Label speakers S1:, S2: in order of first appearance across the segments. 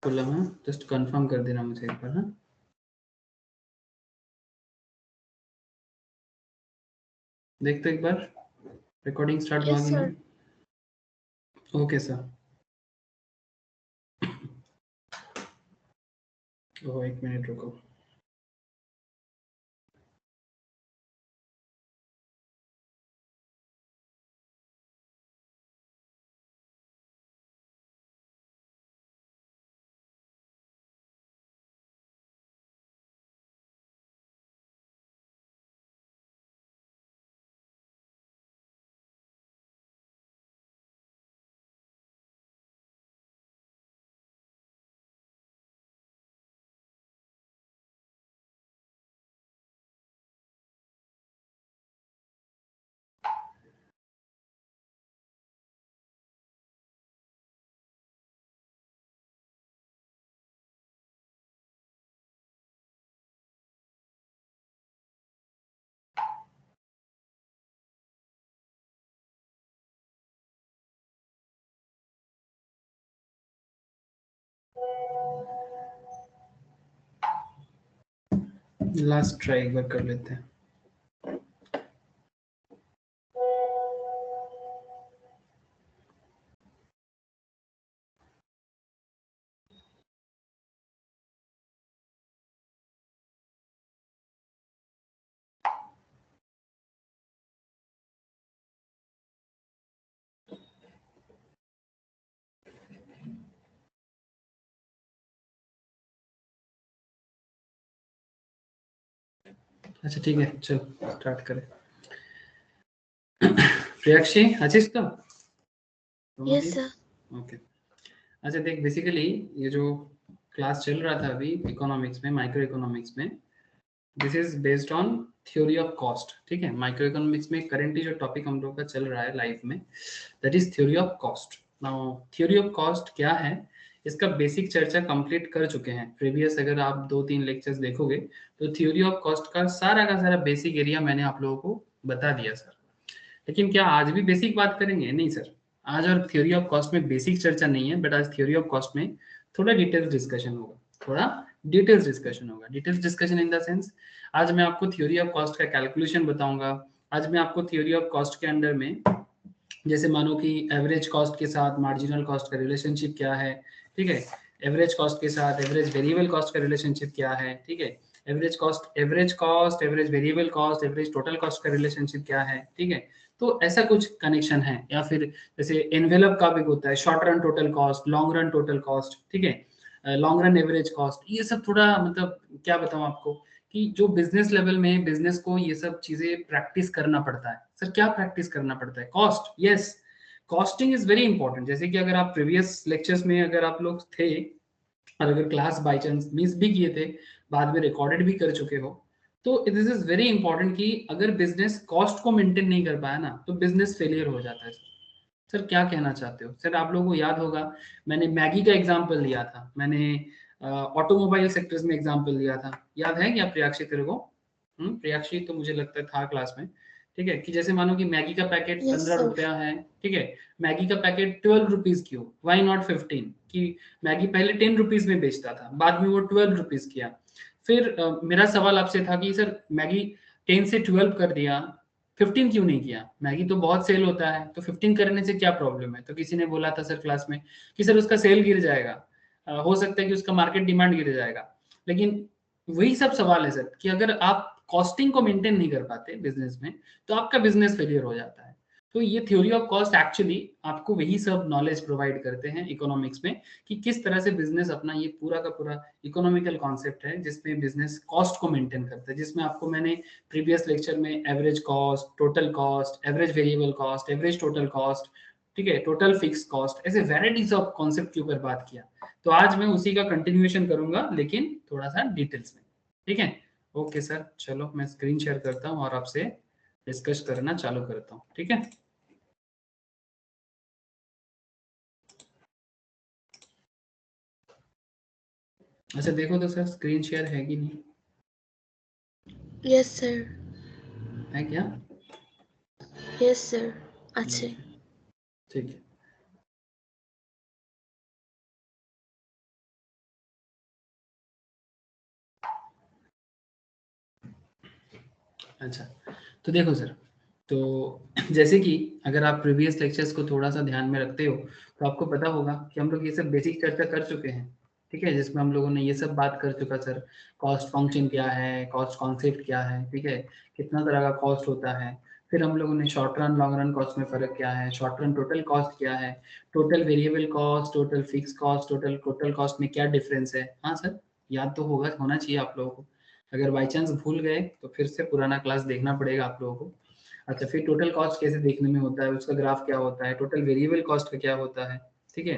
S1: बोला मैं, just confirm कर देना मुझे एक बार। हाँ, देखते एक बार रिकॉर्डिंग स्टार्ट हुआ
S2: यस
S1: कि
S2: सर।
S1: नहीं। Okay sir. ओ एक मिनट रुको। लास्ट ट्राई एक बार कर लेते हैं। अच्छा ठीक है, चल स्टार्ट करें। प्रियाक्षी आशीष तो
S2: यस सर।
S1: ओके। अच्छा देख, बेसिकली ये जो क्लास चल रहा था अभी इकोनॉमिक्स में, माइक्रो इकोनॉमिक्स में, this is based on theory of cost. ठीक है, माइक्रो इकोनॉमिक्स में करेंटली जो टॉपिक हम लोग का चल रहा है लाइफ में, that is theory of cost. Now theory of cost क्या है, इसका बेसिक चर्चा कंप्लीट कर चुके हैं प्रीवियस। अगर आप 2-3 लेक्चर्स देखोगे तो थ्योरी ऑफ कॉस्ट का सारा बेसिक एरिया मैंने आप लोगों को बता दिया सर। लेकिन क्या आज भी बेसिक बात करेंगे? नहीं सर, आज और थ्योरी ऑफ कॉस्ट में बेसिक चर्चा नहीं है, बट आज थ्योरी ऑफ कॉस्ट में थोड़ा डिटेल्स डिस्कशन होगा। थोड़ा डिटेल्स डिस्कशन होगा। Details discussion in the sense, आज मैं आपको थ्योरी ऑफ कॉस्ट का कैलकुलेशन बताऊंगा। आज मैं आपको थ्योरी ऑफ कॉस्ट के अंडर में, जैसे मानो कि एवरेज कॉस्ट के साथ मार्जिनल कॉस्ट का रिलेशनशिप क्या है, ठीक है, एवरेज कॉस्ट के साथ एवरेज वेरिएबल कॉस्ट का रिलेशनशिप क्या है, ठीक है, average variable cost, average total cost का रिलेशनशिप क्या है, ठीक है। तो ऐसा कुछ कनेक्शन है। या फिर जैसे एनवेलप का भी होता है, short run total cost, long run total cost, ठीक है, लॉन्ग रन एवरेज कॉस्ट, ये सब थोड़ा मतलब क्या बताऊं आपको कि जो बिजनेस लेवल में बिजनेस को ये सब चीजें प्रैक्टिस करना पड़ता है। सर क्या प्रैक्टिस करना पड़ता है? Cost, yes, costing is very important. जैसे कि अगर आप प्रीवियस लेक्चर्स में अगर आप लोग थे और अगर क्लास बाई चांस मिस भी किए थे, बाद में रिकॉर्डेड भी कर चुके हो, तो दिस इज वेरी इंपॉर्टेंट कि अगर बिजनेस कॉस्ट को मेंटेन नहीं कर पाया ना तो बिजनेस फेलियर हो जाता है। सर क्या कहना चाहते हो? सर आप लोगों को याद होगा, मैंने मैगी का एग्जांपल लिया था, मैंने ऑटोमोबाइल सेक्टर्स में एग्जांपल लिया था, याद है क्या प्रियाक्षी तेरे को? प्रियाक्षी तो मुझे लगता है था क्लास में। ठीक है, कि जैसे मानो कि मैगी का पैकेट
S2: यस
S1: 15 रुपया
S2: सर।
S1: है, ठीक है, मैगी का पैकेट 12 रुपीज क्यों, वाई नॉट 15? कि मैगी पहले 10 रुपीज में बेचता था, बाद में वो 12 रुपीज किया। फिर मेरा सवाल आपसे था कि सर मैगी 10 से 12 कर दिया, 15 क्यों नहीं किया? मैगी तो बहुत सेल होता है, तो 15 करने से क्या प्रॉब्लम है? तो किसी ने बोला था सर क्लास में कि सर उसका सेल गिर जाएगा, हो सकता है कि उसका मार्केट डिमांड गिर जाएगा। लेकिन वही सब सवाल है सर कि अगर आप कॉस्टिंग को मेंटेन नहीं कर पाते बिजनेस में तो आपका बिजनेस फेलियर हो जाता है। तो ये थ्योरी ऑफ कॉस्ट एक्चुअली आपको वही सब नॉलेज प्रोवाइड करते हैं इकोनॉमिक्स में, कि किस तरह से बिजनेस अपना ये पूरा का पूरा इकोनॉमिकल कॉन्सेप्ट है जिसमें बिजनेस कॉस्ट को मेंटेन करता है। जिसमें आपको मैंने प्रीवियस लेक्चर में average cost, total cost, average variable cost, average total cost, ठीक है, टोटल फिक्स कॉस्ट, ऐसे वेराइटीज ऑफ कॉन्सेप्ट के ऊपर बात किया। तो आज मैं उसी का कंटिन्यूएशन करूंगा लेकिन थोड़ा सा डिटेल्स में। ठीक है, ओके सर, चलो मैं स्क्रीन शेयर करता हूँ और आपसे डिस्कस करना चालू करता हूँ। ठीक है, अच्छा देखो तो सर स्क्रीन शेयर है कि नहीं,
S2: यस सर।
S1: है क्या?
S2: Yes sir. अच्छे।
S1: ठीक है, अच्छा, तो देखो सर, तो जैसे कि अगर आप प्रीवियस लेक्चर्स को थोड़ा सा ध्यान में रखते हो तो आपको पता होगा कि हम लोग ये सब बेसिक चर्चा कर चुके हैं, ठीक है, जिसमें हम लोगों ने ये सब बात कर चुका सर, कॉस्ट फंक्शन क्या है, कॉस्ट कॉन्सेप्ट क्या है, ठीक है, कितना तरह का कॉस्ट होता है, फिर हम लोगों ने short run long run cost में फर्क क्या है, शॉर्ट रन टोटल कॉस्ट क्या है, total variable cost, total fix cost, total cost में क्या डिफरेंस है। हाँ सर, याद तो होगा, होना चाहिए आप लोगों को। अगर बाई चांस भूल गए तो फिर से पुराना क्लास देखना पड़ेगा आप लोगों को। अच्छा, फिर टोटल कॉस्ट कैसे देखने में होता है, उसका ग्राफ क्या होता है, टोटल वेरिएबल कॉस्ट का क्या होता है, ठीक है,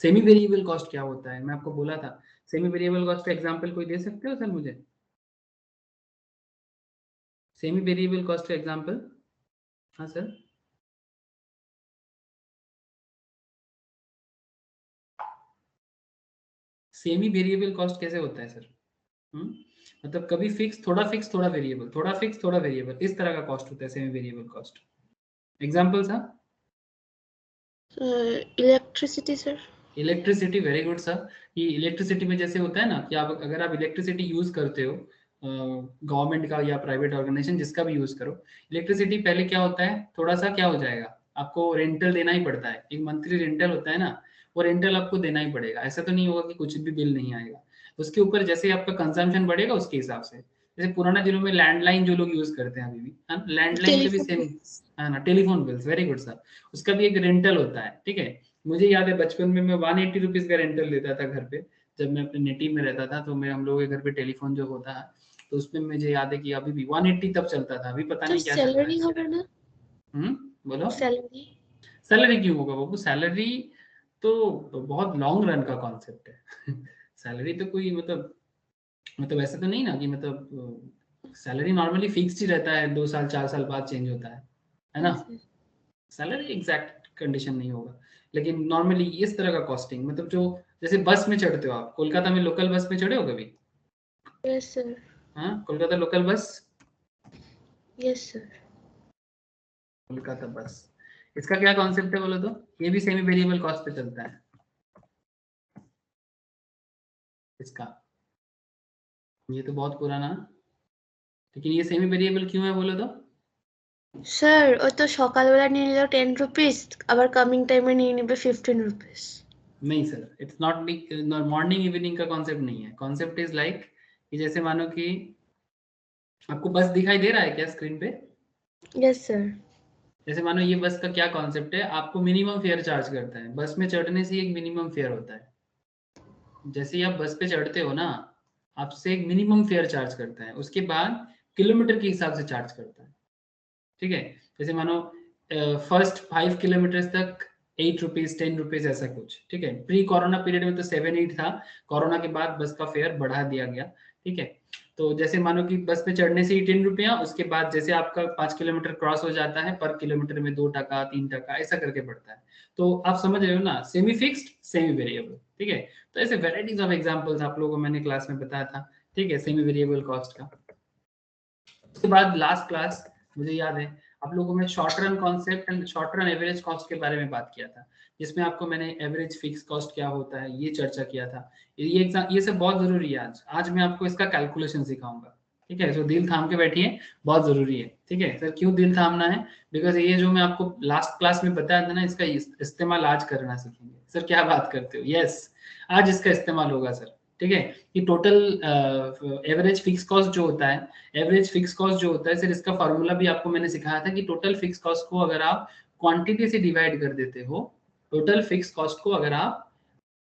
S1: सेमी वेरिएबल कॉस्ट क्या होता है, मैं आपको बोला था। सेमी वेरिएबल कॉस्ट का एग्जांपल कोई दे सकते हो सर मुझे? सेमी वेरिएबल कॉस्ट का एग्जांपल? हाँ सर। सेमी वेरिएबल कॉस्ट कैसे होता है सर? मतलब कभी फिक्स थोड़ा वेरिएबल, थोड़ा फिक्स थोड़ा वेरिएबल, इस तरह का कॉस्ट होता है सेमी वेरिएबल कॉस्ट। एग्जांपल था
S2: electricity sir.
S1: Electricity, very good sir. कि इलेक्ट्रिसिटी में जैसे होता है ना कि आप अगर आप इलेक्ट्रिसिटी यूज करते हो, गवर्नमेंट का या प्राइवेट ऑर्गेनाइजेशन जिसका भी यूज करो, इलेक्ट्रिसिटी पहले क्या होता है, थोड़ा सा क्या हो जाएगा, आपको रेंटल देना ही पड़ता है, एक मंथली रेंटल होता है ना, वो रेंटल आपको देना ही पड़ेगा। ऐसा तो नहीं होगा कि कुछ भी बिल नहीं आएगा। उसके ऊपर जैसे आपका कंजम्पशन बढ़ेगा उसके हिसाब से, जैसे पुराना दिनों में लैंडलाइन जो लोग यूज करते हैं अभी भी, है ना, लैंडलाइन पे भी
S2: टेलीफोन।
S1: सेम है ना, telephone bills, very good sir, उसका भी एक रेंटल होता है, ठीक है। मुझे याद है बचपन में मैं 180 रुपीज का रेंटल लेता था घर पे, जब मैं अपने नेटिव में रहता था, तो मैं हम लोगों के घर पे टेलीफोन जो होता है, तो उसमें मुझे याद है कि अभी भी 180 तब चलता था, अभी पता
S2: सर
S1: नहीं क्या चल रहा
S2: सैलरी
S1: है।
S2: होगा ना?
S1: बोलो।
S2: सैलरी।
S1: सैलरी क्यों होगा बाबू, सैलरी तो बहुत लॉन्ग रन का कॉन्सेप्ट है। सैलरी तो कोई मतलब ऐसा तो नहीं ना कि मतलब सैलरी नॉर्मली फिक्स्ड ही रहता है, 2 साल 4 साल बाद चेंज होता है ना।
S2: हाँ सर।
S1: सैलरी एग्जैक्ट कंडीशन नहीं होगा, लेकिन नॉर्मली इस तरह का कॉस्टिंग, मतलब जो जैसे बस में चढ़ते हो आप, कोलकाता में लोकल बस में चढ़े हो कभी?
S2: Yes sir.
S1: हाँ, Kolkata local bus,
S2: yes sir.
S1: Kolkata bus, इसका क्या कॉन्सेप्ट है बोलो तो? ये भी सेमी वेरिएबल कॉस्ट पे चलता है इसका, ये तो बहुत पुराना, लेकिन ये सेमी वेरिएबल क्यों है बोलो तो?
S2: স্যার ওই তো সকালবেলা নিয়ে নিল 10 রুপিস, আবার কামিং টাইমে নিয়ে নেবে 15 রুপিস।
S1: नहीं sir, it's not morning evening का कॉन्सेप्ट नहीं है। कॉन्सेप्ट इज लाइक कि जैसे मानो कि आपको बस दिखाई दे रहा है क्या स्क्रीन पे?
S2: Yes sir.
S1: जैसे मानो ये बस का क्या कॉन्सेप्ट है, आपको मिनिमम फेयर चार्ज करता है, बस में चढ़ने से एक मिनिमम फेयर होता है। जैसे ही आप बस पे चढ़ते हो ना, आपसे एक मिनिमम फेयर चार्ज करता है, उसके बाद किलोमीटर के हिसाब से चार्ज करता है, ठीक है। जैसे मानो फर्स्ट 5 किलोमीटर तक 8 रुपीज 10 रुपीज ऐसा कुछ, ठीक है। प्री कोरोना पीरियड में तो 7-8 था, कोरोना के बाद बस का फेयर बढ़ा दिया गया, ठीक है। तो जैसे मानो कि बस पे चढ़ने से ही 10 रुपया, उसके बाद जैसे आपका 5 किलोमीटर क्रॉस हो जाता है, पर किलोमीटर में 2 टका 3 टका ऐसा करके बढ़ता है। तो आप समझ रहे हो ना, सेमी फिक्स्ड सेमी वेरिएबल, ठीक है। तो ऐसे वेराइटीज ऑफ एग्जांपल्स आप लोगों को मैंने क्लास में बताया था, ठीक है, सेमी वेरिएबल कॉस्ट का। उसके बाद लास्ट क्लास मुझे याद है आप लोगों में short run concept and short run average cost के बारे में बात किया था, जिसमें आपको मैंने एवरेज फिक्स कॉस्ट क्या होता है ये चर्चा किया था। ये सब बहुत जरूरी है। आज मैं आपको इसका कैलकुलेशन सिखाऊंगा, ठीक है, तो दिल थाम के बैठिए, बहुत जरूरी है, ठीक है सर। क्यों दिल थामना है? बिकॉज ये जो मैं आपको लास्ट क्लास में बताया था ना, इसका इस्तेमाल आज करना सीखेंगे सर। क्या बात करते हो? यस, आज इसका इस्तेमाल होगा सर, ठीक है। कि टोटल एवरेज फिक्स कॉस्ट जो होता है, एवरेज फिक्स कॉस्ट जो होता है सर, इसका फॉर्मूला भी आपको मैंने सिखाया था कि टोटल फिक्स कॉस्ट को अगर आप क्वांटिटी से डिवाइड कर देते हो, टोटल फिक्स कॉस्ट को अगर आप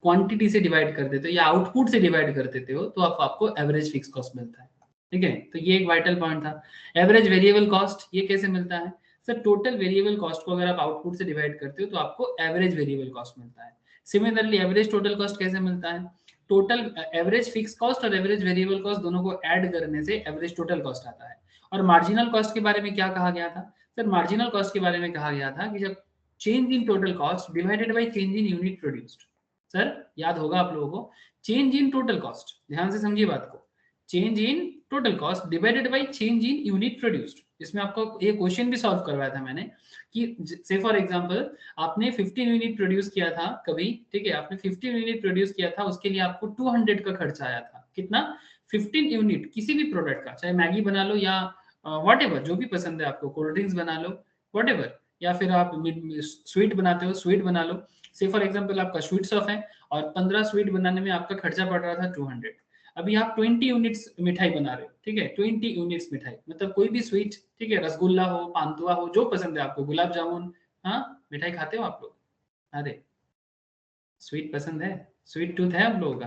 S1: क्वांटिटी से डिवाइड कर देते हो या आउटपुट से डिवाइड कर देते हो, तो आपको एवरेज फिक्स कॉस्ट मिलता है, ठीक है। तो ये एक वाइटल पॉइंट था। एवरेज वेरिएबल कॉस्ट ये कैसे मिलता है सर? टोटल वेरिएबल कॉस्ट को अगर आप आउटपुट से डिवाइड करते हो तो आपको एवरेज वेरिएबल कॉस्ट मिलता है। सिमिलरली एवरेज टोटल कॉस्ट कैसे मिलता है? टोटल एवरेज फिक्स कॉस्ट और एवरेज वेरिएबल कॉस्ट दोनों को ऐड करने से एवरेज टोटल कॉस्ट आता है। और मार्जिनल कॉस्ट के बारे में क्या कहा गया था सर? मार्जिनल कॉस्ट के बारे में कहा गया था कि जब change in total cost divided by change in unit produced, sir याद होगा आप लोगों को, चेंज इन टोटल कॉस्ट, ध्यान से समझिए बात को, change in total cost divided by change in unit produced. इसमें आपको ये क्वेश्चन भी सॉल्व करवाया था मैंने कि से फॉर एग्जांपल आपने 15 यूनिट प्रोड्यूस किया था कभी, ठीक है, आपने 15 यूनिट प्रोड्यूस किया था, उसके लिए आपको 200 का खर्चा आया था, कितना 15 यूनिट किसी भी प्रोडक्ट का, चाहे मैगी बना लो या व्हाटएवर जो भी पसंद है आपको, कोल्ड ड्रिंक्स बना लो व्हाटएवर, या फिर आप स्वीट बनाते हो स्वीट बना लो। से फॉर एग्जांपल आपका स्वीट शॉप है और 15 स्वीट बनाने में आपका खर्चा पड़ रहा था 200, अभी आप 20 यूनिट्स मिठाई बना रहे हो, ठीक है, 20 यूनिट्स मिठाई मतलब कोई भी स्वीट, ठीक है, रसगुल्ला हो, पानतुआ हो, जो पसंद है आपको, गुलाब जामुन, हाँ मिठाई खाते हो आप लोग? अरे स्वीट पसंद है, स्वीट टूथ है आप लोगों का?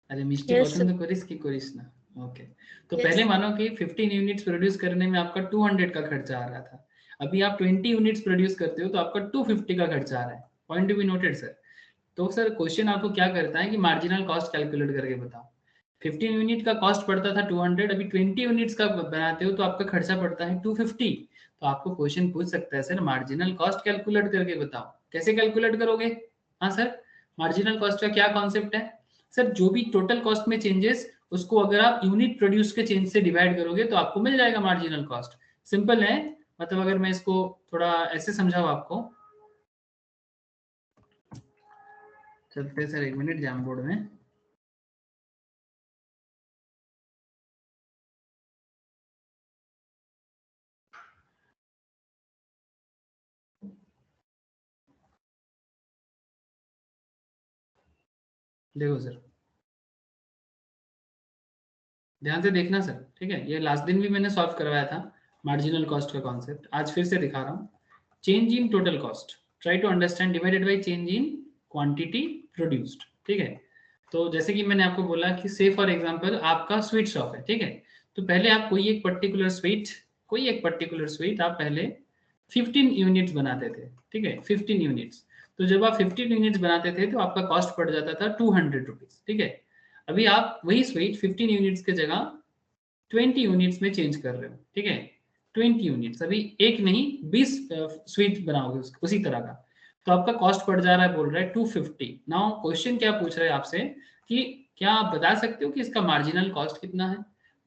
S1: अरे मिष्टी
S2: यस
S1: पसंद करिस की करिस ना। ओके, तो
S2: यस
S1: पहले मानो कि 15 यूनिट्स प्रोड्यूस करने में आपका 200 का खर्चा आ रहा था, अभी आप 20 यूनिट्स प्रोड्यूस करते हो तो आपका 250 का खर्चा आ रहा है। Point to be noted sir. तो सर क्वेश्चन आपको क्या करता है कि मार्जिनल कॉस्ट कैलकुलेट करके बताओ। 15 यूनिट का कॉस्ट पड़ता था 200, अभी 20 यूनिट्स का बनाते हो तो आपका खर्चा पड़ता है 250। तो आपको क्वेश्चन पूछ सकता है सर मार्जिनल कॉस्ट कैलकुलेट करके बताओ, कैसे कैलकुलेट करोगे? हाँ सर, मार्जिनल कॉस्ट का क्या कॉन्सेप्ट है सर? जो भी टोटल कॉस्ट में चेंजेस, उसको अगर आप यूनिट प्रोड्यूस के चेंज से डिवाइड करोगे तो आपको मिल जाएगा मार्जिनल कॉस्ट। सिंपल है, मतलब अगर मैं इसको थोड़ा ऐसे समझाऊं आपको, चलते सर 1 मिनट जैम बोर्ड में। देखो सर, ध्यान से देखना सर, ठीक है, ये लास्ट दिन भी मैंने सॉल्व करवाया था मार्जिनल कॉस्ट का कॉन्सेप्ट, आज फिर से दिखा रहा हूँ। Change in total cost, try to understand, divided by change in quantity produced, ठीक है। तो जैसे कि मैंने आपको बोला कि से फॉर एग्जांपल आपका स्वीट शॉप है, ठीक है, तो पहले आप कोई एक पर्टिकुलर स्वीट आप पहले 15 यूनिट्स बनाते थे, ठीक है, 15 यूनिट्स। तो जब आप 15 यूनिट्स बनाते थे तो आपका कॉस्ट पड़ जाता था 200 रुपीज, ठीक है। अभी आप वही स्वीट 15 यूनिट्स के जगह 20 यूनिट्स में चेंज कर रहे हो, ठीक है, 20 यूनिट्स, अभी एक नहीं 20 स्वीट बनाओगे उसी तरह का, तो आपका कॉस्ट पड़ जा रहा है, बोल रहा है 250। नाउ क्वेश्चन क्या पूछ रहा है आपसे कि क्या आप बता सकते हो कि इसका मार्जिनल कॉस्ट कितना है?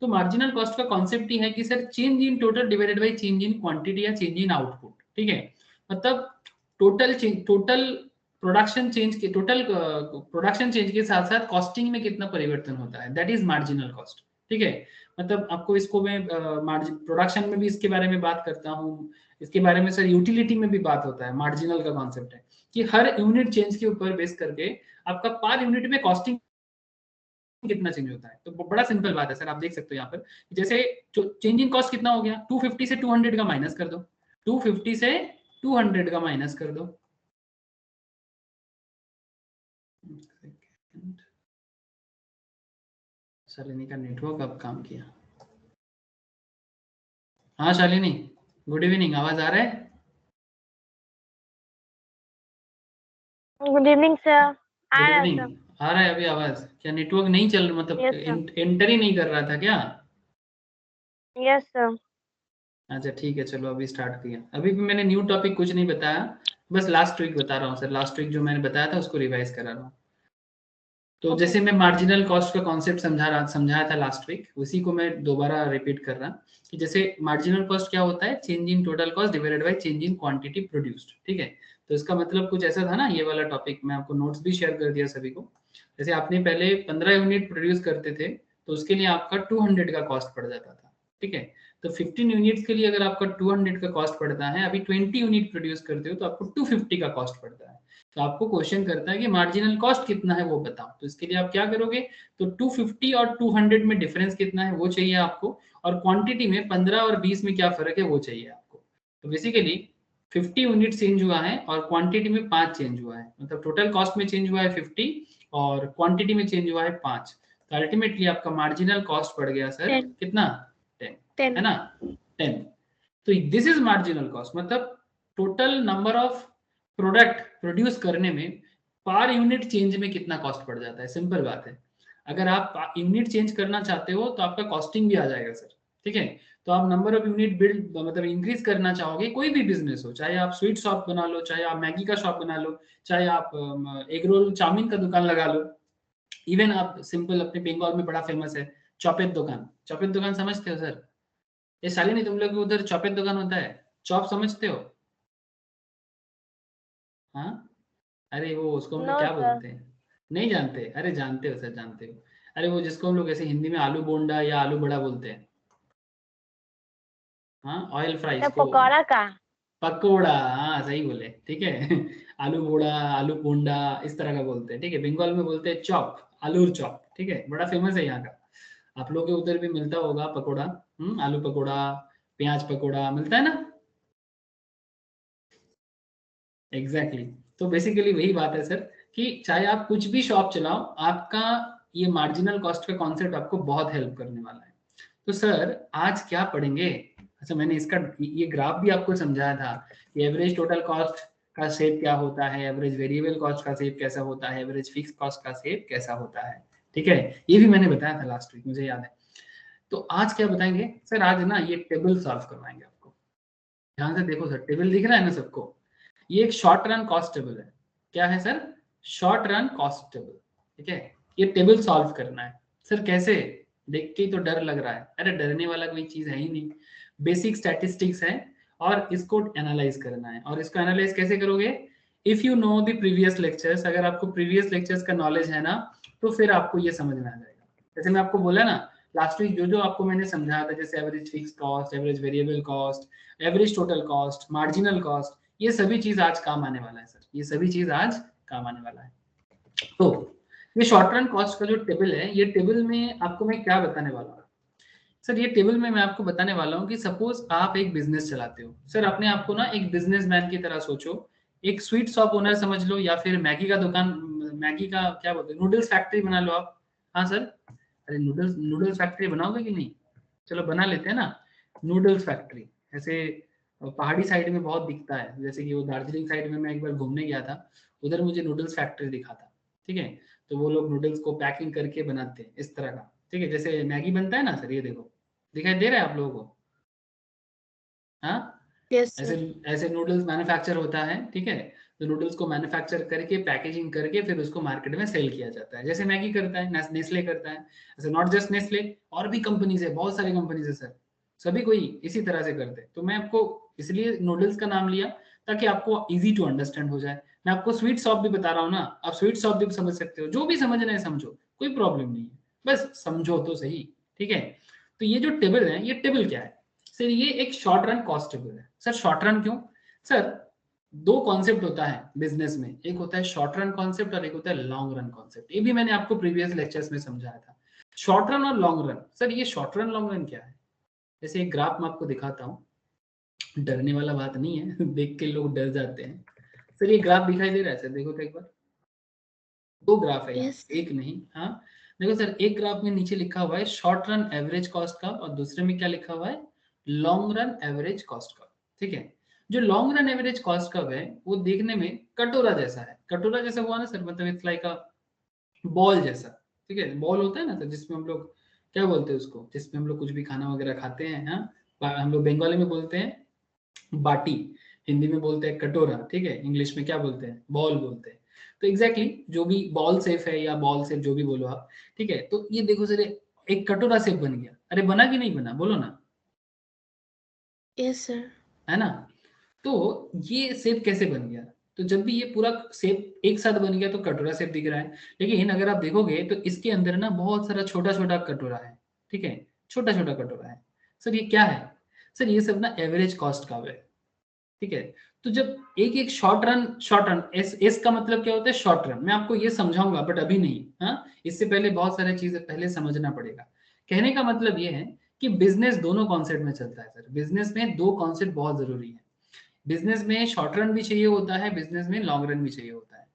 S1: तो मार्जिनल कॉस्ट का कॉन्सेप्ट ही है कि sir change in total divided by change in quantity या चेंज इन आउटपुट, ठीक है, मतलब टोटल प्रोडक्शन चेंज के साथ साथ कॉस्टिंग में कितना परिवर्तन होता है, दैट इज मार्जिनल कॉस्ट, ठीक है। मतलब आपको इसको मैं प्रोडक्शन में भी इसके बारे में बात करता हूँ, इसके बारे में सर यूटिलिटी में भी बात होता है। मार्जिनल का कॉन्सेप्ट है कि हर यूनिट चेंज के ऊपर बेस करके आपका पर यूनिट में कॉस्टिंग कितना चेंज होता है। तो बड़ा सिंपल बात है सर, आप देख सकते हो यहाँ पर, जैसे चेंज इन कॉस्ट कितना हो गया, 250 से 200 का माइनस कर दो, 250 से 200 का माइनस कर दो। शालिनी का नेटवर्क अब काम किया। हाँ शालिनी, गुड इवनिंग, आवाज आ रहा है?
S2: Good evening sir. आ
S1: गुड
S2: रहा है
S1: इवनिंग,
S2: सर।
S1: आ रहा है अभी आवाज? क्या नेटवर्क नहीं चल रहा, मतलब
S2: यस सर।
S1: एंटर ही नहीं कर रहा था क्या?
S2: Yes sir.
S1: अच्छा ठीक है, चलो अभी स्टार्ट किया। अभी भी मैंने न्यू टॉपिक कुछ नहीं बताया, बस लास्ट वीक बता रहा हूँ सर, लास्ट वीक जो मैंने बताया था उसको रिवाइज करा रहा हूँ। तो
S2: ओके
S1: जैसे मैं
S2: सर।
S1: मार्जिनल कॉस्ट का कॉन्सेप्ट समझाया था लास्ट वीक, उसी को मैं दोबारा रिपीट कर रहा कि जैसे मार्जिनल कॉस्ट क्या होता है, change in total cost divided by change in quantity produced, ठीक है। तो इसका मतलब कुछ ऐसा था ना, ये वाला टॉपिक मैं आपको नोट्स भी शेयर कर दिया सभी को। जैसे आपने पहले 15 यूनिट प्रोड्यूस करते थे तो उसके लिए आपका 200 का कॉस्ट पड़ जाता था, ठीक है। तो 15 यूनिट्स के लिए अगर आपका 200 का कॉस्ट पड़ता है, अभी 20 यूनिट प्रोड्यूस करते हो तो आपको 250 का कॉस्ट पड़ता है। तो आपको क्वेश्चन करता है कि मार्जिनल कॉस्ट कितना है वो बताओ, तो इसके लिए आप क्या करोगे, तो 250 और 200 में डिफरेंस कितना है वो चाहिए आपको, और क्वांटिटी में 15 और 20 में क्या फर्क है वो चाहिए आपको। तो बेसिकली 50 यूनिट चेंज हुआ है और क्वांटिटी में 5 चेंज हुआ है, मतलब टोटल कॉस्ट में चेंज हुआ है 50 और क्वांटिटी में चेंज हुआ है 5। तो अल्टीमेटली आपका मार्जिनल कॉस्ट पड़ गया सर
S2: 10
S1: कितना, 10,
S2: 10
S1: है ना, 10। तो दिस इज मार्जिनल कॉस्ट, मतलब total number of product produce करने में पर यूनिट चेंज में कितना कॉस्ट पड़ जाता है, सिंपल बात है। अगर आप यूनिट चेंज करना चाहते हो तो आपका कॉस्टिंग भी आ जाएगा सर, ठीक है। तो आप नंबर ऑफ यूनिट बिल्ड मतलब इंक्रीज करना चाहोगे, कोई भी बिजनेस हो, चाहे आप स्वीट शॉप बना लो, चाहे आप मैगी का शॉप बना लो, चाहे आप एग रोल चाउमीन का दुकान लगा लो, इवन आप सिंपल अपने बंगाल में बड़ा फेमस है चौपेट दुकान, चौपेट दुकान समझते हो सर? ये साली नहीं, तुम लोग उधर चौपेट दुकान होता है, चॉप समझते हो? हाँ, अरे वो उसको हम लोग
S2: नो
S1: क्या
S2: सर।
S1: बोलते हैं, नहीं जानते? अरे जानते हो सर, जानते हो। अरे वो जिसको हम लोग ऐसे हिंदी में आलू बोंडा या आलू बड़ा बोलते हैं। हाँ, ऑयल फ्राइज
S2: अच्छा,
S1: को
S2: पकौड़ा का।
S1: पकोड़ा, हाँ सही बोले, ठीक है। आलू बोड़ा, आलू बोंडा, इस तरह का बोलते हैं, ठीक है। बंगाल में बोलते हैं चॉप, आलूर चॉप, ठीक है, बड़ा फेमस है यहाँ का। आप लोग के उधर भी मिलता होगा पकोड़ा, आलू पकोड़ा, प्याज पकोड़ा मिलता है ना। Exactly exactly. तो बेसिकली वही बात है सर, कि चाहे आप कुछ भी शॉप चलाओ, आपका ये मार्जिनल कॉस्ट का कॉन्सेप्ट आपको बहुत हेल्प करने वाला है। तो सर आज क्या पढ़ेंगे? अच्छा, मैंने इसका ये ग्राफ भी आपको समझाया था कि एवरेज टोटल कॉस्ट का शेप क्या होता है, एवरेज वेरिएबल कॉस्ट का शेप कैसा होता है, एवरेज फिक्स कॉस्ट का शेप कैसा होता है, ठीक है। ये भी मैंने बताया था लास्ट वीक, मुझे याद है। तो आज क्या बताएंगे सर? आज ना ये टेबल सॉल्व करवाएंगे आपको। ध्यान से देखो सर, टेबल दिख रहा है ना सबको? ये एक शॉर्ट रन कॉस्ट टेबल है। क्या है sir? Short run cost table, ठीक है। ये टेबल सॉल्व करना है। सर कैसे? देख के ही तो डर लग रहा है। अरे डरने वाला कोई चीज है ही नहीं, बेसिक स्टैटिस्टिक्स है और इसको एनालाइज करना है। और इसको एनालाइज कैसे करोगे? If you know the previous lectures, अगर आपको प्रीवियस लेक्चर्स का नॉलेज है ना, तो फिर आपको ये समझ में आ जाएगा। जैसे मैं आपको बोला ना लास्ट वीक, जो जो आपको मैंने समझाया था, जैसे average fix cost, average variable cost, average total cost, marginal cost, ये सभी चीज आज काम आने वाला है सर। ये सभी चीज आज काम आने वाला है। तो ये शॉर्ट रन कॉस्ट का जो टेबल है, ये टेबल में आपको मैं क्या बताने वाला हूँ सर? ये टेबल में मैं आपको बताने वाला हूँ कि सपोज आप एक बिजनेस चलाते हो सर, अपने आप को ना एक बिजनेसमैन की तरह सोचो। एक स्वीट शॉप ओनर समझ लो, या फिर मैगी का दुकान, मैगी का क्या बोलते हैं, नूडल्स फैक्ट्री बना लो आप। हाँ सर, अरे नूडल्स नूडल्स फैक्ट्री बनाओगे कि नहीं? चलो बना लेते हैं ना, नूडल्स फैक्ट्री। ऐसे पहाड़ी साइड में बहुत दिखता है, जैसे कि वो दार्जिलिंग साइड में मैं एक बार घूमने गया था, उधर मुझे नूडल्स फैक्ट्री दिखा था, ठीक है। तो वो लोग नूडल्स को पैकिंग करके बनाते हैं इस तरह का, ठीक है, जैसे मैगी बनता है ना सर, ये देखो दिखाई दे रहा है आप लोगों को? हाँ,
S2: यस
S1: ऐसे
S2: सर।
S1: ऐसे नूडल्स मैन्युफैक्चर होता है, ठीक है। तो नूडल्स को मैन्युफैक्चर करके पैकेजिंग करके फिर उसको मार्केट में सेल किया जाता है, जैसे मैगी करता है, नेस्ले करता है। ऐसे नॉट जस्ट नेस्ले, और भी कंपनीज है, बहुत सारी कंपनीज है सर, सभी कोई इसी तरह से करते हैं। तो मैं आपको इसलिए नूडल्स का नाम लिया ताकि आपको इजी टू अंडरस्टैंड हो जाए। मैं आपको स्वीट शॉप भी बता रहा हूँ ना, आप स्वीट शॉप भी समझ सकते हो, जो भी समझना है समझो, कोई प्रॉब्लम नहीं है, बस समझो तो सही, ठीक है। तो ये जो टेबल है, ये टेबल क्या है सर? ये एक शॉर्ट रन कॉस्ट टेबल है। सर शॉर्ट रन क्यों? सर दो कॉन्सेप्ट होता है बिजनेस में, एक होता है शॉर्ट रन कॉन्सेप्ट और एक होता है लॉन्ग रन कॉन्सेप्ट। ये भी मैंने आपको प्रीवियस लेक्चर्स में समझाया था, शॉर्ट रन और लॉन्ग रन। सर ये शॉर्ट रन लॉन्ग रन क्या है? जैसे एक ग्राफ मैं आपको दिखाता हूँ, डरने वाला बात नहीं है। देख के लोग डर जाते हैं। सर ये ग्राफ दिखाई दे रहा है सर? देखो तो एक बार, दो ग्राफ है यहाँ,
S2: यस।
S1: एक नहीं। हाँ देखो सर, एक ग्राफ में नीचे लिखा हुआ है शॉर्ट रन एवरेज कॉस्ट का, और दूसरे में क्या लिखा हुआ है? लॉन्ग रन एवरेज कॉस्ट का, ठीक है। जो long run average cost curve है, वो देखने में कटोरा जैसा है। कटोरा जैसा हुआ ना सर, मतलब इट्स लाइक अ बॉल जैसा, ठीक है। बॉल होता है ना सर, जिसमें हम लोग क्या बोलते हैं उसको, जिसमें हम लोग कुछ भी खाना वगैरह खाते हैं। हाँ, हम लोग बंगाली में बोलते हैं बाटी, हिंदी में बोलते हैं कटोरा, ठीक है। इंग्लिश में क्या बोलते हैं? बॉल बोलते हैं। तो एग्जैक्टली exactly, जो भी बॉल शेप है या बॉल शेप जो भी बोलो आप, ठीक है। तो ये देखो सर, एक कटोरा शेप बन गया। अरे बना कि नहीं बना, बोलो ना,
S2: यस सर।
S1: है ना। तो ये शेप कैसे बन गया? तो जब भी ये पूरा शेप एक साथ बन गया तो कटोरा शेप दिख रहा है। लेकिन अगर आप देखोगे तो इसके अंदर ना बहुत सारा छोटा छोटा कटोरा है, ठीक है, छोटा छोटा कटोरा है। सर ये क्या है? सर ये सब ना एवरेज कॉस्ट का है, ठीक है। तो जब एक एक शॉर्ट रन, एस एस का मतलब क्या होता है? Short run. मैं आपको ये समझाऊंगा बट अभी नहीं, हाँ, इससे पहले बहुत सारी चीजें पहले समझना पड़ेगा। कहने का मतलब ये है कि बिजनेस दोनों कॉन्सेप्ट में चलता है सर। बिजनेस में दो कॉन्सेप्ट बहुत जरूरी है। बिजनेस में शॉर्ट रन भी चाहिए होता है, बिजनेस में लॉन्ग रन भी चाहिए होता है।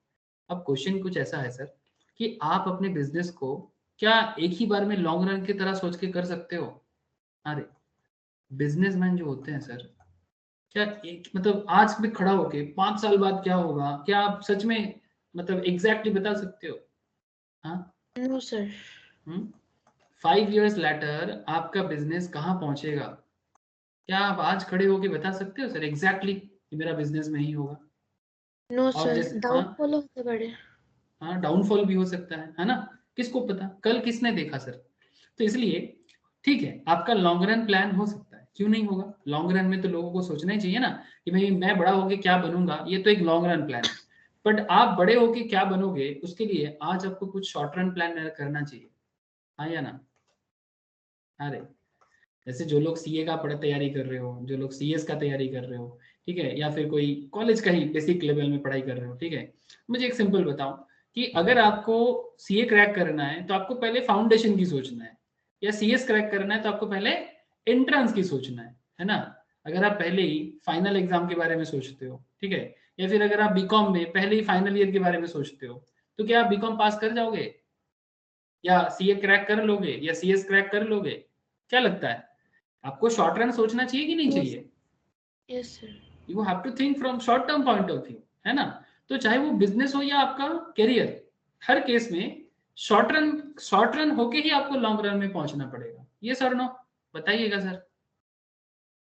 S1: अब क्वेश्चन कुछ ऐसा है सर, कि आप अपने बिजनेस को क्या एक ही बार में लॉन्ग रन की तरह सोच के कर सकते हो? अरे बिजनेसमैन जो होते हैं सर, क्या एक मतलब आज भी खड़ा होके 5 साल बाद क्या होगा, क्या आप सच में मतलब एग्जैक्टली बता सकते हो? हाँ,
S2: नो सर।
S1: 5 years लेटर आपका बिजनेस कहाँ पहुंचेगा? क्या आप आज खड़े होके बता सकते हो सर एग्जैक्टली कि मेरा बिजनेस में ही होगा?
S2: नो
S1: और
S2: सर,
S1: जैसे हाँ,
S2: डाउनफॉल होते बड़े।
S1: हाँ डाउनफॉल भी हो सकता है ना, किसको पता, कल किसने देखा सर। तो इसलिए ठीक है, आपका लॉन्ग रन प्लान हो सकता है, क्यों नहीं होगा? लॉन्ग रन में तो लोगों को सोचना ही चाहिए ना कि भाई मैं बड़ा होके क्या बनूंगा, ये तो एक लॉन्ग रन प्लान है। बट आप बड़े होके क्या बनोगे उसके लिए आज आपको कुछ शॉर्ट रन प्लान करना चाहिए, हाँ या ना? अरे जैसे जो लोग सीए का पढ़ तैयारी कर रहे हो, जो लोग सीएस का तैयारी कर रहे हो, ठीक है, या फिर कोई कॉलेज का ही बेसिक लेवल में पढ़ाई कर रहे हो, ठीक है, मुझे एक सिंपल बताओ कि अगर आपको सीए क्रैक करना है तो आपको पहले फाउंडेशन की सोचना है, या सीएस क्रैक करना है तो आपको पहले एंट्रेंस की सोचना है ना? अगर आप पहले ही फाइनल एग्जाम के बारे में सोचते हो, ठीक है, या फिर अगर आप बीकॉम में पहले ही फाइनल ईयर के बारे में सोचते हो, तो क्या आप बीकॉम पास कर जाओगे, या सीए क्रैक कर लोगे, या सीएस क्रैक कर लोगे? क्या लगता है आपको शॉर्ट रन सोचना चाहिए कि नहीं चाहिए?
S2: Yes sir.
S1: You have to think from short term point of view, है ना? तो चाहे वो बिजनेस हो या आपका करियर, हर केस में शॉर्ट रन होके ही आपको लॉन्ग रन में पहुंचना पड़ेगा। ये सर नो बताइएगा सर।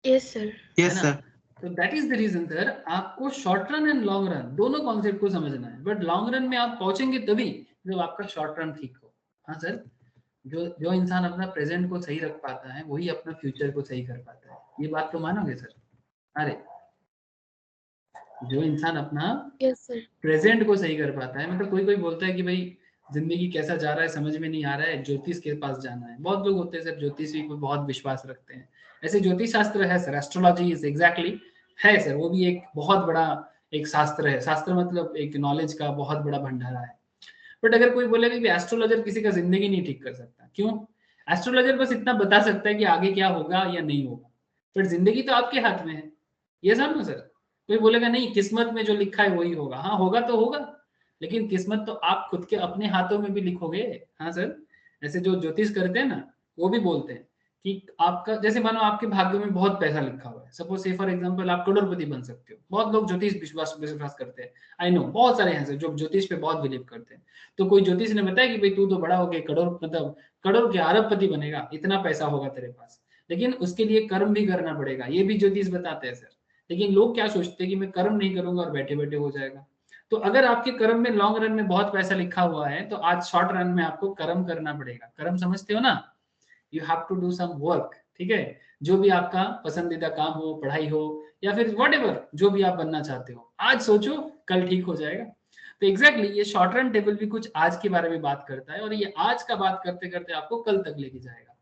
S2: Yes sir.
S1: है ना? तो that is the reason sir, आपको short run and long run दोनों कॉन्सेप्ट को समझना है, बट लॉन्ग रन में आप पहुंचेंगे तभी जब आपका शॉर्ट रन ठीक हो। हाँ सर, जो जो इंसान अपना प्रेजेंट को सही रख पाता है वही अपना फ्यूचर को सही कर पाता है, ये बात तो मानोगे सर? अरे जो इंसान अपना
S2: यस सर।
S1: प्रेजेंट को सही कर पाता है, मतलब कोई कोई बोलता है कि भाई जिंदगी कैसा जा रहा है समझ में नहीं आ रहा है, ज्योतिष के पास जाना है। बहुत लोग होते हैं सर ज्योतिषी पर बहुत विश्वास रखते हैं, ऐसे ज्योतिष शास्त्र है सर, एस्ट्रोलॉजी इज एग्जैक्टली है सर, वो भी एक बहुत बड़ा एक शास्त्र है। शास्त्र मतलब एक नॉलेज का बहुत बड़ा भंडारा है। बट अगर कोई बोलेगा कि एस्ट्रोलॉजर किसी का जिंदगी नहीं ठीक कर सकता, क्यों? एस्ट्रोलॉजर बस इतना बता सकता है कि आगे क्या होगा या नहीं होगा, बट जिंदगी तो आपके हाथ में है। ये समझो सर। कोई बोलेगा नहीं किस्मत में जो लिखा है वही होगा, हाँ होगा तो होगा, लेकिन किस्मत तो आप खुद के अपने हाथों में भी लिखोगे। हाँ सर, ऐसे जो ज्योतिष करते हैं ना वो भी बोलते हैं कि आपका जैसे मानो आपके भाग्य में बहुत पैसा लिखा हुआ है, सपोज से फॉर एग्जांपल आप करोड़पति बन सकते हो। बहुत लोग ज्योतिष विश्वास करते हैं, आई नो बहुत सारे हैं सर जो ज्योतिष पे बहुत बिलीव करते हैं। तो कोई ज्योतिष ने बताया कि भाई तू तो बड़ा हो गया करोड़ मतलब करोड़ के अरबपति बनेगा, इतना पैसा होगा तेरे पास, लेकिन उसके लिए कर्म भी करना पड़ेगा, ये भी ज्योतिष बताते हैं सर। लेकिन लोग क्या सोचते हैं कि मैं कर्म नहीं करूंगा और बैठे बैठे हो जाएगा। तो अगर आपके कर्म में लॉन्ग रन में बहुत पैसा लिखा हुआ है तो आज शॉर्ट रन में आपको कर्म करना पड़ेगा। कर्म समझते हो ना? You have to do some work, ठीक है, जो भी आपका पसंदीदा काम हो, पढ़ाई हो, या फिर व्हाटएवर जो भी आप बनना चाहते हो, आज सोचो कल ठीक हो जाएगा। तो एग्जैक्टली ये शॉर्ट रन टेबल भी कुछ आज के बारे में बात करता है, और ये आज का बात करते करते आपको कल तक लेके जाएगा।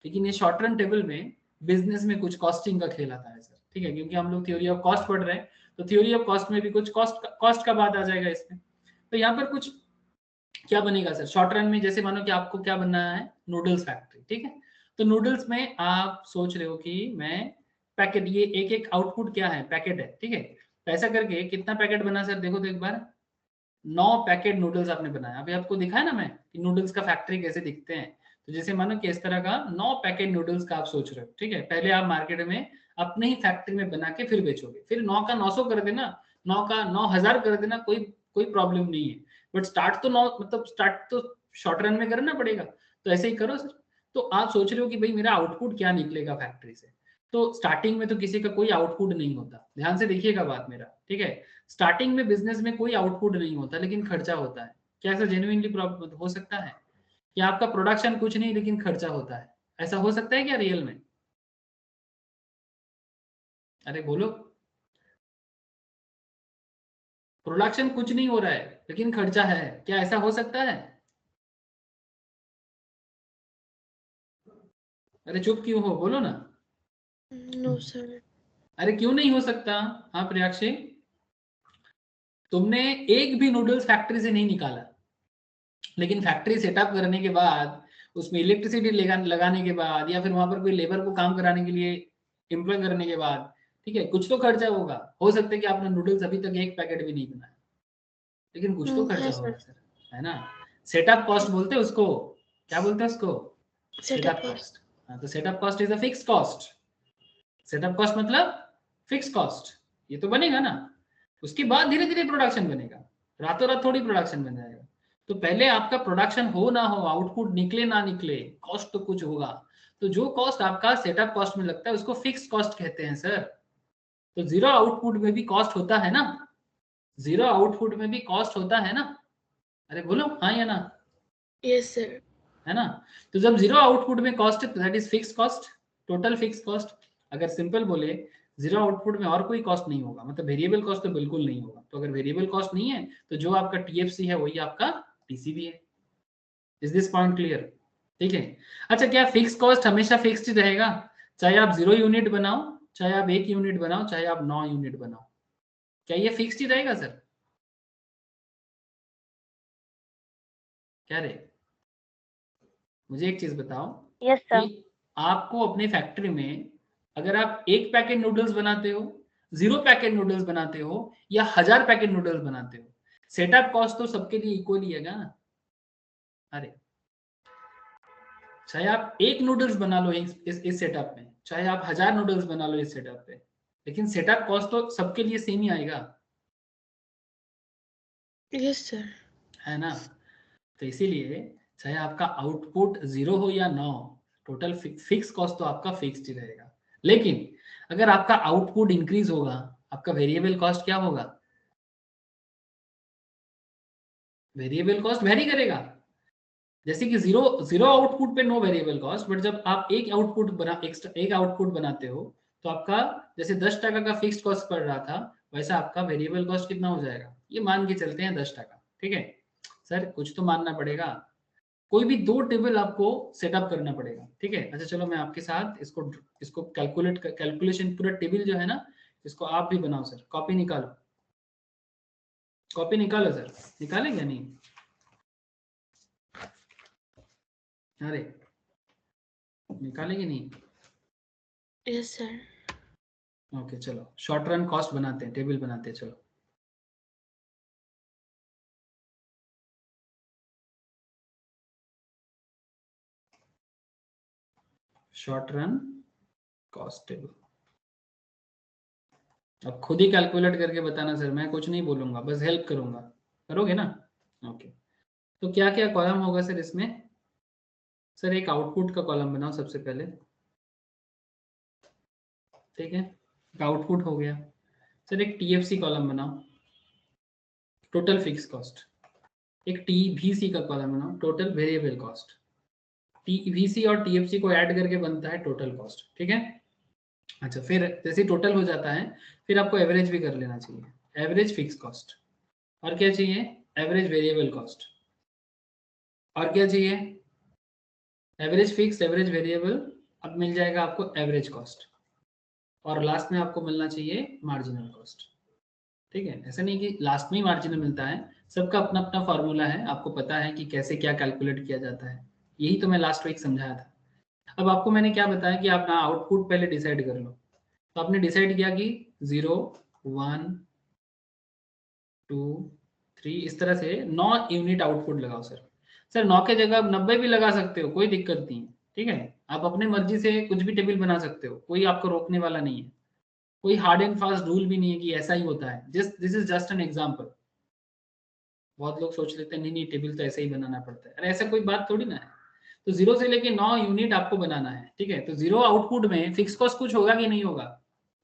S1: लेकिन ये शॉर्ट रन टेबल में बिजनेस में कुछ कॉस्टिंग का खेल आता है सर, ठीक है, क्योंकि हम लोग थ्योरी ऑफ कॉस्ट पढ़ रहे हैं, तो थ्योरी ऑफ कॉस्ट में भी कुछ कॉस्ट का बात आ जाएगा इसमें। तो यहाँ पर कुछ क्या बनेगा सर शॉर्ट रन में, जैसे मानो कि आपको क्या बनना है, नूडल्स फैक्ट्री, ठीक है। तो नूडल्स में आप सोच रहे हो कि मैं पैकेट, ये एक एक आउटपुट क्या है, पैकेट है, ठीक है। तो ऐसा करके कितना पैकेट बना सर, देखो तो एक बार 9 पैकेट नूडल्स आपने बनाया। अभी आपको दिखाया ना मैं कि नूडल्स का फैक्ट्री कैसे दिखते हैं। तो जैसे मानो कि इस तरह का 9 पैकेट नूडल्स का आप सोच रहे हो, ठीक है। पहले आप मार्केट में अपने ही फैक्ट्री में बना के फिर बेचोगे, फिर 9 का 900 कर देना, 9 का 9000 कर देना, कोई कोई प्रॉब्लम नहीं है। बट स्टार्ट तो 9 मतलब स्टार्ट तो शॉर्ट रन में करना पड़ेगा, तो ऐसे ही करो सर। तो आप सोच रहे हो कि भाई मेरा आउटपुट क्या निकलेगा फैक्ट्री से। तो स्टार्टिंग में तो किसी का कोई आउटपुट नहीं होता, ध्यान से देखिएगा बात मेरा, ठीक है। स्टार्टिंग में बिजनेस में कोई आउटपुट नहीं होता लेकिन खर्चा होता है। क्या ऐसा जेन्युइनली हो सकता है कि आपका प्रोडक्शन कुछ नहीं लेकिन खर्चा होता है? ऐसा हो सकता है क्या रियल में? अरे बोलो, प्रोडक्शन कुछ नहीं हो रहा है लेकिन खर्चा है, क्या ऐसा हो सकता है? अरे चुप क्यों हो, बोलो ना।
S2: No sir.
S1: अरे क्यों नहीं हो सकता? हाँ प्रियाक्षी, तुमने एक भी नूडल्स फैक्ट्री से नहीं निकाला, लेकिन फैक्ट्री सेटअप करने के बाद, उसमें इलेक्ट्रिसिटी लगाने के बाद, या फिर वहां पर कोई लेबर को काम कराने के लिए एम्प्लॉय करने के बाद, ठीक है, कुछ तो खर्चा होगा। हो सकता है कि आपने नूडल्स अभी तक एक पैकेट भी नहीं बनाया, लेकिन कुछ तो खर्चा
S2: है
S1: होगा
S2: सर।
S1: सर, है ना? सेटअप कॉस्ट बोलते हैं उसको, क्या बोलते हैं उसको?
S2: Setup
S1: setup
S2: cost.
S1: कॉस्ट। हाँ, तो setup cost is a fix cost. Setup cost मतलब फिक्स कॉस्ट, ये तो बनेगा ना। उसके बाद धीरे धीरे प्रोडक्शन बनेगा, रातों रात थोड़ी प्रोडक्शन बन जाएगा। तो पहले आपका प्रोडक्शन हो ना हो, आउटपुट निकले ना निकले, कॉस्ट तो कुछ होगा। तो जो कॉस्ट आपका सेटअप कॉस्ट में लगता है उसको फिक्स कॉस्ट कहते हैं सर। तो जीरो आउटपुट में भी कॉस्ट होता है ना, जीरो आउटपुट में भी कॉस्ट होता है ना? अरे बोलो हाँ या ना,
S2: यस सर।
S1: है ना? तो जब जीरो आउटपुट में कॉस्ट है तो that is fix cost, total fix cost. अगर सिंपल बोले जीरो आउटपुट में और कोई कॉस्ट नहीं होगा, मतलब वेरिएबल कॉस्ट तो बिल्कुल नहीं होगा। तो अगर वेरिएबल कॉस्ट नहीं है तो जो आपका टीएफसी है वही आपका टीसीवी है। Is this point clear? ठीक है। अच्छा, क्या फिक्स कॉस्ट हमेशा फिक्स्ड रहेगा? चाहे आप 0 यूनिट बनाओ, चाहे आप 1 यूनिट बनाओ, चाहे आप 9 यूनिट बनाओ, क्या ये फिक्स्ड ही रहेगा सर? क्या रे, मुझे एक चीज बताओ
S2: यस
S1: कि
S2: सर।
S1: आपको अपने फैक्ट्री में अगर आप 1 पैकेट नूडल्स बनाते हो, 0 पैकेट नूडल्स बनाते हो, या 1000 पैकेट नूडल्स बनाते हो, सेटअप कॉस्ट तो सबके लिए इक्वल ही है ना? अरे, चाहे आप 1 नूडल्स बना लो इस सेटअप में, चाहे आप 1000 नूडल्स बना लो इस सेटअप पे, लेकिन सेटअप कॉस्ट तो सबके लिए सेम ही आएगा,
S2: यस सर।
S1: है ना? तो इसीलिए चाहे आपका आउटपुट 0 हो या ना हो, टोटल फिक्स कॉस्ट तो आपका फिक्स्ड ही रहेगा। लेकिन अगर आपका आउटपुट इंक्रीज होगा, आपका वेरिएबल कॉस्ट क्या होगा? वेरिएबल कॉस्ट वेरी करेगा। जैसे कि जीरो जीरो आउटपुट पे नो वेरिएबल कॉस्ट, बट जब आप एक आउटपुट बनाते हो तो आपका जैसे 10 टका का फिक्स्ड कॉस्ट पड़ रहा था, वैसा आपका वेरिएबल कॉस्ट कितना हो जाएगा? ये मान के चलते हैं 10 टका। ठीक है सर, कुछ तो मानना पड़ेगा। कोई भी 2 टेबल आपको सेटअप करना पड़ेगा। ठीक है, अच्छा चलो मैं आपके साथ इसको इसको कैलकुलेशन पूरा टेबल जो है ना, इसको आप भी बनाओ सर। कॉपी निकालो, कॉपी निकालो सर। निकालेंगे नहीं? अरे, निकालेंगे नहीं?
S2: Yes sir.
S1: ओके चलो, शॉर्ट रन कॉस्ट बनाते हैं, टेबल बनाते हैं, चलो। Short run cost table. अब खुद ही कैलकुलेट करके बताना सर, मैं कुछ नहीं बोलूंगा, बस हेल्प करूंगा। करोगे ना? ओके। तो क्या क्या कॉलम होगा सर इसमें? सर एक आउटपुट का कॉलम बनाओ सबसे पहले। ठीक है, आउटपुट हो गया। सर एक टीएफसी कॉलम बनाओ, टोटल फिक्स कॉस्ट। एक टीवीसी का कॉलम बनाओ, टोटल वेरिएबल कॉस्ट। टीवीसी और टीएफसी को ऐड करके बनता है टोटल कॉस्ट। ठीक है। अच्छा, फिर जैसे टोटल हो जाता है, फिर आपको एवरेज भी कर लेना चाहिए, एवरेज फिक्स कॉस्ट। और क्या चाहिए? Average variable cost. और क्या चाहिए? Average fix, average variable. अब मिल जाएगा आपको एवरेज कॉस्ट। और लास्ट में आपको मिलना चाहिए मार्जिनल कॉस्ट। ठीक है, ऐसा नहीं कि लास्ट में ही मार्जिनल मिलता है, सबका अपना अपना फॉर्मूला है, आपको पता है कि कैसे क्या कैलकुलेट किया जाता है। यही तो मैं लास्ट वीक समझाया था। अब आपको मैंने क्या बताया कि आप ना आउटपुट पहले डिसाइड कर लो। तो आपने डिसाइड किया कि 0, 1, 2, 3, इस तरह से 9 यूनिट आउटपुट लगाओ सर। सर 9 के जगह आप 90 भी लगा सकते हो, कोई दिक्कत नहीं है। ठीक है, आप अपने मर्जी से कुछ भी टेबल बना सकते हो, कोई आपको रोकने वाला नहीं है। कोई हार्ड एंड फास्ट रूल भी नहीं है कि ऐसा ही होता है, just this is just an example. बहुत लोग सोच लेते हैं नहीं नहीं टेबल तो ऐसे ही बनाना पड़ता है, अरे ऐसा कोई बात थोड़ी ना है। तो 0 से लेके 9 यूनिट आपको बनाना है। ठीक है, तो 0 आउटपुट में फिक्स कॉस्ट कुछ होगा कि नहीं होगा?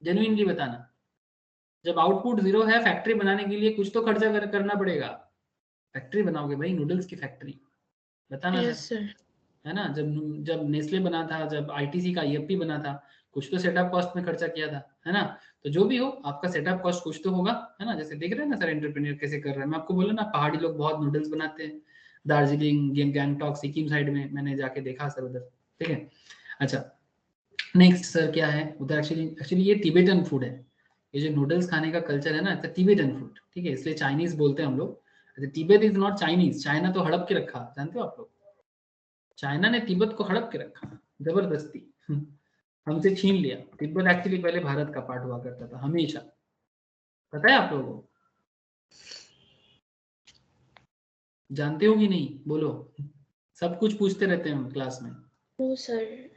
S1: जेन्युइनली बताना। जब आउटपुट 0 है, फैक्ट्री बनाने के लिए कुछ तो खर्चा करना पड़ेगा। फैक्ट्री बनाओगे भाई, नूडल्स की फैक्ट्री। बताना
S2: यस
S1: सर।
S2: सर।
S1: है ना? जब जब नेस्ले बना था, जब आईटीसी का ईएफपी बना था, कुछ तो सेटअप कॉस्ट में खर्चा किया था, है ना? तो जो भी हो, आपका सेटअप कॉस्ट कुछ तो होगा, है ना? जैसे देख रहे हैं ना सर एंटरप्रेन्योर कैसे कर रहे हैं। मैं आपको बोला ना, पहाड़ी लोग बहुत नूडल्स बनाते हैं, दार्जिलिंग, गैंगटॉक, सिक्किम साइड में मैंने जाके देखा सर उधर। ठीक है। अच्छा, नेक्स्ट सर क्या है उधर? एक्चुअली एक्चुअली ये तिबेटन फूड है। ये जो नूडल्स खाने का कल्चर है ना, तिबेटन फूड। ठीक है, इसलिए चाइनीज बोलते हैं हम लोग। Tibet is not Chinese, China तो हड़प के रखा, जानते हो आप लोग? चाइना ने तिब्बत को हड़प के रखा, जबरदस्ती हमसे छीन लिया। तिब्बत एक्चुअली पहले भारत का पार्ट हुआ करता था, हमेशा। पता है आप लोगों को? जानते हो कि नहीं? बोलो। सब कुछ पूछते रहते हैं हम क्लास में।
S2: No sir.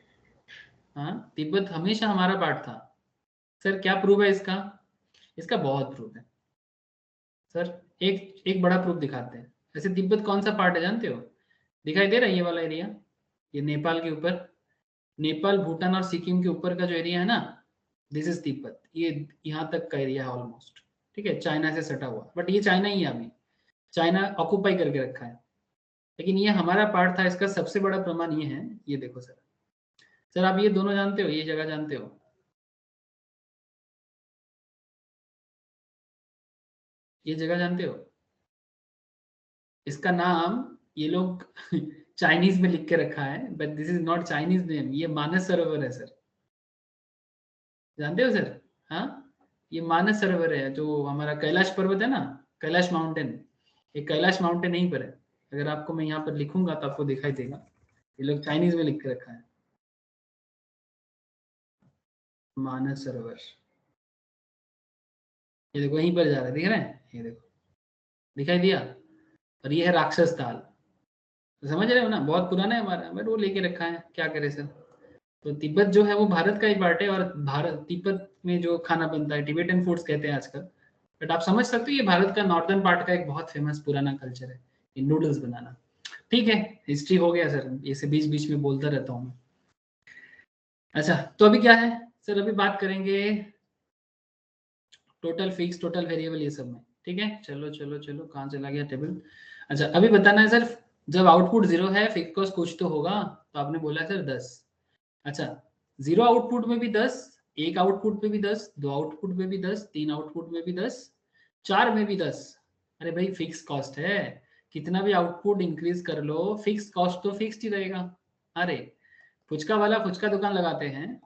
S1: हाँ, तिब्बत हमेशा हमारा पार्ट था। सर क्या प्रूफ है इसका? इसका बहुत प्रूफ है सर। एक एक बड़ा प्रूफ दिखाते हैं। ऐसे तिब्बत कौन सा पार्ट है जानते हो? दिखाई दे रहा है ये वाला एरिया, ये नेपाल के ऊपर, नेपाल, भूटान और सिक्किम के ऊपर का जो एरिया है ना, दिस इज तिब्बत। ये यहाँ तक का एरिया है ऑलमोस्ट। ठीक है, चाइना से सटा हुआ, बट ये चाइना ही है अभी। चाइना ऑक्यूपाई करके रखा है, लेकिन ये हमारा पार्ट था। इसका सबसे बड़ा प्रमाण ये है, ये देखो सर। सर आप ये दोनों जानते हो, ये जगह जानते हो? ये जगह जानते हो? इसका नाम ये लोग चाइनीज में लिख के रखा है, but this is not Chinese name, ये मानस सरोवर है सर। जानते हो सर? हाँ, ये मानस सरोवर है, जो हमारा कैलाश पर्वत है ना, कैलाश माउंटेन, ये कैलाश माउंटेन यहीं पर है। अगर आपको मैं यहाँ पर लिखूंगा तो आपको दिखाई देगा, ये लोग चाइनीज में लिख के रखा है, मानस सरोवर। ये देखो यहीं पर जा रहा है, दिख रहे हैं? ये देखो, दिखाई दिया? और ये है राक्षस ताल, तो समझ रहे हो ना, बहुत पुराना है हमारा, बट वो लेके रखा है, क्या करे सर। तो तिब्बत जो है वो भारत का ही पार्ट है, और भारत तिब्बत में जो खाना बनता है टिबेटन फूड्स कहते हैं आजकल, बट आप समझ सकते हो ये भारत का नॉर्दर्न पार्ट का एक बहुत फेमस पुराना कल्चर है, ये नूडल्स बनाना। ठीक है, हिस्ट्री हो गया सर, इसे बीच बीच में बोलता रहता हूँ। अच्छा, तो अभी क्या है सर, अभी बात करेंगे टोटल फिक्स, टोटल वेरिएबल, ये सब में। ठीक है, चलो चलो चलो, कहाँ चला गया टेबल। अच्छा, अभी बताना है सर, जब आउटपुट 0 है, फिक्स कॉस्ट कुछ तो होगा, तो आपने बोला सर 10। अच्छा, 0 आउटपुट में भी 10, एक आउटपुट में भी 10, 2 आउटपुट में भी 10, 3 आउटपुट में भी 10, 4 में भी 10। अरे भाई फिक्स कॉस्ट है, कितना भी आउटपुट इंक्रीज कर लो, फिक्स कॉस्ट तो फिक्स्ड ही रहेगा। अरे फुचका वाला फुचका दुकान लगाते हैं,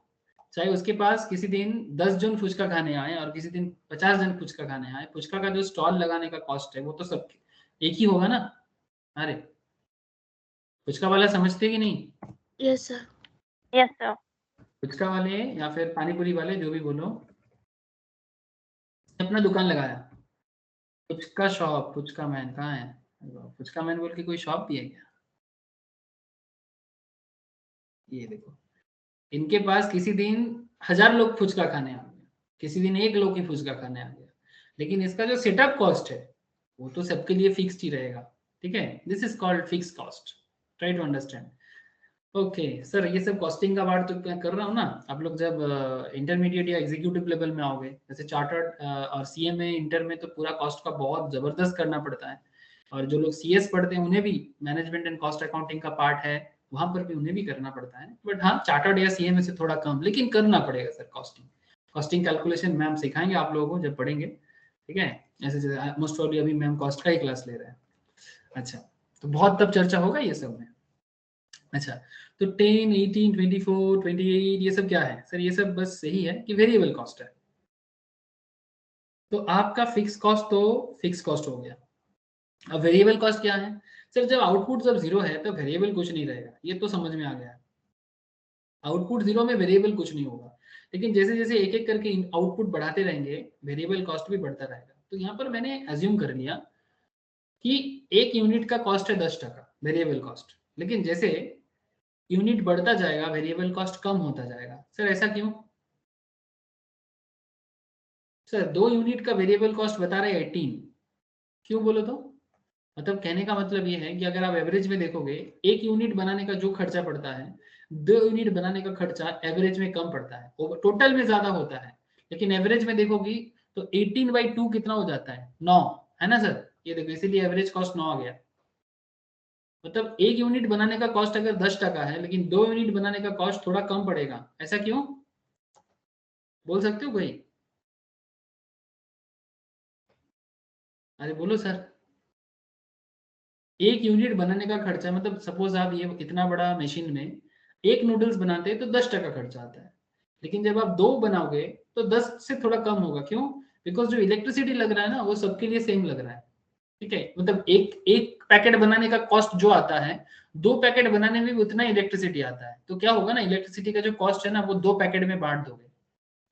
S1: चाहे उसके पास किसी दिन 10 जन फुचका खाने आए और किसी दिन 50 जन फुचका खाने आए, फुचका का जो स्टॉल लगाने का कॉस्ट है वो तो सब एक ही होगा ना। अरे फुचका वाला समझते कि नहीं?
S2: Yes sir.
S3: Yes sir.
S1: Phuchka वाले या फिर पानीपुरी वाले, जो भी बोलो, अपना दुकान लगाया, फुचका शॉप, फुचका मैन कहाँ है? फुचका मैन बोल के कोई शॉप भी है क्या? ये देखो, इनके पास किसी दिन 1000 लोग फुचका खाने आ गए, किसी दिन 1 लोग ही फुचका खाने आ गया, लेकिन इसका जो सेटअप कॉस्ट है वो तो सबके लिए फिक्स्ड ही रहेगा। ठीक है, this is called fix cost, try to understand. Okay sir, ये सब कॉस्टिंग का बात तो मैं कर रहा हूँ ना, आप लोग जब इंटरमीडिएट या एग्जीक्यूटिव लेवल में आओगे, जैसे चार्टर्ड और सीएमए इंटर में, तो पूरा कॉस्ट का बहुत जबरदस्त करना पड़ता है, और जो लोग सीएस पढ़ते हैं उन्हें भी मैनेजमेंट एंड कॉस्ट अकाउंटिंग का पार्ट है, वहां पर भी उन्हें भी करना पड़ता है, बट हाँ चार्टर्ड या सीएमए से थोड़ा कम, लेकिन करना पड़ेगा sir. Costing, costing calculation ma'am सिखाएंगे आप लोगों को जब पढ़ेंगे। ठीक है, ऐसे मोस्ट प्रॉब्ली अभी मैम कॉस्ट का ही क्लास ले रहे हैं। अच्छा, तो बहुत तब चर्चा होगा ये सब में। अच्छा, तो 10, 18, 24, 28 ये सब क्या है सर? ये सब बस यही है कि वेरिएबल कॉस्ट है। तो आपका फिक्स कॉस्ट तो फिक्स कॉस्ट हो गया। अब वेरिएबल कॉस्ट क्या है सर? जब आउटपुट जब 0 है तो वेरिएबल कुछ नहीं रहेगा, ये तो समझ में आ गया। आउटपुट 0 में वेरिएबल कुछ नहीं होगा, लेकिन जैसे जैसे एक एक करके आउटपुट बढ़ाते रहेंगे, वेरिएबल कॉस्ट भी बढ़ता रहेगा। तो यहाँ पर मैंने एज्यूम कर लिया कि 1 यूनिट का कॉस्ट है 10 वेरिएबल कॉस्ट, लेकिन जैसे यूनिट बढ़ता जाएगा वेरिएबल कॉस्ट कम होता जाएगा। सर ऐसा क्यों? सर 2 यूनिट का वेरिएबल कॉस्ट बता रहे हैं 18, क्यों बोलो तो? मतलब कहने का मतलब ये है कि अगर आप एवरेज में देखोगे, 1 यूनिट बनाने का जो खर्चा पड़ता है, 2 यूनिट बनाने का खर्चा एवरेज में कम पड़ता है, टोटल में ज्यादा होता है, लेकिन एवरेज में देखोगी तो 18/2 कितना हो जाता है? 9, है ना सर? ये देखो, इसीलिए एवरेज कॉस्ट 9 आ गया। मतलब 1 यूनिट बनाने का कॉस्ट अगर 10 है, लेकिन 2 यूनिट बनाने का कॉस्ट थोड़ा कम पड़ेगा, ऐसा क्यों? बोल सकते हो कोई? अरे बोलो सर। 1 यूनिट बनाने का खर्चा, मतलब सपोज आप ये इतना बड़ा मशीन में 1 नूडल्स बनाते हैं तो 10 खर्चा आता है, लेकिन जब आप 2 बनाओगे तो 10 से थोड़ा कम होगा, क्यों? बिकॉज जो इलेक्ट्रिसिटी लग रहा है ना वो सबके लिए सेम लग रहा है। ठीक है, मतलब एक एक पैकेट बनाने का कॉस्ट जो आता है, 2 पैकेट बनाने में भी उतना इलेक्ट्रिसिटी आता है, तो क्या होगा ना, इलेक्ट्रिसिटी का जो कॉस्ट है ना वो 2 पैकेट में बांट दोगे,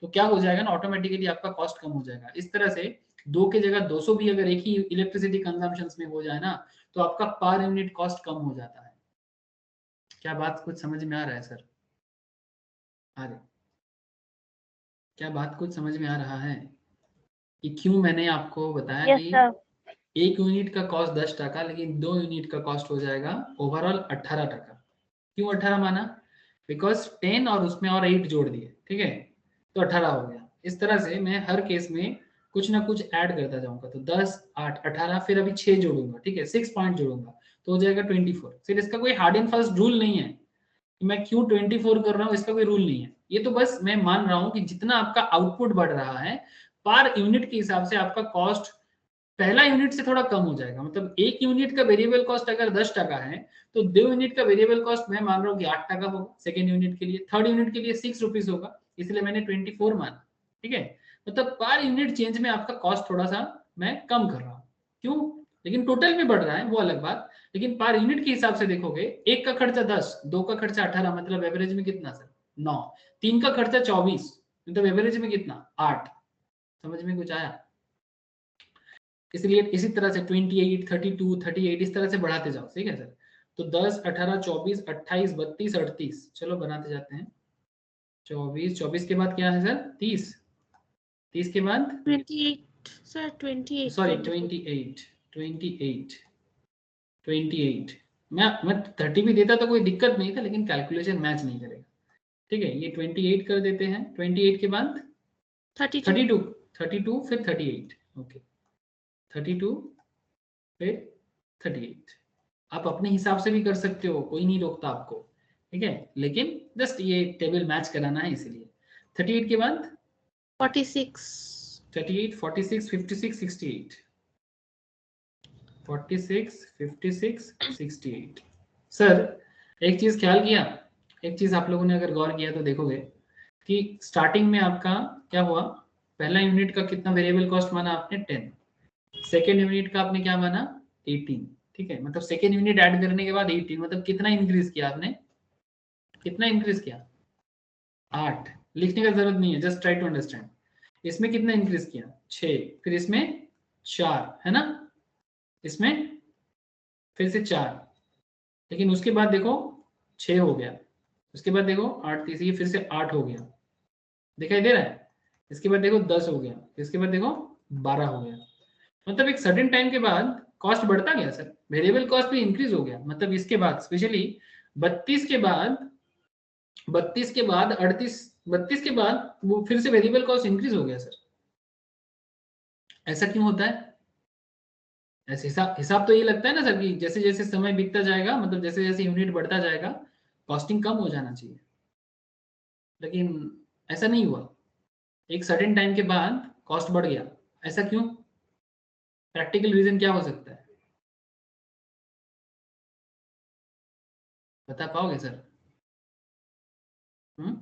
S1: तो क्या हो जाएगा ना, ऑटोमेटिकली आपका कॉस्ट कम हो जाएगा। इस तरह से 2 की जगह 200 भी अगर एक ही इलेक्ट्रिसिटी कंजम्पशन में हो जाए ना, तो आपका पर यूनिट कॉस्ट कम हो जाता है। क्या बात कुछ समझ में आ रहा है सर? अरे क्या बात कुछ समझ में आ रहा है कि क्यों मैंने आपको बताया
S3: यस
S1: कि
S3: सर।
S1: 1 यूनिट का कॉस्ट 10 लेकिन 2 यूनिट का कॉस्ट हो जाएगा ओवरऑल 18। क्यों 18 माना? बिकॉज 10 और उसमें और 8 जोड़ दिए, ठीक है, तो 18 हो गया। इस तरह से मैं हर केस में कुछ ना कुछ ऐड करता जाऊंगा, तो 10, 8, 18, फिर अभी 6 जोड़ूंगा, ठीक है, 6 पॉइंट जोड़ूंगा तो हो जाएगा 24। फिर इसका कोई हार्ड एंड फास्ट रूल नहीं है कि मैं क्यों 24 कर रहा हूँ, इसका कोई रूल नहीं है। ये तो बस मैं मान रहा हूँ कि जितना आपका आउटपुट बढ़ रहा है, पर यूनिट के हिसाब से आपका कॉस्ट पहला यूनिट से थोड़ा कम हो जाएगा, मतलब एक यूनिट का वेरिएबल कॉस्ट अगर 10 टका है तो 2 यूनिट का वेरिएबल कॉस्ट मैं मान रहा हूँ कि 8 टका होगा सेकेंड यूनिट के लिए, थर्ड यूनिट के लिए 6 रुपीज होगा, इसलिए मैंने 24 माना। ठीक है, मतलब पर यूनिट चेंज में आपका कॉस्ट थोड़ा सा मैं कम कर रहा हूँ, क्यों, लेकिन टोटल में बढ़ रहा है वो अलग बात, लेकिन पर यूनिट के हिसाब से देखोगे, एक का खर्चा 10, दो का खर्चा 18, मतलब एवरेज में कितना सर 9, तीन का खर्चा 24, मतलब एवरेज में कितना 8। समझ में कुछ आया? इसलिए इसी तरह से 28, 32, 38 इस तरह से बढ़ाते जाओ, ठीक है सर। तो 10, 18, 24, 28, 32, 38, चलो बनाते जाते हैं। 24, 24 के बाद क्या है सर 30, 30 के बाद
S2: 28 सर, 28
S1: सॉरी
S2: 24
S1: 28, 28, 28। मैं 30 भी देता तो कोई दिक्कत नहीं था, लेकिन कैलकुलेशन मैच नहीं करेगा। ठीक है, ये 28 कर देते हैं, 28 के बाद
S2: 32
S1: 32, 32 फिर 38, ओके 32 फिर 38। आप अपने हिसाब से भी कर सकते हो, कोई नहीं रोकता आपको, ठीक है, लेकिन जस्ट ये टेबल मैच कराना है इसीलिए। 38 के बाद
S2: 46
S1: 38, 46, 56, 68, 46, 56, 68। सर एक चीज ख्याल किया, एक चीज आप लोगों ने अगर गौर किया तो देखोगे कि स्टार्टिंग में आपका क्या हुआ, पहला यूनिट का कितना वेरिएबल कॉस्ट माना आपने 10, सेकेंड यूनिट का आपने क्या माना 18, ठीक है, मतलब सेकेंड यूनिट ऐड करने के बाद 18, मतलब कितना इंक्रीज किया आपने, कितना इंक्रीज किया 8, लिखने का जरूरत नहीं है, जस्ट ट्राई टू अंडरस्टैंड। इसमें कितना इंक्रीज किया 6, फिर इसमें 4 है ना, इसमें फिर से 4, लेकिन उसके बाद देखो 6 हो गया, उसके बाद देखो 8, तीसरी फिर से 8 हो गया, दिखाई दे रहा है, इसके बाद देखो 10 हो गया, इसके बाद देखो 12 हो गया, मतलब एक सर्टेन टाइम के बाद कॉस्ट बढ़ता गया सर, वेरिएबल कॉस्ट भी इंक्रीज हो गया, मतलब इसके बाद स्पेशली 32 के बाद, 32 के बाद 38, 32 के बाद वो फिर से वेरिएबल कॉस्ट इंक्रीज हो गया सर। ऐसा क्यों होता है? ऐसे हिसाब हिसाब तो ये लगता है ना सर कि जैसे जैसे समय बीतता जाएगा, मतलब जैसे जैसे यूनिट बढ़ता जाएगा कॉस्टिंग कम हो जाना चाहिए, लेकिन ऐसा नहीं हुआ, एक सर्टेन टाइम के बाद कॉस्ट बढ़ गया, ऐसा क्यों, प्रैक्टिकल रीजन क्या हो सकता है, बता पाओगे सर? हम्म,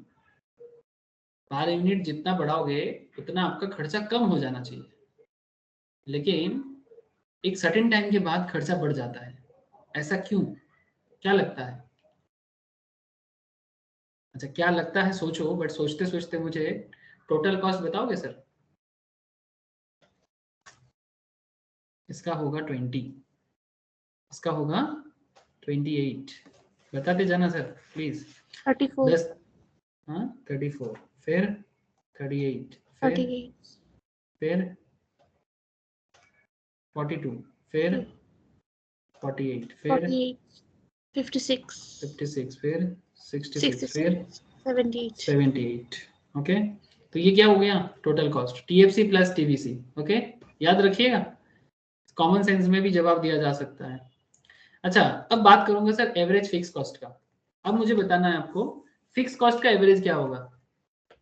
S1: पर यूनिट जितना बढ़ाओगे उतना आपका खर्चा कम हो जाना चाहिए, लेकिन एक सर्टेन टाइम के बाद खर्चा बढ़ जाता है, ऐसा क्यों, क्या लगता है? अच्छा क्या लगता है सोचो, बट सोचते सोचते मुझे टोटल कॉस्ट बताओगे सर? इसका होगा 20, इसका होगा 28, बताते जाना सर प्लीज।
S2: 34
S1: 10, हाँ 34, फिर 38,38 फिर 42, फिर 48, फिर
S2: 48 56
S1: 56, फिर 66,
S2: 66
S1: फिर
S2: 78
S1: 78। ओके, तो ये क्या हो गया total cost, TFC plus TVC. Okay, याद रखिएगा, कॉमन सेंस में भी जवाब दिया जा सकता है। अच्छा अब बात करूंगा सर एवरेज फिक्स कॉस्ट का। अब मुझे बताना है आपको फिक्स कॉस्ट का एवरेज क्या होगा,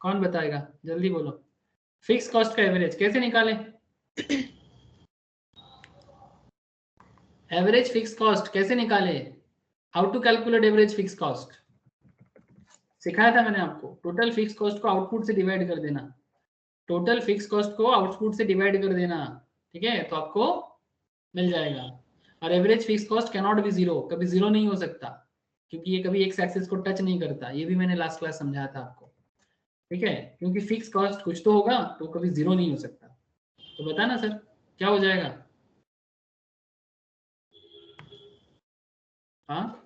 S1: कौन बताएगा जल्दी बोलो, फिक्स कॉस्ट का एवरेज कैसे निकालें, एवरेज फिक्स कॉस्ट कैसे निकाले, how to calculate average fix cost, सिखाया था मैंने आपको, टोटल फिक्स कॉस्ट को आउटपुट से डिवाइड कर देना, टोटल फिक्स कॉस्ट को आउटपुट से डिवाइड कर देना, ठीक है, तो आपको मिल जाएगा। और average fix cost can not be zero, कभी जीरो नहीं हो सकता, क्योंकि ये कभी एक्स एक्सिस को टच नहीं करता, ये भी मैंने लास्ट क्लास समझाया था आपको, ठीक है, क्योंकि फिक्स कॉस्ट कुछ तो होगा तो कभी जीरो नहीं हो सकता। तो बताना सर क्या हो जाएगा, हाँ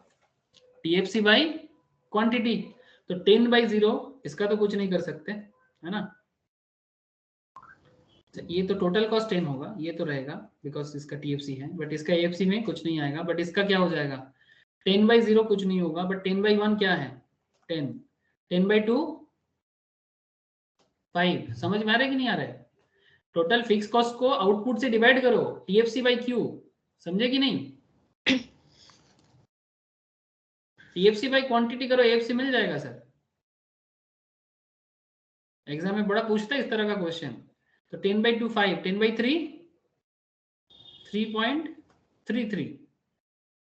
S1: टीएफसी बाई क्वांटिटी, तो 10/0 इसका तो कुछ नहीं कर सकते है ना, ये तो टोटल कॉस्ट 10 होगा, ये तो रहेगा बिकॉज इसका टीएफसी है, बट इसका एएफसी में कुछ नहीं आएगा, बट इसका क्या हो जाएगा 10/0 कुछ नहीं होगा, बट 10/1 क्या है 10, 10/2 5, समझ में आ रहा है कि नहीं आ रहा है? टोटल फिक्स कॉस्ट को आउटपुट से डिवाइड करो, टीएफसी बाई क्यू, समझे कि नहीं, टीएफसी बाई क्वांटिटी करो, एएफसी मिल जाएगा सर, एग्जाम में बड़ा पूछता है इस तरह का क्वेश्चन। तो 10/2 5, 10/3 3.33,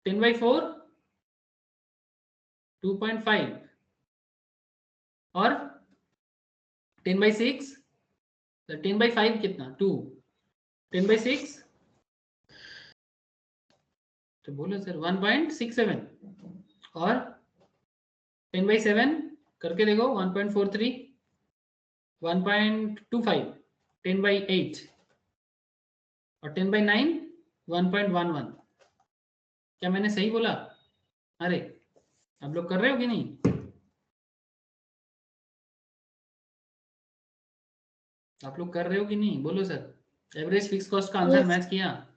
S1: 10/4 2.5 और 10/6, 10/5 कितना 2, 10/6 तो बोलो सर 1.67 और 10/7 करके देखो 1.43, 1.25, 10/8 और 10/9 1.11। क्या मैंने सही बोला? अरे आप लोग कर रहे हो कि नहीं? आप लोग कर रहे हो कि नहीं? बोलो सर। एवरेज फिक्स कॉस्ट का आंसर
S2: Yes.
S1: मैच किया?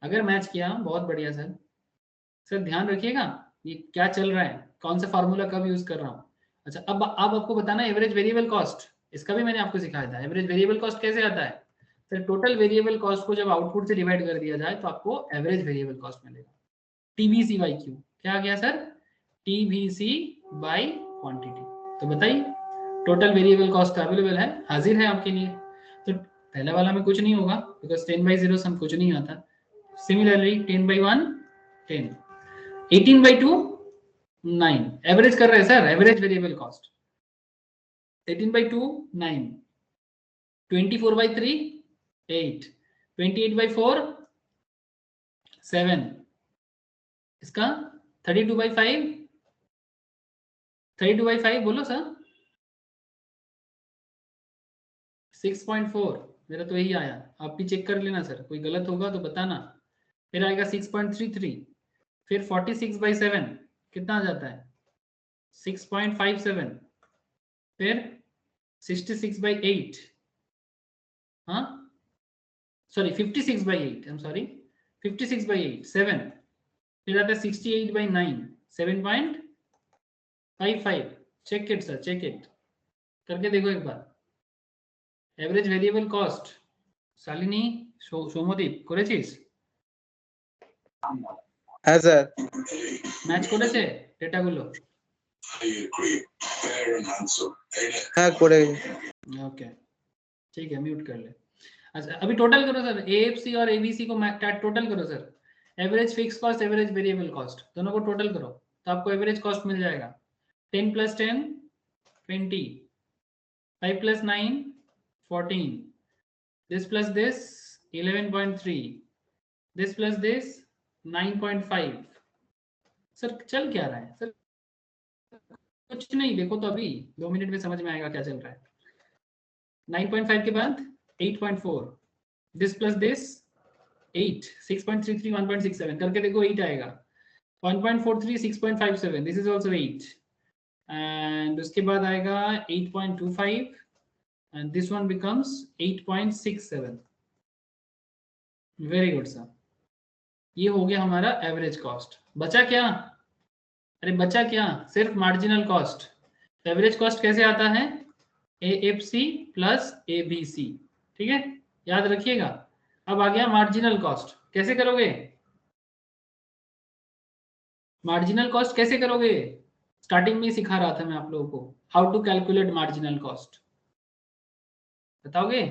S1: अगर मैच किया बहुत बढ़िया सर। सर ध्यान रखिएगा ये क्या चल रहा है, कौन सा फार्मूला कब यूज कर रहा हूँ। अच्छा अब आपको बताना एवरेज वेरिएबल कॉस्ट, इसका भी मैंने आपको सिखाया था। एवरेज वेरिएबल कॉस्ट कैसे आता है? सर टोटल वेरिएबल कॉस्ट को जब आउटपुट से डिवाइड कर दिया जाए तो आपको एवरेज वेरिएबल कॉस्ट मिलेगा। टीवीसी बाई क्यू क्या आ गया सर? TVC by quantity. तो बताइए टोटल वेरिएबल कॉस्ट अवेलेबल है, हाजिर है आपके लिए। तो पहला वाला में कुछ नहीं होगा बिकॉज 10/0 सम कुछ नहीं आता। सिमिलरली 10/1 10, 18/2 9। एवरेज कर रहे हैं सर, एवरेज वेरिएबल कॉस्ट 18/2 9, 24/3 8, 28/4 7, इसका 32/5 32/5 बोलो सर 6.4। मेरा तो यही आया, आप भी चेक कर लेना सर, कोई गलत होगा तो बताना। फिर आएगा 6.33, फिर 46/7 कितना आ जाता है 6.57, फिर 66/8 हाँ सॉरी 56/8 आई एम सॉरी 56/8 7, फिर आता है 68/9 7.55। Check it sir, check it करके देखो एक बार। Average variable cost Shalini Soumyadeep করেছিস?
S3: হ্যাঁ স্যার।
S1: ম্যাচ করেছে ডেটাগুলো?
S3: হ্যাঁ করে।
S1: ओके ठीक है, म्यूट कर ले। अच्छा अभी टोटल करो सर, एएफसी और एबीसी को टोटल करो sir. Average fix cost, average variable cost दोनों को टोटल करो तो आपको एवरेज कॉस्ट मिल जाएगा 10 + 10 20, 5 + 9 14, this plus this 11.3, this plus this 9.5। Sir चल क्या रहा है सर? कुछ नहीं, देखो तो अभी 2 मिनट में समझ में आएगा क्या चल रहा है। 9.5 के बाद 8.4, this plus this 8, 6.33 1.67 करके देखो 8 आएगा। 1.43 6.57, this is also 8 and उसके बाद आएगा 8.25 and this one becomes 8.67। Very good sir, ये हो गया हमारा एवरेज कॉस्ट। बचा क्या? अरे बचा क्या, सिर्फ मार्जिनल कॉस्ट। एवरेज कॉस्ट कैसे आता है? AFC प्लस ABC, ठीक है याद रखिएगा। अब आ गया मार्जिनल कॉस्ट, कैसे करोगे? मार्जिनल कॉस्ट कैसे करोगे? स्टार्टिंग में ही सिखा रहा था मैं आप लोगों को how to calculate marginal cost, बताओगे?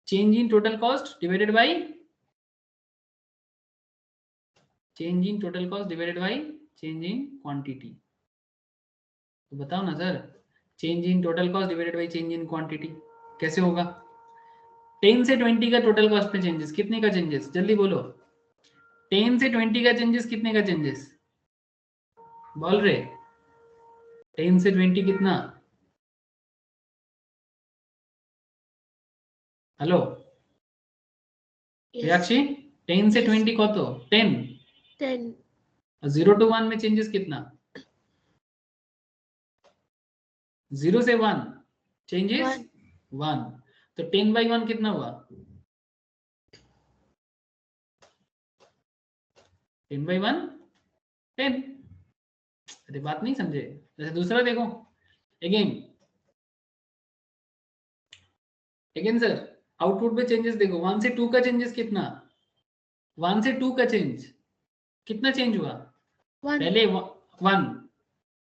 S1: Change in total cost divided by change in total cost divided by change in quantity. तो बताओ ना sir, change in total cost divided by change in quantity कैसे होगा? 10 से 20 का टोटल कॉस्ट में changes, कितने का चेंजेस? जल्दी बोलो। 10 से 20 का चेंजेस, कितने का चेंजेस? बोल रहे 10 से 20 कितना? हेलो मीनाक्षी, 10 से 20 कत? 10 0 to 1 में चेंजेस कितना? 0 से 1 चेंजेस 1, तो 10/1 कितना हुआ? 10/1 10। अरे बात नहीं समझे? जैसे दूसरा देखो अगेन सर, आउटपुट पे चेंजेस देखो। 1 से 2 का चेंजेस कितना? 1 से 2 का चेंज कितना चेंज हुआ? पहले 1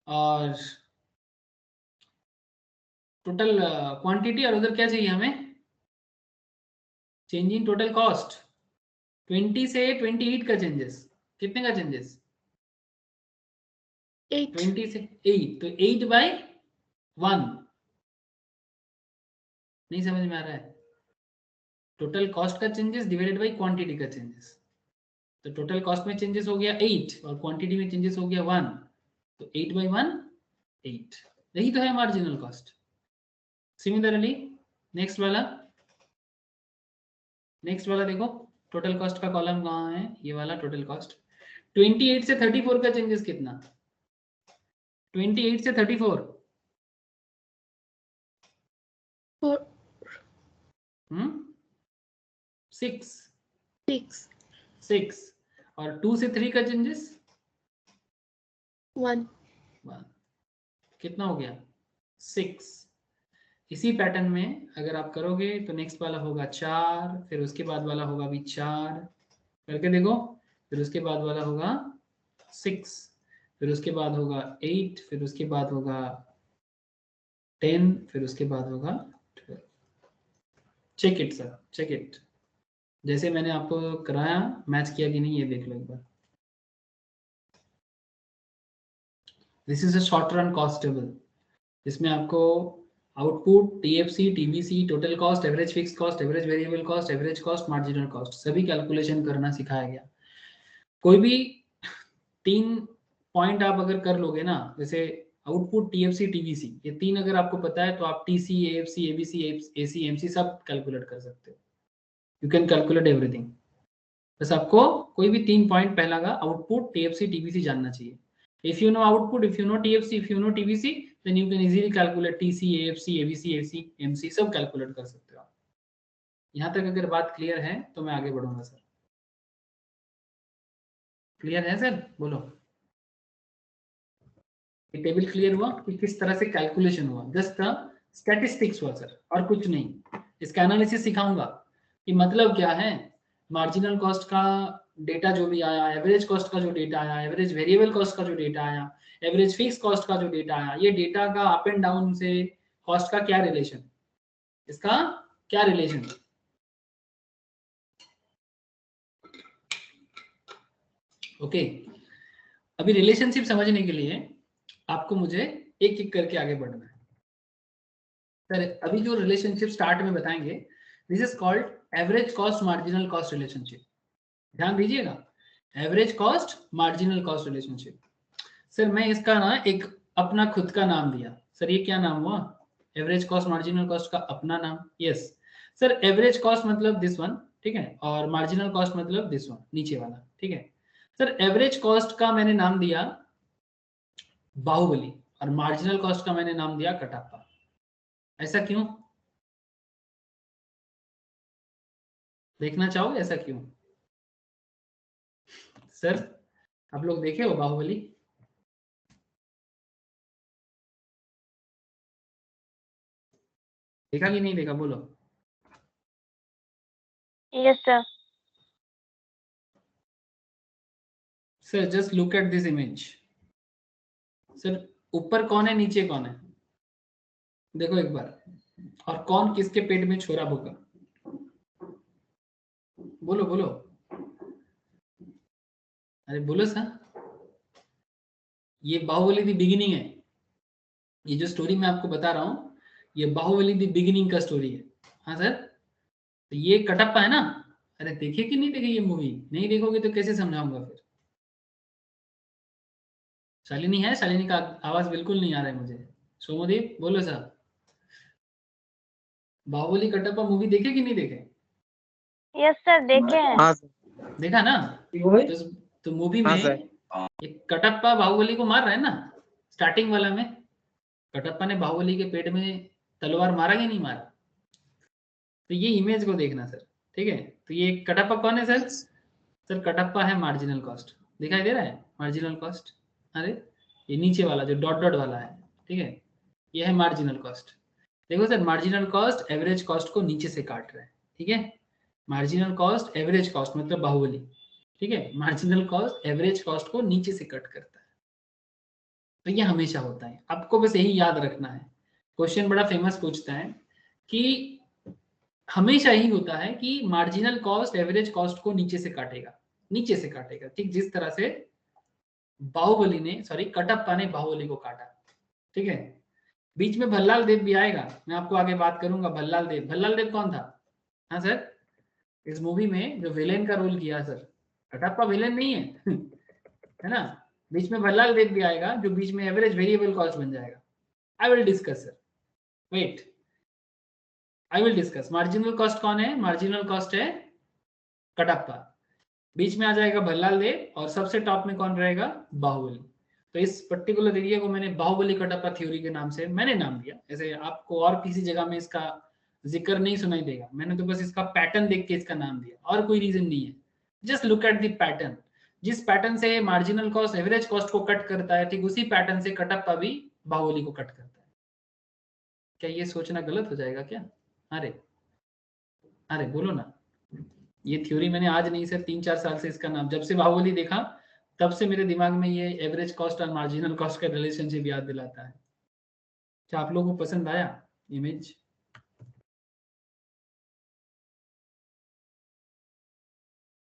S1: और टोटल क्वांटिटी और उधर क्या चाहिए हमें? चेंज इन टोटल कॉस्ट 20 से 28 का चेंजेस, कितने का चेंजेस?
S2: 8
S1: 20 से 8, तो 8/1 नहीं समझ में आ रहा है? टोटल कॉस्ट का चेंजेस डिवाइडेड बाई क्वांटिटी का चेंजेस, तो टोटल कॉस्ट में चेंजेस हो गया 8 और क्वांटिटी में चेंजेस हो गया 1, तो 8/1 8, यही तो है मार्जिनल कॉस्ट। सिमिलरली नेक्स्ट वाला देखो, टोटल कॉस्ट का कॉलम कहाँ है? ये वाला टोटल कॉस्ट। 28 से 34 का चेंजेस कितना? 28 से 34
S2: 4
S1: 6
S2: 6
S1: 6 और 2 से 3 का चेंजेस
S2: 1
S1: 1, कितना हो गया? 6। इसी पैटर्न में अगर आप करोगे तो नेक्स्ट वाला होगा 4, फिर उसके बाद वाला होगा भी 4, करके देखो, फिर उसके बाद वाला होगा 6, फिर उसके बाद होगा 8, फिर उसके बाद होगा 10, फिर उसके बाद होगा 12। Check it sir, check it, जैसे मैंने आपको कराया, मैच किया कि नहीं ये देख लो एक बार। This is a short run cost table, जिसमें आपको output, TFC, TVC, total cost, average fix cost, average variable cost, average cost, marginal cost सभी कैलकुलेशन करना सिखाया गया। कोई भी 3 पॉइंट आप अगर कर लोगे ना, जैसे आउटपुट, टीएफसी, टीबीसी, ये 3 अगर आपको पता है तो आप TC, AFC, ABC, AC, MC सब कैलकुलेट कर सकते हो। You can calculate everything. बस आपको कोई भी 3 पॉइंट पहला का आउटपुट, टीएफसी, टीबीसी जानना चाहिए। If you know output, if you know TFC, if you know TBC, then you can easily calculate TC, AFC, ABC, AC, MC सब कैलकुलेट कर सकते हो आप। यहाँ तक अगर बात क्लियर है तो मैं आगे बढ़ूंगा सर। क्लियर है सर? बोलो, ये टेबल क्लियर हुआ कि किस तरह से कैलकुलेशन हुआ? जस्ट स्टैटिस्टिक्स हुआ सर, और कुछ नहीं। इसका एनालिसिस सिखाऊंगा कि मतलब क्या है, मार्जिनल कॉस्ट का डेटा जो भी आया, एवरेज कॉस्ट का जो डेटा आया, एवरेज वेरिएबल कॉस्ट का जो डेटा आया, एवरेज फिक्स कॉस्ट का जो डेटा आया, ये डेटा का अप एंड डाउन से कॉस्ट का क्या रिलेशन, इसका क्या रिलेशन। ओके, अभी रिलेशनशिप समझने के लिए आपको मुझे एक एक करके आगे बढ़ना है सर। अभी जो रिलेशनशिप स्टार्ट में बताएंगे, this is called average cost marginal cost relationship. ध्यान दीजिएगा, average cost marginal cost relationship. Sir मैं इसका ना एक अपना खुद का नाम दिया सर, ये क्या नाम हुआ? एवरेज कॉस्ट मार्जिनल कॉस्ट का अपना नाम। यस सर, एवरेज कॉस्ट मतलब दिस वन, ठीक है, और मार्जिनल कॉस्ट मतलब दिस वन, नीचे वाला, ठीक है। सर एवरेज कॉस्ट का मैंने नाम दिया बाहुबली, और मार्जिनल कॉस्ट का मैंने नाम दिया कटप्पा। ऐसा क्यों? देखना चाहोगे ऐसा क्यों? सर आप लोग देखे हो बाहुबली? देखा कि नहीं देखा, बोलो।
S2: Yes sir.
S1: Sir just look at this image. Sir ऊपर कौन है, नीचे कौन है? देखो एक बार, और कौन किसके पेट में छोरा भूखा? बोलो बोलो, अरे बोलो सर। ये बाहुबली दी बिगिनिंग है, ये जो स्टोरी मैं आपको बता रहा हूँ, ये बाहुबली दी बिगिनिंग का स्टोरी है। हाँ सर, तो ये कटप्पा है ना। अरे देखे कि नहीं देखे ये मूवी? नहीं देखोगे तो कैसे समझाऊंगा फिर। शालिनी है? शालिनी का आवाज बिल्कुल नहीं आ रहा है मुझे। सोमोदीप बोलो सर, बाहुबली कटप्पा मूवी देखे कि नहीं देखे?
S2: यस सर, देखे हैं।
S3: हाँ सर।
S1: देखा ना। तो मूवी में
S3: हाँ सर।
S1: एक कटप्पा बाहुबली को मार रहा है ना, स्टार्टिंग वाला में कटप्पा ने बाहुबली के पेट में तलवार मारा कि नहीं मारा? तो ये इमेज को देखना सर, ठीक है। तो ये कटप्पा कौन है सर? सर कटप्पा है मार्जिनल कॉस्ट, दिखाई दे रहा है मार्जिनल कॉस्ट? अरे ये नीचे वाला जो डॉट डॉट वाला है, ठीक है, ये है मार्जिनल कॉस्ट। देखो sir, marginal cost average cost को नीचे से काट रहा है, ठीक है। मार्जिनल कॉस्ट एवरेज कॉस्ट मतलब बाहुबली, ठीक है, मार्जिनल कॉस्ट एवरेज कॉस्ट को नीचे से कट करता है। तो ये हमेशा होता है, आपको बस यही याद रखना है। क्वेश्चन बड़ा फेमस पूछता है कि हमेशा ही होता है कि मार्जिनल कॉस्ट एवरेज कॉस्ट को नीचे से काटेगा, ठीक जिस तरह से बाहुबली ने कटप्पा ने बाहुबली को काटा, ठीक है। बीच में भल्लाल देव भी आएगा, मैं आपको आगे बात करूंगा। भल्लाल देव कौन था? हाँ सर, इस मूवी में जो विलेन का रोल किया सर, कटप्पा विलेन नहीं है है ना। बीच में भल्लाल देव भी आएगा जो बीच में एवरेज वेरिएबल कॉस्ट बन जाएगा। I will discuss sir, wait, I will discuss. Marginal cost कौन है? मार्जिनल कॉस्ट है कटप्पा, बीच में आ जाएगा भल्लाल देव और सबसे टॉप में कौन रहेगा? बाहुबली। तो इस पर्टिकुलर एरिया को मैंने बाहुबली कटप्पा थ्योरी के नाम से मैंने नाम दिया। ऐसे आपको और किसी जगह में इसका जिक्र नहीं सुनाई देगा, मैंने तो बस इसका पैटर्न देख के इसका नाम दिया, और कोई रीजन नहीं है। Just look at the pattern. जिस पैटर्न से मार्जिनल कॉस्ट एवरेज कॉस्ट को कट करता है, ठीक उसी पैटर्न से कटप्पा भी बाहुबली को कट करता है। क्या ये सोचना गलत हो जाएगा क्या? अरे बोलो ना। ये थ्योरी मैंने आज नहीं सर 3-4 साल से इसका नाम, जब से बाहुबली देखा तब से मेरे दिमाग में ये एवरेज कॉस्ट और मार्जिनल कॉस्ट का रिलेशनशिप याद दिलाता है। क्या आप लोगों को पसंद आया इमेज?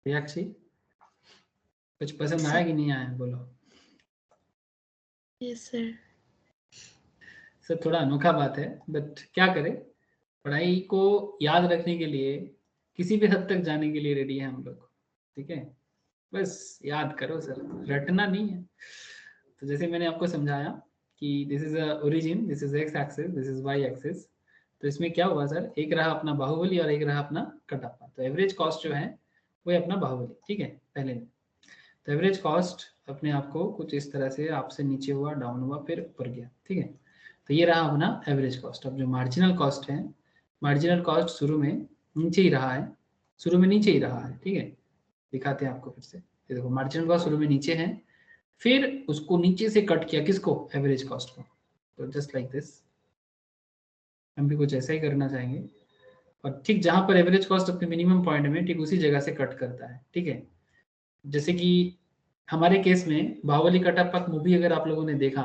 S1: रियाक्षी, कुछ पसंद आया कि नहीं आया? बोलो।
S2: Yes sir.
S1: सर थोड़ा अनोखा बात है, बट क्या करें, पढ़ाई को याद रखने के लिए किसी भी हद तक जाने के लिए रेडी है हम लोग, ठीक है। बस याद करो सर, रटना नहीं है। तो जैसे मैंने आपको समझाया कि this is origin, this is X axis, this is Y axis. तो इसमें क्या हुआ सर, एक रहा अपना बाहुबली और एक रहा अपना कटप्पा। तो एवरेज कॉस्ट जो है वो है अपना बाहुबली, ठीक है पहले में। तो एवरेज कॉस्ट अपने आप को कुछ इस तरह से आपसे नीचे हुआ, डाउन हुआ, फिर ऊपर गया, ठीक है। तो ये रहा अपना एवरेज कॉस्ट। अब जो मार्जिनल कॉस्ट है, मार्जिनल कॉस्ट शुरू में नीचे ही रहा है, ठीक है। दिखाते हैं आपको फिर से। ये देखो मार्जिनल कॉस्ट शुरू में नीचे है, फिर उसको नीचे से कट किया, किसको? एवरेज कॉस्ट को। तो जस्ट लाइक दिस, हम भी कुछ ऐसा ही करना चाहेंगे। और ठीक जहां पर एवरेज कॉस्ट अपने मिनिमम पॉइंट में, ठीक उसी जगह से कट करता है, ठीक है। जैसे कि हमारे केस में बाहुबली कटप्पा मूवी अगर आप लोगों ने देखा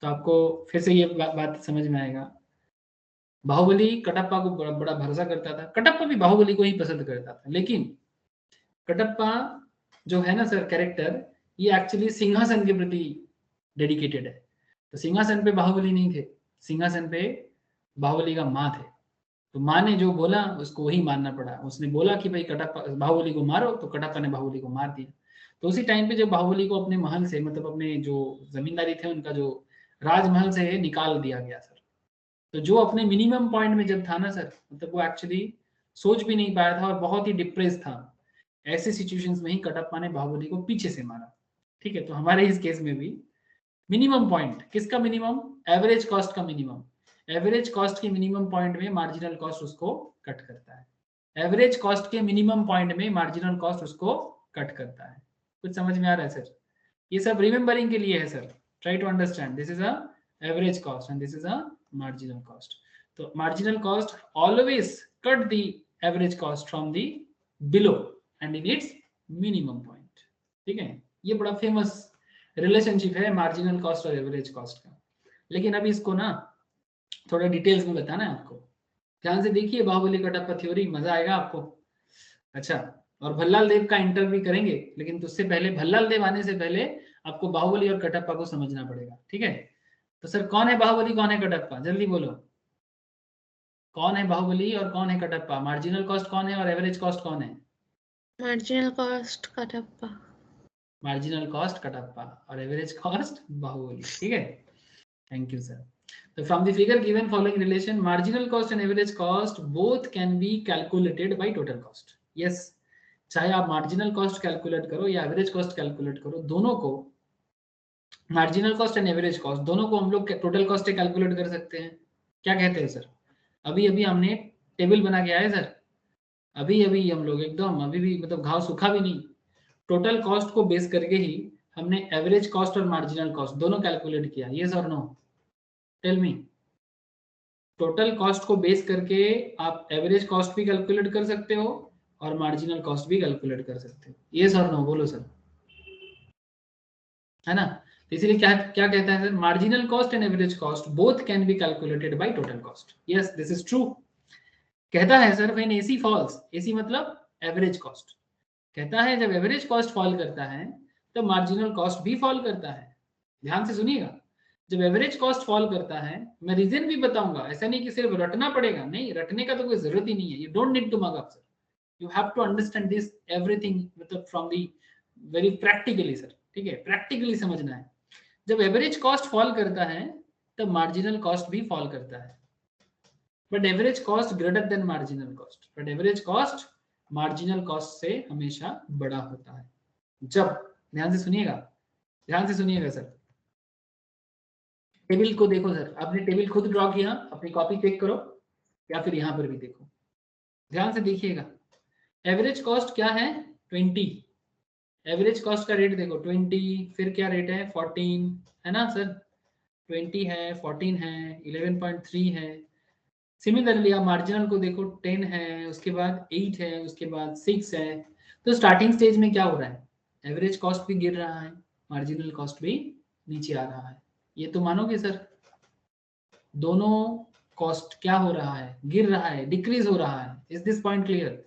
S1: तो आपको फिर से ये बात समझ में आएगा। बाहुबली कटप्पा को बड़ा बड़ा भरोसा करता था, कटप्पा भी बाहुबली को ही पसंद करता था, लेकिन कटप्पा जो है ना सर कैरेक्टर, ये एक्चुअली सिंहासन के प्रति डेडिकेटेड है। तो सिंहासन पे बाहुबली नहीं थे, सिंहासन पे बाहुबली का माँ थे। तो माँ ने जो बोला उसको वही मानना पड़ा। उसने बोला कि भाई कटप्पा बाहुबली को मारो, तो कटप्पा ने बाहुबली को मार दिया। तो उसी टाइम पे जब बाहुबली को अपने महल से, मतलब अपने जो जमींदारी थे उनका जो राजमहल से निकाल दिया गया सर। तो जो अपने मिनिमम पॉइंट में जब था ना सर, मतलब वो एक्चुअली सोच भी नहीं पाया था और बहुत ही डिप्रेस था। ऐसे सिचुएशंस में ही कटप्पा ने बाहुबली को पीछे से मारा, ठीक है। तो हमारे इस केस में भी मिनिमम पॉइंट किसका? मिनिमम एवरेज कॉस्ट का मिनिमम। एवरेज कॉस्ट के मिनिमम पॉइंट में मार्जिनल कॉस्ट उसको कट करता है। एवरेज कॉस्ट के मिनिमम पॉइंट में मार्जिनल कॉस्ट उसको कट करता है। कुछ समझ में आ रहा है सर? ये सब रिमेंबरिंग के लिए है sir. Try to understand, this is a average cost and this is a marginal cost. तो marginal cost always cut the average cost from the below and in its minimum point, ठीक है। ये बड़ा famous relationship है marginal cost और average cost का। लेकिन अभी इसको ना थोड़ा डिटेल्स में बताना है आपको। ध्यान से देखिए बाहुबली कटप्पा थ्योरी, मजा आएगा आपको। अच्छा, और भल्लाल देव का इंटरव्यू करेंगे, लेकिन उससे पहले, भल्लाल देव आने से पहले आपको बाहुबली और कटप्पा को समझना पड़ेगा, ठीक है। तो सर कौन है बाहुबली, कौन है कटप्पा? जल्दी बोलो, कौन है बाहुबली और कौन है कटप्पा? मार्जिनल कॉस्ट कौन है और एवरेज कॉस्ट कौन है?
S2: Marginal cost Kattappa.
S1: Marginal cost Kattappa और एवरेज कॉस्ट बाहुबली, ठीक है। Thank you sir. So from the figure given following relation, marginal cost and average cost both can be calculated by total cost. Yes, चाहे आप marginal cost calculate करो या average cost calculate करो, दोनों को, marginal cost and average cost दोनों को हम लोग टोटल कॉस्ट से कैलकुलेट कर सकते हैं। क्या कहते हैं सर? अभी अभी हमने टेबल बना के आए सर, अभी अभी हम लोग एकदम अभी भी, मतलब घाव सूखा भी नहीं, टोटल कॉस्ट को बेस करके ही हमने एवरेज कॉस्ट और मार्जिनल कॉस्ट दोनों कैलकुलेट किया। यस और no? Tell me. Total cost को बेस करके आप एवरेज कॉस्ट भी कैलकुलेट कर सकते हो और मार्जिनल कॉस्ट भी कैलकुलेट कर सकते हो। यस और नो? बोलो सर, है ना। तो इसीलिए क्या क्या कहता है sir, marginal cost and average cost both can be calculated by total cost. Yes, this is true. कहता है sir when AC falls, AC मतलब एवरेज कॉस्ट, कहता है जब एवरेज कॉस्ट फॉल करता है तो मार्जिनल कॉस्ट भी फॉल करता है। ध्यान से सुनिएगा, जब एवरेज कॉस्ट फॉल करता है, मैं रीजन भी बताऊंगा, ऐसा नहीं कि सिर्फ रटना पड़ेगा, नहीं रटने का तो कोई जरूरत ही नहीं है, you don't need to mug up sir, you have to understand this everything, मतलब from the very practically sir, ठीक है, प्रैक्टिकली समझना है। जब एवरेज कॉस्ट फॉल करता है तब मार्जिनल कॉस्ट भी फॉल करता है, but average cost greater than marginal cost, but average cost marginal cost से हमेशा बड़ा होता है। जब, ध्यान से सुनिएगा, ध्यान से सुनिएगा सर, टेबल को देखो सर, आपने टेबल खुद ड्रॉ किया, अपनी कॉपी चेक करो या फिर यहां पर भी देखो, ध्यान से देखिएगा। एवरेज कॉस्ट क्या है 20, एवरेज कॉस्ट का रेट देखो 20, फिर क्या रेट है 14 है ना सर, 20 है, 14 है, 11.3 है। सिमिलरली आप मार्जिनल को देखो 10 है, उसके बाद 8 है, उसके बाद 6 है। तो स्टार्टिंग स्टेज में क्या हो रहा है, एवरेज कॉस्ट भी गिर रहा है, मार्जिनल कॉस्ट भी नीचे आ रहा है। ये तो मानोगे सर, दोनों कॉस्ट क्या हो रहा है, गिर रहा है, डिक्रीज हो रहा है। Is this point clear?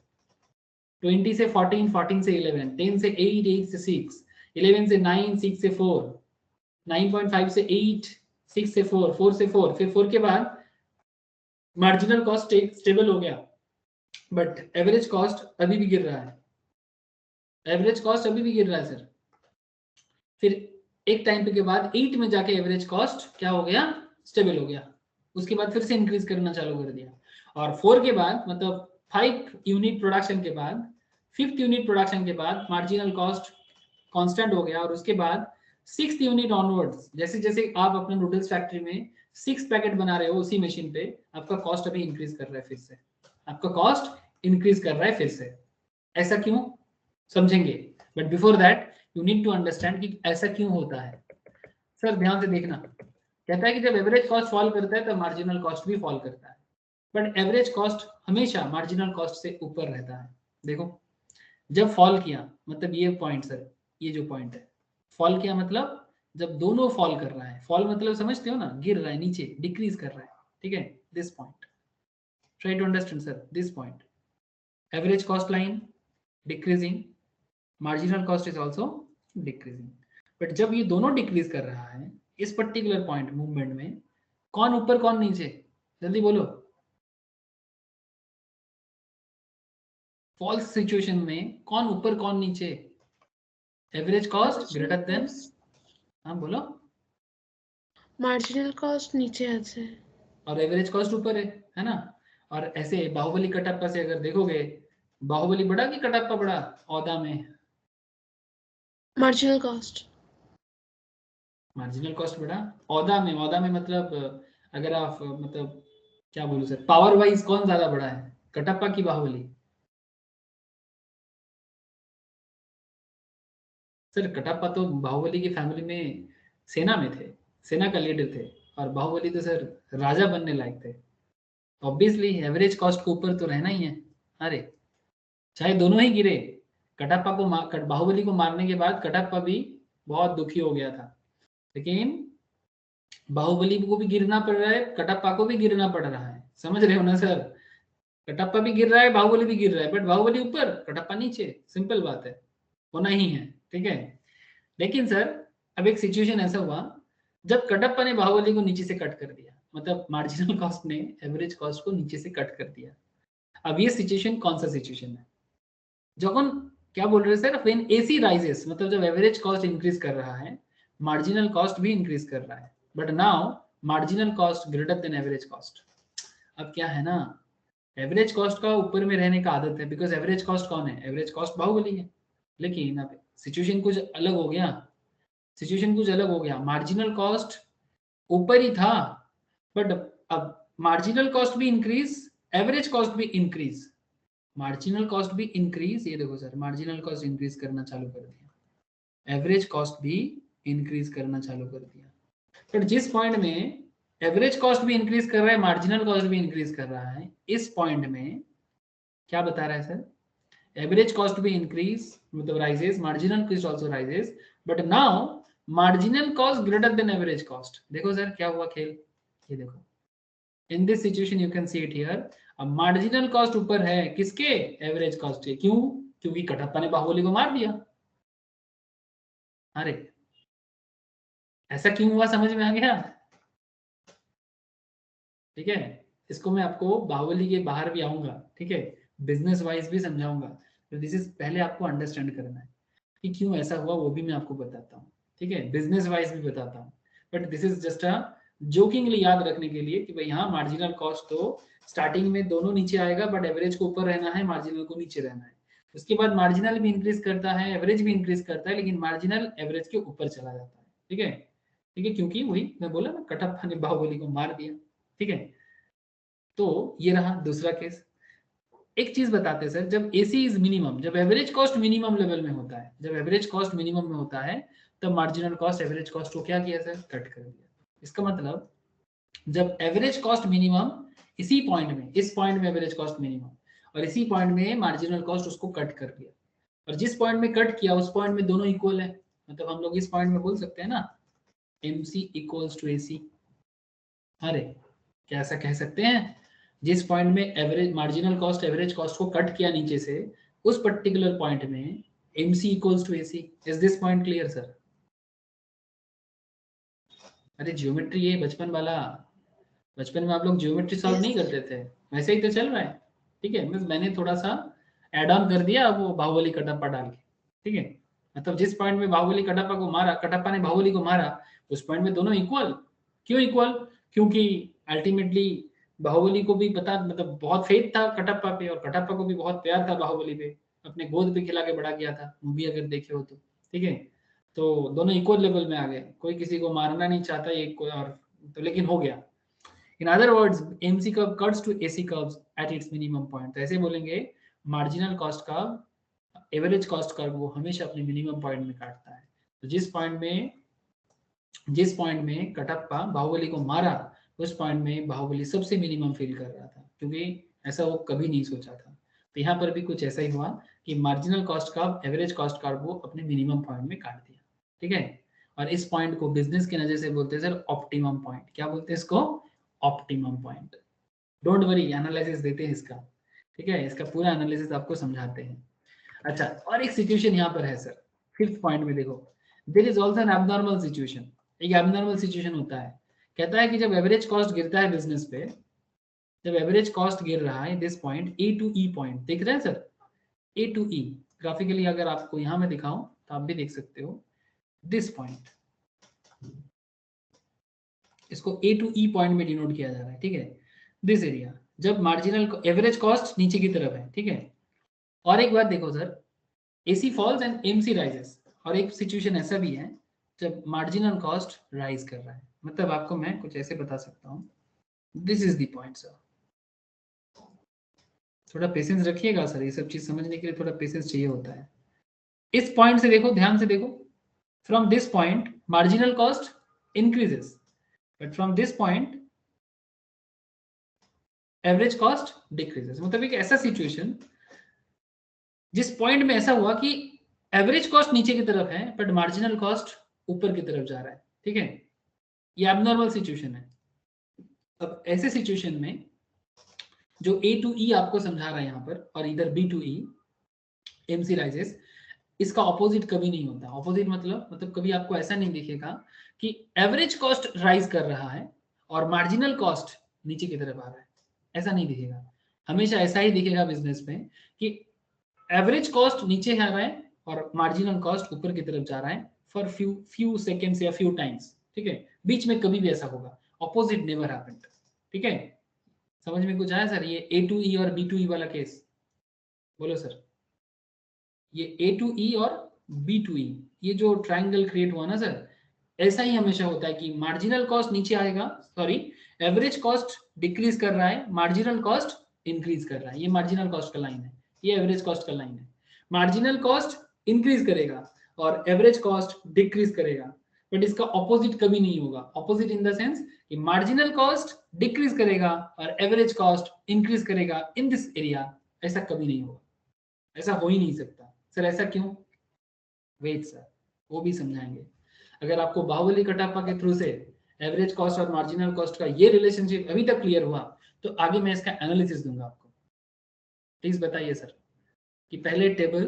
S1: 20 से 14, 14 से 11, 10 से 8, 8 से 6, 11 से 9, 6 से 4, 9.5 से 8, 6 से 4, 4 से 4, फिर 4 के बाद मार्जिनल कॉस्ट स्टेबल हो गया, बट एवरेज कॉस्ट अभी भी गिर रहा है, एवरेज कॉस्ट अभी भी गिर रहा है सर। फिर एक टाइम के बाद 8 में जाके एवरेज कॉस्ट क्या हो गया, स्टेबल हो गया, उसके बाद फिर से इंक्रीज करना चालू कर दिया, और 4 के बाद मतलब 5 यूनिट प्रोडक्शन के बाद, 5th यूनिट प्रोडक्शन के बाद मार्जिनल कॉस्ट कांस्टेंट हो गया, और उसके बाद 6th यूनिट ऑनवर्ड्स, जैसे जैसे आप अपने नूडल्स फैक्ट्री में 6 पैकेट बना रहे हो उसी मशीन पे, आपका कॉस्ट अभी इंक्रीज कर रहा है, फिर से आपका कॉस्ट इंक्रीज कर रहा है फिर से। ऐसा क्यों, समझेंगे, but before that you need to understand कि ऐसा क्यों होता है। सर ध्यान से देखना, कहता है कि जब एवरेज कॉस्ट फॉल करता है तो मार्जिनल कॉस्ट भी फॉल करता है, बट एवरेज कॉस्ट हमेशा मार्जिनल कॉस्ट से ऊपर रहता है। देखो जब फॉल किया, मतलब ये पॉइंट सर, ये जो पॉइंट है, फॉल किया मतलब जब दोनों फॉल कर रहा है, फॉल मतलब समझते हो ना, गिर रहा है नीचे, डिक्रीज कर रहा है, ठीक है, this point, try to understand sir this point, average cost line decreasing, marginal cost is also decreasing, but जब ये दोनों डिक्रीज कर रहा है इस पर्टिकुलर पॉइंट मूवमेंट में, कौन ऊपर कौन नीचे, जल्दी बोलो, फॉल्स सिचुएशन में कौन ऊपर कौन नीचे, एवरेज कॉस्ट ग्रेटर देन, हाँ बोलो,
S2: मार्जिनल कॉस्ट नीचे আছে
S1: और एवरेज कॉस्ट ऊपर है ना। और ऐसे बाहुबली कटप्पा से अगर देखोगे, बाहुबली बड़ा कि कटप्पा बड़ा औदा में,
S2: मार्जिनल कॉस्ट
S1: मार्जिनल कॉस्ट बड़ा औदा में, औदा में मतलब अगर आप मतलब क्या बोलूं सर, पावर वाइज कौन ज्यादा बड़ा है, कटप्पा की बाहुबली? सर कटप्पा तो बाहुबली की फैमिली में सेना में थे, सेना का लीडर थे, और बाहुबली तो सर राजा बनने लायक थे, ऑब्वियसली एवरेज कॉस्ट के ऊपर तो रहना ही है। अरे चाहे दोनों ही गिरे, कटप्पा को बाहुबली को मारने के बाद कटप्पा भी बहुत दुखी हो गया था, लेकिन बाहुबली को भी गिरना पड़ रहा है, कटप्पा को भी गिरना पड़ रहा है, समझ रहे हो ना सर, कटप्पा भी गिर रहा है, बाहुबली भी गिर रहा है, बट बाहुबली ऊपर कटप्पा नीचे, सिंपल बात है, होना ही है, ठीक है। लेकिन सर अब एक सिचुएशन ऐसा हुआ जब कटप्पा ने बाहुबली को नीचे से कट कर दिया, मतलब मार्जिनल कॉस्ट ने एवरेज कॉस्ट को नीचे से कट कर दिया। अब ये सिचुएशन कौन सा सिचुएशन है, जब क्या बोल रहे हैं सर, व्हेन एसी राइजेस, मतलब जब एवरेज कॉस्ट इंक्रीज कर रहा है मार्जिनल कॉस्ट भी इंक्रीज कर रहा है, but now marginal cost greater than average cost. अब क्या है ना, एवरेज कॉस्ट का ऊपर में रहने का आदत है, बिकॉज एवरेज कॉस्ट कौन है, एवरेज कॉस्ट बाहुबली है, लेकिन अब सिचुएशन कुछ अलग हो गया, सिचुएशन कुछ अलग हो गया, मार्जिनल कॉस्ट ऊपर ही था, बट अब मार्जिनल कॉस्ट भी इंक्रीज, एवरेज कॉस्ट भी इंक्रीज, मार्जिनल कॉस्ट भी इंक्रीज, ये देखो सर मार्जिनल कॉस्ट इंक्रीज करना चालू कर दिया, एवरेज कॉस्ट भी इंक्रीज करना चालू कर दिया, बट जिस पॉइंट में एवरेज कॉस्ट भी इंक्रीज कर रहा है, मार्जिनल कॉस्ट भी इंक्रीज कर रहा है, इस पॉइंट में क्या बता रहा है सर, एवरेज कॉस्ट भी इंक्रीज मतलब rises, marginal cost also rises, but now marginal cost greater than average cost. देखो सर क्या हुआ खेल, ये देखो, in this situation you can see it here, अब मार्जिनल कॉस्ट ऊपर है किसके, एवरेज कॉस्ट के। क्यों, क्योंकि कटप्पा ने बाहुबली को मार दिया। अरे ऐसा क्यों हुआ, समझ में आ गया? ठीक है, इसको मैं आपको बाहुबली के बाहर भी आऊंगा, ठीक है, बिजनेस वाइज भी समझाऊंगा। तो दिस इज पहले आपको अंडरस्टैंड करना है कि क्यों ऐसा हुआ, वो भी मैं आपको बताता हूँ, ठीक है, बिजनेस वाइज भी बताता हूँ। But this is just a jokingly याद रखने के लिए कि भाई हाँ, मार्जिनल कॉस्ट तो स्टार्टिंग में दोनों नीचे आएगा, बट एवरेज को ऊपर रहना है, मार्जिनल को नीचे रहना है। उसके बाद मार्जिनल भी इंक्रीज करता है, एवरेज भी इंक्रीज करता है, लेकिन मार्जिनल एवरेज के ऊपर चला जाता है। ठीक है, ठीक है, क्योंकि वही मैं बोला ना, कटप्पा ने बाहुबली को मार दिया। ठीक है, तो ये रहा दूसरा केस। एक चीज बताते हैं सर, जब एसी इज मिनिमम, जब एवरेज कॉस्ट मिनिमम लेवल में होता है, जब एवरेज कॉस्ट मिनिमम में होता है, तब मार्जिनल कॉस्ट एवरेज कॉस्ट को क्या किया सर, कट कर दिया। इसका मतलब जब एवरेज कॉस्ट मिनिमम, इसी पॉइंट में, इस पॉइंट में एवरेज कॉस्ट मिनिमम, और इसी पॉइंट में मार्जिनल कॉस्ट, उसको कट कर दिया। और जिस पॉइंट में कट किया उस पॉइंट में दोनों इक्वल है, मतलब हम लोग इस पॉइंट में बोल सकते हैं ना, MC इक्वल्स टू AC। अरे क्या ऐसा कह सकते हैं, जिस पॉइंट में average marginal cost average cost को कट किया नीचे से, उस पर्टिकुलर पॉइंट में MC equals to AC। Is this point clear sir? अरे ज्योमेट्री ये बचपन वाला, बचपन में आप लोग ज्योमेट्री सॉल्व नहीं करते थे, वैसे ही तो चल रहा है। ठीक है, मैंने थोड़ा सा एड ऑन कर दिया वो बाहुबली कटप्पा डाल के। ठीक है, मतलब जिस पॉइंट में बाहुबली कटप्पा को मारा, कटप्पा ने बाहुबली को मारा, उस पॉइंट में दोनों इक्वल। क्यों इक्वल? क्योंकि अल्टीमेटली बाहुबली को भी पता, मतलब बहुत फेथ था कटप्पा पे, और कटप्पा को भी बहुत प्यार था बाहुबली पे, अपने गोद पे खिला के बड़ा किया था, मूवी अगर देखे हो तो। ठीक है, तो दोनों इक्वल लेवल में आ गए, कोई किसी को मारना नहीं चाहता एक को, और तो लेकिन हो गया। In other words, MC curve cuts to AC curves at its minimum point. तो ऐसे बोलेंगे, marginal cost curve average cost curve वो हमेशा अपने मिनिमम पॉइंट में काटता है। तो जिस पॉइंट में कटप्पा बाहुबली को मारा, उस पॉइंट में बाहुबली सबसे मिनिमम फील कर रहा था, क्योंकि ऐसा वो कभी नहीं सोचा था। तो यहाँ पर भी कुछ ऐसा ही हुआ कि marginal cost curve average cost curve को अपने मिनिमम पॉइंट में काट दिया। ठीक है, और इस पॉइंट को बिजनेस के नजर से बोलते हैं सर ऑप्टिमम पॉइंट। क्या बोलते हैं इसको? Optimum point. Don't worry, analysis देते हैं इसका। ठीक है, इसका पूरा एनालिसिस आपको समझाते हैं। अच्छा, और एक सिचुएशन यहाँ पर है सर, फिफ्थ पॉइंट में देखो, there is also an abnormal situation. एक एब्नॉर्मल सिचुएशन होता है, कहता है कि जब एवरेज कॉस्ट गिरता है बिजनेस पे, जब एवरेज कॉस्ट गिर रहा है, this point A to E point, देख रहे हैं sir, A to E graphically अगर आपको यहाँ में दिखाऊं तो आप भी देख सकते हो, दिस पॉइंट, इसको A to E पॉइंट में डिनोट किया जा रहा है। ठीक है, दिस एरिया, जब मार्जिनल एवरेज कॉस्ट नीचे की तरफ है। ठीक है, और एक बात देखो sir, AC falls and MC rises, और एक सिचुएशन ऐसा भी है जब मार्जिनल कॉस्ट राइज कर रहा है। मतलब आपको मैं कुछ ऐसे बता सकता हूँ, this is the point sir. थोड़ा पेशेंस रखिएगा सर, ये सब चीज समझने के लिए थोड़ा पेशेंस चाहिए होता है। इस पॉइंट से देखो, ध्यान से देखो, from this point marginal cost increases, but from this point average cost decreases. मतलब एक ऐसा सिचुएशन जिस पॉइंट में ऐसा हुआ कि एवरेज कॉस्ट नीचे की तरफ है, बट मार्जिनल कॉस्ट ऊपर की तरफ जा रहा है। ठीक है, ये एबनॉर्मल सिचुएशन है। अब ऐसे सिचुएशन में जो A to E आपको समझा रहा है यहाँ पर, और इधर B to E MC rises, इसका ऑपोजिट कभी नहीं होता। ऑपोजिट मतलब कभी आपको ऐसा नहीं दिखेगा कि एवरेज कॉस्ट राइज कर रहा है और मार्जिनल कॉस्ट नीचे की तरफ आ रहा है, ऐसा नहीं दिखेगा। हमेशा ऐसा ही दिखेगा बिजनेस में कि एवरेज कॉस्ट नीचे आ रहा है और मार्जिनल कॉस्ट ऊपर की तरफ जा रहा है फॉर फ्यू सेकेंड्स या फ्यू टाइम्स। ठीक है, बीच में कभी भी ऐसा होगा, ऑपोजिट नेवर हैपेंड। ठीक है, समझ में कुछ आया सर? ये A to E और B to E वाला केस, बोलो सर। ये A to E और B to E, ये जो ट्रायंगल क्रिएट हुआ ना सर, ऐसा ही हमेशा होता है कि मार्जिनल कॉस्ट नीचे आएगा, सॉरी एवरेज कॉस्ट डिक्रीज कर रहा है, मार्जिनल कॉस्ट इंक्रीज कर रहा है। ये मार्जिनल कॉस्ट का लाइन है, ये एवरेज कॉस्ट का लाइन है। मार्जिनल कॉस्ट इंक्रीज करेगा और एवरेज कॉस्ट डिक्रीज करेगा, बट इसका ऑपोजिट कभी नहीं होगा। ऑपोजिट इन द सेंस कि मार्जिनल कॉस्ट डिक्रीज करेगा और एवरेज कॉस्ट इंक्रीज करेगा इन दिस एरिया, ऐसा कभी नहीं होगा, ऐसा हो ही नहीं सकता। सर ऐसा क्यों? वेट सर, वो भी समझाएंगे। अगर आपको बाहुबली कटप्पा के थ्रू से एवरेज कॉस्ट और मार्जिनल कॉस्ट का ये रिलेशनशिप अभी तक क्लियर हुआ, तो आगे मैं इसका एनालिसिस दूंगा आपको। प्लीज बताइए सर कि पहले टेबल,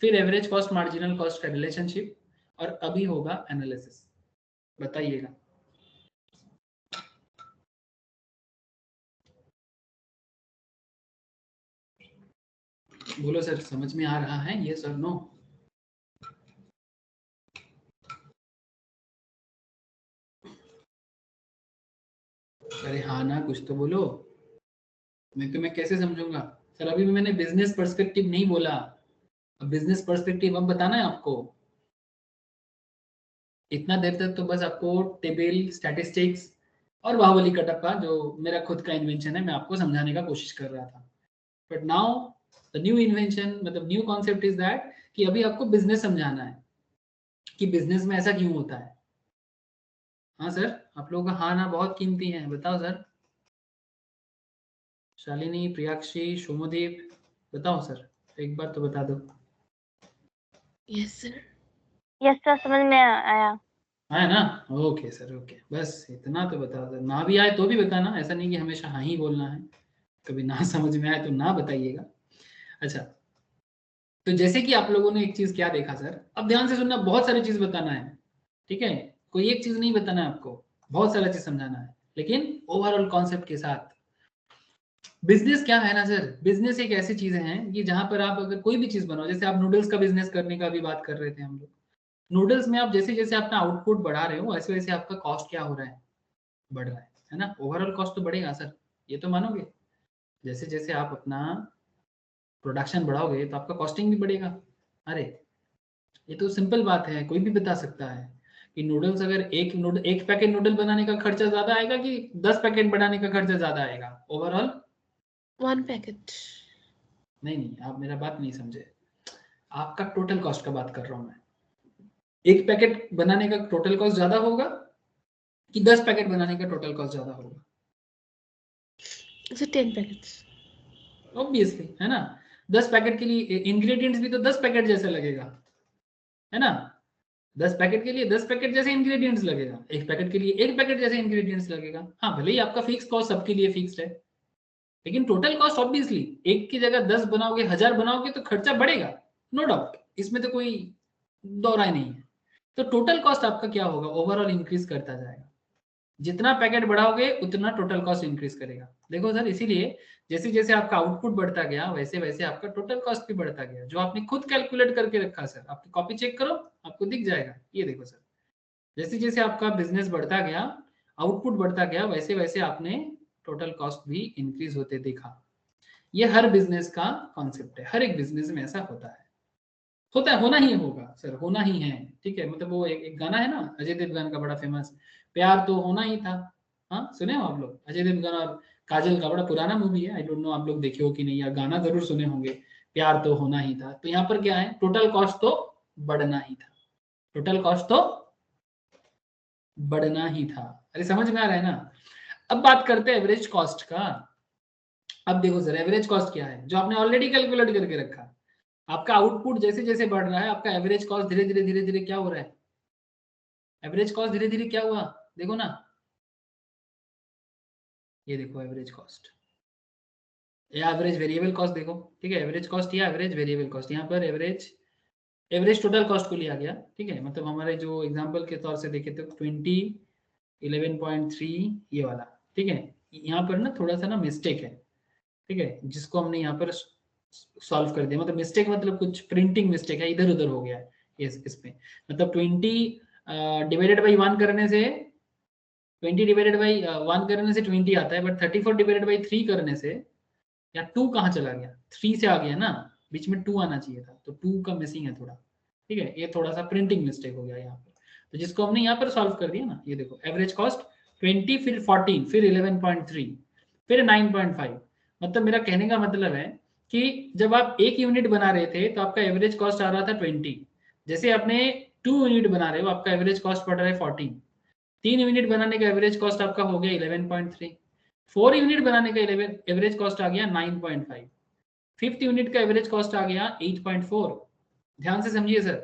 S1: फिर एवरेज कॉस्ट मार्जिनल कॉस्ट का रिलेशनशिप, और अभी होगा एनालिसिस। बताइएगा। बोलो सर, समझ में आ रहा है? यस और नो? अरे हाँ ना, कुछ तो बोलो, नहीं तो मैं कैसे समझूंगा सर। अभी भी मैंने बिजनेस पर्सपेक्टिव नहीं बोला, अब बिजनेस पर्सपेक्टिव अब बताना है आपको। इतना देर तक तो बस आपको टेबल, स्टैटिस्टिक्स और बाहुबली का टप्पा, जो मेरा खुद का इन्वेंशन है, मैं आपको समझाने का कोशिश कर रहा था। But now the new invention, मतलब न्यू कॉन्सेप्ट इज दैट कि अभी आपको बिजनेस समझाना है कि बिजनेस में ऐसा क्यों होता है। हाँ सर, आप लोगों का हाँ ना बहुत कीमती है, बताओ सर। शालिनी, प्रियाक्षी, शोमोदीप, बताओ सर, एक बार तो बता दो।
S2: Yes sir.
S4: यस सर, समझ में आया।
S1: है ना? ओके सर, ओके, बस इतना तो बता दो। ना भी आए तो भी बताना, ऐसा नहीं कि हमेशा हाँ ही बोलना है, कभी ना समझ में आए तो ना बताइएगा। अच्छा, तो जैसे कि आप लोगों ने एक चीज क्या देखा सर, अब ध्यान से सुनना, बहुत सारी चीज बताना है, ठीक है? कोई एक चीज नहीं बताना है आपको, बहुत सारा चीज समझाना है, लेकिन ओवरऑल कॉन्सेप्ट के साथ। बिजनेस क्या है ना सर, बिजनेस एक ऐसी चीज है कि जहां पर आप अगर कोई भी चीज बनाओ, जैसे आप नूडल्स का बिजनेस करने का भी बात कर रहे थे हम लोग। नूडल्स में आप जैसे जैसे अपना आउटपुट बढ़ा रहे हो, वैसे वैसे आपका कॉस्ट क्या हो रहा है, बढ़ रहा है ना? ओवरऑल कॉस्ट तो बढ़ेगा सर, ये तो मानोगे। जैसे जैसे आप अपना प्रोडक्शन बढ़ाओगे तो आपका कॉस्टिंग भी बढ़ेगा। अरे ये तो सिंपल बात है, कोई भी बता सकता है कि नूडल्स, अगर एक पैकेट नूडल बनाने का खर्चा ज्यादा आएगा कि 10 पैकेट बनाने का खर्चा ज्यादा आएगा ओवरऑल?
S2: 1 पैकेट।
S1: नहीं नहीं, आप मेरा बात नहीं समझे, आपका टोटल कॉस्ट का बात कर रहा हूं मैं। एक पैकेट बनाने का टोटल कॉस्ट ज्यादा होगा कि 10 पैकेट बनाने का टोटल कॉस्ट ज्यादा होगा?
S2: Sir 10 packets.
S1: ऑब्वियसली, है ना? 10 पैकेट के लिए इंग्रेडिएंट्स भी तो 10 पैकेट जैसा लगेगा, है ना? 10 पैकेट के लिए 10 पैकेट जैसे इंग्रेडिएंट्स लगेगा, एक पैकेट के लिए एक पैकेट जैसे इंग्रेडिएंट्स लगेगा। हाँ, भले ही आपका फिक्स कॉस्ट सबके लिए फिक्स्ड है, लेकिन टोटल कॉस्ट ऑब्वियसली एक की जगह 10 बनाओगे, 1000 बनाओगे तो खर्चा बढ़ेगा, नो डाउट, इसमें तो कोई दो राय नहीं है। तो टोटल कॉस्ट आपका क्या होगा, ओवरऑल इंक्रीज करता जाएगा। जितना पैकेट बढ़ाओगे उतना टोटल कॉस्ट इंक्रीज करेगा। देखो सर, इसीलिए जैसे जैसे आपका आउटपुट बढ़ता गया, वैसे वैसे आपका टोटल कॉस्ट भी बढ़ता गया, जो आपने खुद कैलकुलेट करके रखा। सर आपकी कॉपी चेक करो, आपको दिख जाएगा। ये देखो सर, जैसे जैसे आपका बिजनेस बढ़ता गया, आउटपुट बढ़ता गया, वैसे वैसे आपने टोटल कॉस्ट भी इंक्रीज होते देखा। ये हर बिजनेस का कॉन्सेप्ट है, हर एक बिजनेस में ऐसा होता है, होना ही होगा सर, होना ही है, ठीक है? मतलब वो एक गाना है ना अजय देवगन का बड़ा फेमस, प्यार तो होना ही था। हाँ, सुने हो आप लोग? अजय देवगन और काजल का बड़ा पुराना मूवी है, आई डोंट नो आप लोग देखे हो कि नहीं, या गाना जरूर सुने होंगे, प्यार तो होना ही था। तो यहाँ पर क्या है, टोटल कॉस्ट तो बढ़ना ही था, टोटल कॉस्ट तो बढ़ना ही था। अरे समझ में आ रहा है ना? अब बात करते हैं एवरेज कॉस्ट का। अब देखो सर, एवरेज कॉस्ट क्या है, जो आपने ऑलरेडी कैलकुलेट करके रखा। आपका आउटपुट जैसे जैसे बढ़ रहा है, आपका एवरेज कॉस्ट धीरे धीरे क्या हो रहा है, एवरेज कॉस्ट धीरे धीरे क्या हुआ, देखो ना, ये देखो एवरेज कॉस्ट, या एवरेज वेरिएबल कॉस्ट देखो, ठीक है? एवरेज कॉस्ट या एवरेज वेरिएबल कॉस्ट, यहाँ पर एवरेज टोटल कॉस्ट को लिया गया, ठीक है? मतलब हमारे जो एग्जांपल के तौर से देखे तो 20 11.3 ये वाला, ठीक है? यहाँ पर ना थोड़ा सा ना मिस्टेक है, ठीक है, जिसको हमने यहाँ पर सॉल्व कर दिया। मतलब मिस्टेक मतलब कुछ प्रिंटिंग मिस्टेक है, इधर उधर हो गया है इसमें। मतलब 20 डिवाइडेड बाई 1 करने से 20 डिवाइडेड बाई 1 करने से 20 आता है, बट 34 डिवाइडेड बाई 3 करने से, या 2 कहाँ चला गया, 3 से आ गया ना, बीच में 2 आना चाहिए था, तो 2 का मिसिंग है थोड़ा, ठीक है? ये थोड़ा सा प्रिंटिंग मिस्टेक हो गया यहाँ पर, तो जिसको हमने यहाँ पर सॉल्व कर दिया ना। ये देखो एवरेज कॉस्ट 20, फिर 14, फिर 11.3, फिर 9.5। मतलब मेरा कहने का मतलब है कि जब आप एक यूनिट बना रहे थे तो आपका एवरेज कॉस्ट आ रहा था 20, जैसे आपने 2 यूनिट बना रहे हो, आपका एवरेज कॉस्ट पड़ रहा है 14, 3 यूनिट बनाने का एवरेज कॉस्ट आपका हो गया 11.3, 4 यूनिट बनाने का एवरेज कॉस्ट आ गया 9.5, 5th यूनिट का एवरेज कॉस्ट आ गया 8.4। ध्यान से समझिए सर,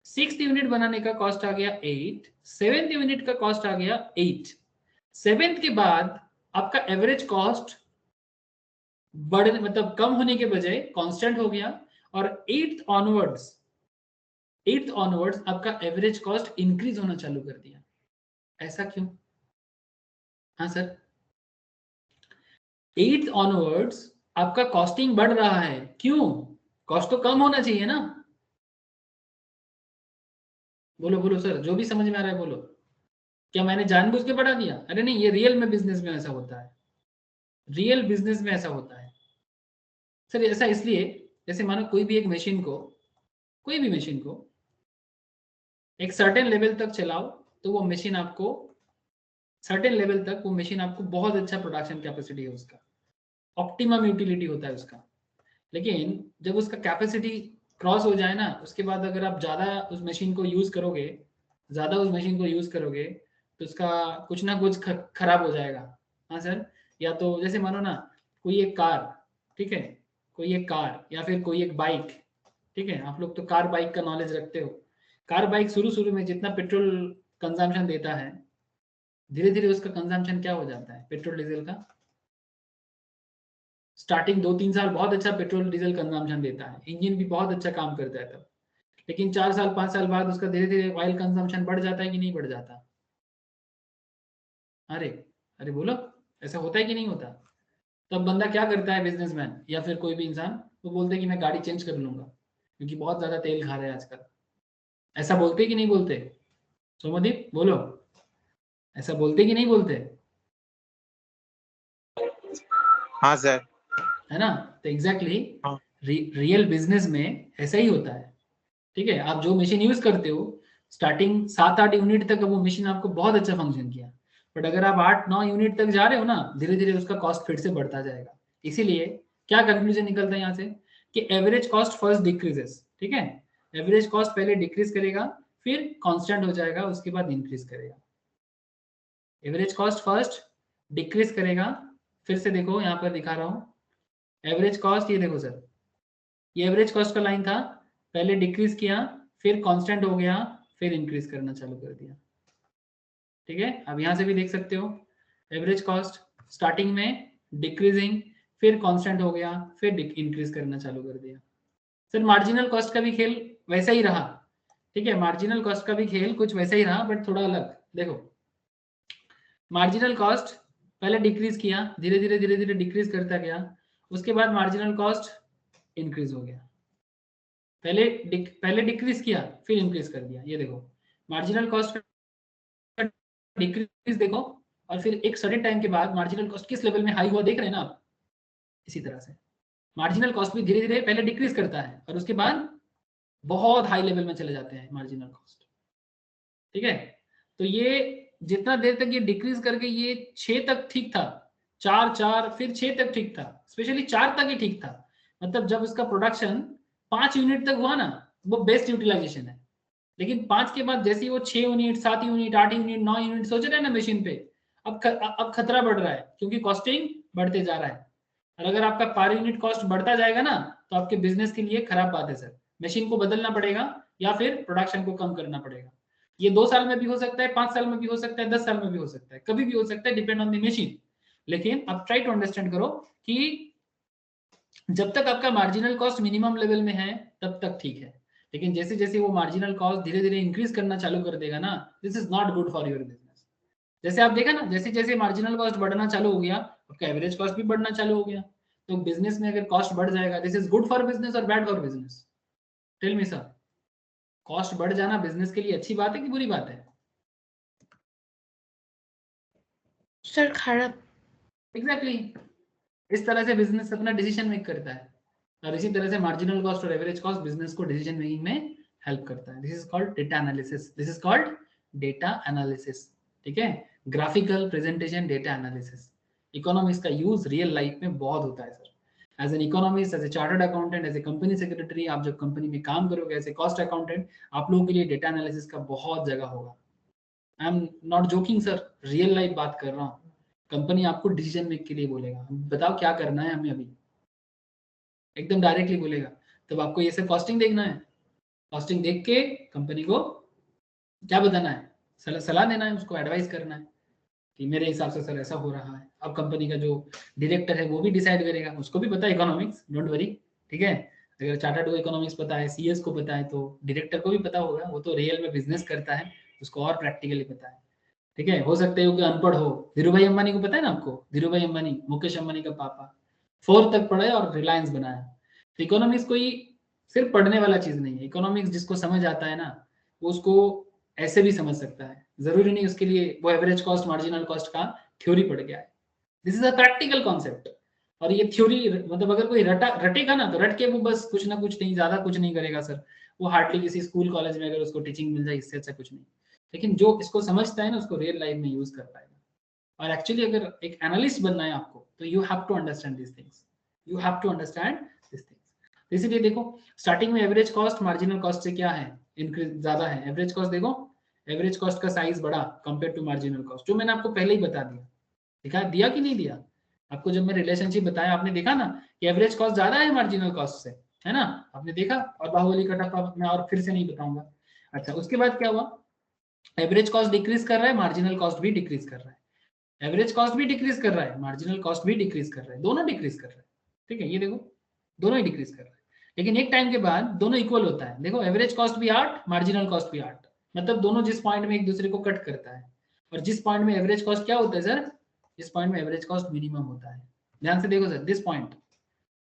S1: 6th यूनिट बनाने का कॉस्ट आ गया 8, 7th यूनिट का कॉस्ट आ गया 8, 7th के बाद आपका एवरेज कॉस्ट बढ़ने मतलब कम होने के बजाय कांस्टेंट हो गया, और 8th ऑनवर्ड्स आपका एवरेज कॉस्ट इंक्रीज होना चालू कर दिया। ऐसा क्यों? हाँ सर, 8th ऑनवर्ड्स आपका कॉस्टिंग बढ़ रहा है, क्यों? कॉस्ट तो कम होना चाहिए ना। बोलो बोलो सर, जो भी समझ में आ रहा है बोलो। क्या मैंने जानबूझ के बढ़ा दिया? अरे नहीं, ये रियल में बिजनेस में ऐसा होता है, रियल बिजनेस में ऐसा होता है सर। ऐसा इसलिए, जैसे मानो कोई भी मशीन को एक सर्टेन लेवल तक चलाओ, तो वो मशीन आपको सर्टेन लेवल तक बहुत अच्छा प्रोडक्शन कैपेसिटी है उसका, ऑप्टिमम यूटिलिटी होता है उसका। लेकिन जब उसका कैपेसिटी क्रॉस हो जाए ना, उसके बाद अगर आप ज़्यादा उस मशीन को यूज़ करोगे तो उसका कुछ ना कुछ खराब हो जाएगा। हाँ सर, या तो जैसे मानो ना कोई एक कार, ठीक है, कोई एक कार या फिर कोई एक बाइक, ठीक है, आप लोग तो कार बाइक का नॉलेज रखते हो। कार बाइक शुरू में जितना पेट्रोल कंजम्पशन देता है, धीरे धीरे उसका कंजम्पशन क्या हो जाता है पेट्रोल डीजल का। स्टार्टिंग 2-3 साल बहुत अच्छा पेट्रोल डीजल कंजम्पशन देता है, इंजन भी बहुत अच्छा काम करता है तब। लेकिन 4 साल 5 साल बाद उसका धीरे धीरे ऑयल कंजम्पशन बढ़ जाता है कि नहीं बढ़ जाता? अरे अरे बोलो, ऐसा होता है कि नहीं होता? तब बंदा क्या करता है, बिजनेसमैन या फिर कोई भी इंसान, वो बोलते हैं कि मैं गाड़ी चेंज कर लूंगा क्योंकि बहुत ज्यादा तेल खा रहे हैं आजकल। ऐसा बोलते कि नहीं बोलते? सोमदीप बोलो, ऐसा बोलते कि नहीं बोलते?
S3: हाँ सर।
S1: है ना? तो एग्जैक्टली
S3: हाँ।
S1: रियल बिजनेस में ऐसा ही होता है। ठीक है, आप जो मशीन यूज करते हो, स्टार्टिंग 7-8 यूनिट तक वो मशीन आपको बहुत अच्छा फंक्शन किया, बट अगर आप 8-9 यूनिट तक जा रहे हो ना, धीरे धीरे उसका कॉस्ट फिर से बढ़ता जाएगा। इसीलिए क्या कंक्लूजन निकलता है यहाँ से कि एवरेज कॉस्ट फर्स्ट डिक्रीजेस। ठीक है, एवरेज कॉस्ट पहले डिक्रीज करेगा, फिर कांस्टेंट हो जाएगा, उसके बाद इंक्रीज करेगा। एवरेज कॉस्ट फर्स्ट डिक्रीज करेगा, फिर से देखो यहाँ पर दिखा रहा हूँ एवरेज कॉस्ट, ये देखो सर, ये एवरेज कॉस्ट का लाइन था, पहले डिक्रीज किया, फिर कांस्टेंट हो गया, फिर इंक्रीज करना चालू कर दिया। ठीक है, अब यहां से भी देख सकते हो एवरेज कॉस्ट स्टार्टिंग में डिक्रीजिंग, फिर कांस्टेंट हो गया, फिर इंक्रीज करना चालू कर दिया। सर मार्जिनल कॉस्ट का भी खेल वैसा ही रहा। ठीक है, मार्जिनल कॉस्ट का भी खेल कुछ वैसा ही रहा, बट थोड़ा अलग। देखो, मार्जिनल कॉस्ट पहले डिक्रीज किया, धीरे धीरे डिक्रीज करता गया, उसके बाद मार्जिनल कॉस्ट इंक्रीज हो गया। पहले डिक्रीज किया, फिर इंक्रीज कर दिया। ये देखो मार्जिनल कॉस्ट डिक्रीज देखो, और फिर एक सर्टेन टाइम के बाद मार्जिनल कॉस्ट किस लेवल में हाई हुआ देख रहे हैं ना आप। इसी तरह से मार्जिनल कॉस्ट भी धीरे धीरे पहले डिक्रीज करता है और उसके बाद बहुत हाई लेवल में चले जाते हैं मार्जिनल कॉस्ट। ठीक है, तो ये जितना देर तक ये डिक्रीज करके ये 6 तक ठीक था, 4 फिर 6 तक ठीक था, स्पेशली 4 तक ही ठीक था। मतलब जब उसका प्रोडक्शन 5 यूनिट तक हुआ ना, वो बेस्ट यूटिलाइजेशन है। लेकिन 5 के बाद जैसे ही वो 6 यूनिट, 7 यूनिट, 8 यूनिट, 9 यूनिट सोच रहे हैं ना मशीन पे, अब खतरा बढ़ रहा है क्योंकि कॉस्टिंग बढ़ते जा रहा है। और अगर आपका पर यूनिट कॉस्ट बढ़ता जाएगा ना, तो आपके बिजनेस के लिए खराब बात है सर। मशीन को बदलना पड़ेगा या फिर प्रोडक्शन को कम करना पड़ेगा। ये 2 साल में भी हो सकता है, 5 साल में भी हो सकता है, 10 साल में भी हो सकता है, कभी भी हो सकता है, डिपेंड ऑन द मशीन। लेकिन आप ट्राई टू अंडरस्टैंड करो कि जब तक आपका मार्जिनल कॉस्ट मिनिमम लेवल में है तब तक ठीक है, लेकिन जैसे जैसे वो मार्जिनल कॉस्ट धीरे धीरे इंक्रीज करना चालू कर देगा ना, this is not good for your business. जैसे आप देखा ना, जैसे जैसे मार्जिनल कॉस्ट बढ़ना चालू हो गया, आपका एवरेज कॉस्ट भी बढ़ना चालू हो गया। तो बिजनेस में अगर कॉस्ट बढ़ जाएगा, this is good for business और bad for business? Tell me sir, cost बढ़ जाना बिजनेस के लिए अच्छी बात है कि बुरी बात है?
S2: सर खराब।
S1: एग्जैक्टली इस तरह से बिजनेस अपना डिसीजन मेक करता है, और इसी तरह से मार्जिनल कॉस्ट और एवरेज कॉस्ट बिजनेस को डिसीजन मेकिंग में हेल्प करता है। This is called data analysis, this is called data analysis. ठीक है, graphical presentation data analysis. Economics का यूज रियल लाइफ में बहुत होता है sir. As an economist, as a chartered accountant, as a company secretary, आप जब कंपनी में काम करोगे एज ए कॉस्ट अकाउंटेंट, आप लोगों के लिए डेटा एनालिसिस का बहुत जगह होगा। I am not joking sir, real life बात कर रहा हूँ। कंपनी आपको डिसीजन मेक के लिए बोलेगा, बताओ क्या करना है हमें अभी, एकदम डायरेक्टली बोलेगा। तब आपको ये सब कॉस्टिंग देखना है, कॉस्टिंग देख के कंपनी को क्या बताना है, सलाह देना है, उसको एडवाइस करना है। कि मेरे हिसाब से सर ऐसा हो रहा है। अब कंपनी का जो डायरेक्टर है वो भी डिसाइड करेगा, उसको भी पता है इकोनॉमिक्स, डोंट वरी, ठीक है। अगर चार्टर्ड को इकोनॉमिक्स पता है, सीएस को पता है, तो डायरेक्टर को भी पता होगा, वो तो रियल में बिजनेस करता है, उसको और प्रैक्टिकली पता है, ठीक है। हो सकता है कि अनपढ़ हो, धीरू भाई अंबानी को पता है ना आपको, धीरू भाई अंबानी मुकेश अंबानी का पापा, 4th तक पढ़ा है और रिलायंस बनाया। तो इकोनॉमिक्स कोई सिर्फ पढ़ने वाला चीज नहीं है, इकोनॉमिक्स जिसको समझ आता है ना वो उसको ऐसे भी समझ सकता है, जरूरी नहीं उसके लिए वो एवरेज कॉस्ट मार्जिनल कॉस्ट का थ्योरी पढ़ गया है। This is a practical concept. और ये थ्योरी मतलब अगर कोई रटेगा ना तो रट के वो बस कुछ ना कुछ नहीं, ज्यादा कुछ नहीं करेगा सर, वो हार्डली किसी स्कूल कॉलेज में अगर उसको टीचिंग मिल जाए, इससे अच्छा कुछ नहीं। लेकिन जो इसको समझता है ना उसको रियल लाइफ में यूज कर पाएगा। और एक्चुअली अगर एक एनालिस्ट बनना है आपको तो you have to understand this things, you have to understand this things. इसीलिए देखो स्टार्टिंग में एवरेज कॉस्ट मार्जिनल कॉस्ट से क्या है, इंक्रीज ज्यादा है। एवरेज कॉस्ट देखो, एवरेज कॉस्ट का साइज बड़ा कंपेयर टू मार्जिनल कॉस्ट, जो मैंने आपको पहले ही बता दिया, दिखा दिया कि नहीं दिया आपको, जब मैं रिलेशनशिप बताया आपने देखा ना कि एवरेज कॉस्ट ज्यादा है मार्जिनल कॉस्ट से, है ना, आपने देखा। और बाहुबली का टप्पा मैं और फिर से नहीं बताऊंगा। अच्छा उसके बाद क्या हुआ, एवरेज कॉस्ट डिक्रीज कर रहा है, मार्जिनल कॉस्ट भी डिक्रीज कर रहा है, एवरेज कॉस्ट भी डिक्रीज कर रहा है, मार्जिनल कॉस्ट भी डिक्रीज कर रहा है, दोनों डिक्रीज कर रहे हैं, ठीक है। ये देखो दोनों ही डिक्रीज कर रहे हैं, लेकिन एक टाइम के बाद दोनों इक्वल होता है। देखो एवरेज कॉस्ट भी 8, मार्जिनल कॉस्ट भी 8, मतलब दोनों जिस पॉइंट में एक दूसरे को कट करता है। और जिस पॉइंट में एवरेज कॉस्ट क्या होता है सर, जिस पॉइंट में एवरेज कॉस्ट मिनिमम होता है, ध्यान से देखो सर, दिस पॉइंट,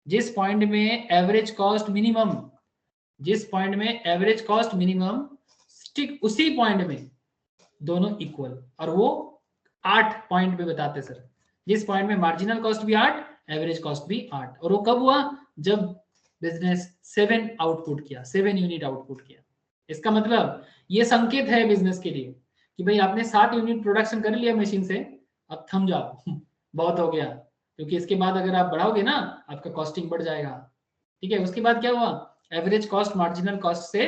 S1: जिस पॉइंट में एवरेज कॉस्ट मिनिमम, जिस पॉइंट में एवरेज कॉस्ट मिनिमम, ठीक उसी पॉइंट में दोनों इक्वल। और वो 8 पॉइंट पे बताते सर, जिस पॉइंट में मार्जिनल कॉस्ट भी 8, एवरेज कॉस्ट भी 8। और वो कब हुआ, जब बिजनेस 7 आउटपुट किया, 7 यूनिट आउटपुट किया। इसका मतलब ये संकेत है बिजनेस के लिए कि भाई आपने 7 यूनिट प्रोडक्शन कर लिया मशीन से, अब थम जाओ बहुत हो गया, क्योंकि इसके बाद अगर आप बढ़ाओगे ना आपका कॉस्टिंग बढ़ जाएगा, ठीक है। उसके बाद क्या हुआ, एवरेज कॉस्ट मार्जिनल कॉस्ट से,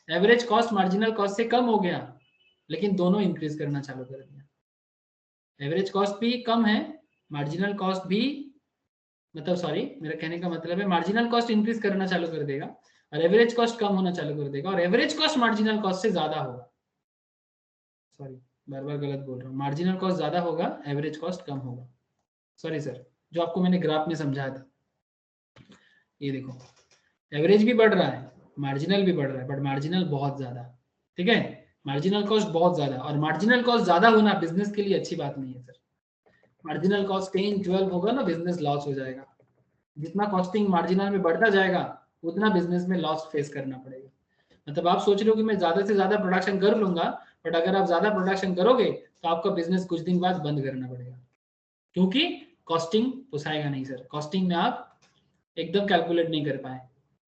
S1: एवरेज कॉस्ट मार्जिनल कॉस्ट से कम हो गया, लेकिन दोनों इंक्रीज करना चालू कर दिया। एवरेज कॉस्ट भी कम है, मार्जिनल कॉस्ट भी, मतलब सॉरी मेरा कहने का मतलब है मार्जिनल कॉस्ट इंक्रीज करना चालू कर देगा और एवरेज कॉस्ट कम होना चालू कर देगा, और एवरेज कॉस्ट मार्जिनल कॉस्ट से ज्यादा होगा। सॉरी बार बार गलत बोल रहा हूँ, मार्जिनल कॉस्ट ज्यादा होगा, एवरेज कॉस्ट कम होगा। सॉरी सर, जो आपको मैंने ग्राफ में समझाया था, ये देखो एवरेज भी बढ़ रहा है, मार्जिनल भी बढ़ रहा है, बट मार्जिनल बहुत ज्यादा, ठीक है, मार्जिनल कॉस्ट बहुत ज्यादा। और मार्जिनल कॉस्ट ज्यादा होना बिजनेस के लिए अच्छी बात नहीं है सर। मार्जिनल कॉस्ट 10-12 होगा ना, बिजनेस लॉस हो जाएगा। जितना कॉस्टिंग मार्जिनल में बढ़ता जाएगा उतना बिजनेस में लॉस फेस करना पड़ेगा। मतलब आप सोच रहे हो कि मैं ज्यादा से ज्यादा प्रोडक्शन कर लूंगा, बट अगर आप ज्यादा प्रोडक्शन करोगे तो आपका बिजनेस कुछ दिन बाद बंद करना पड़ेगा, क्योंकि कॉस्टिंग पोसाएगा नहीं सर। कॉस्टिंग में आप एकदम कैलकुलेट नहीं कर पाए,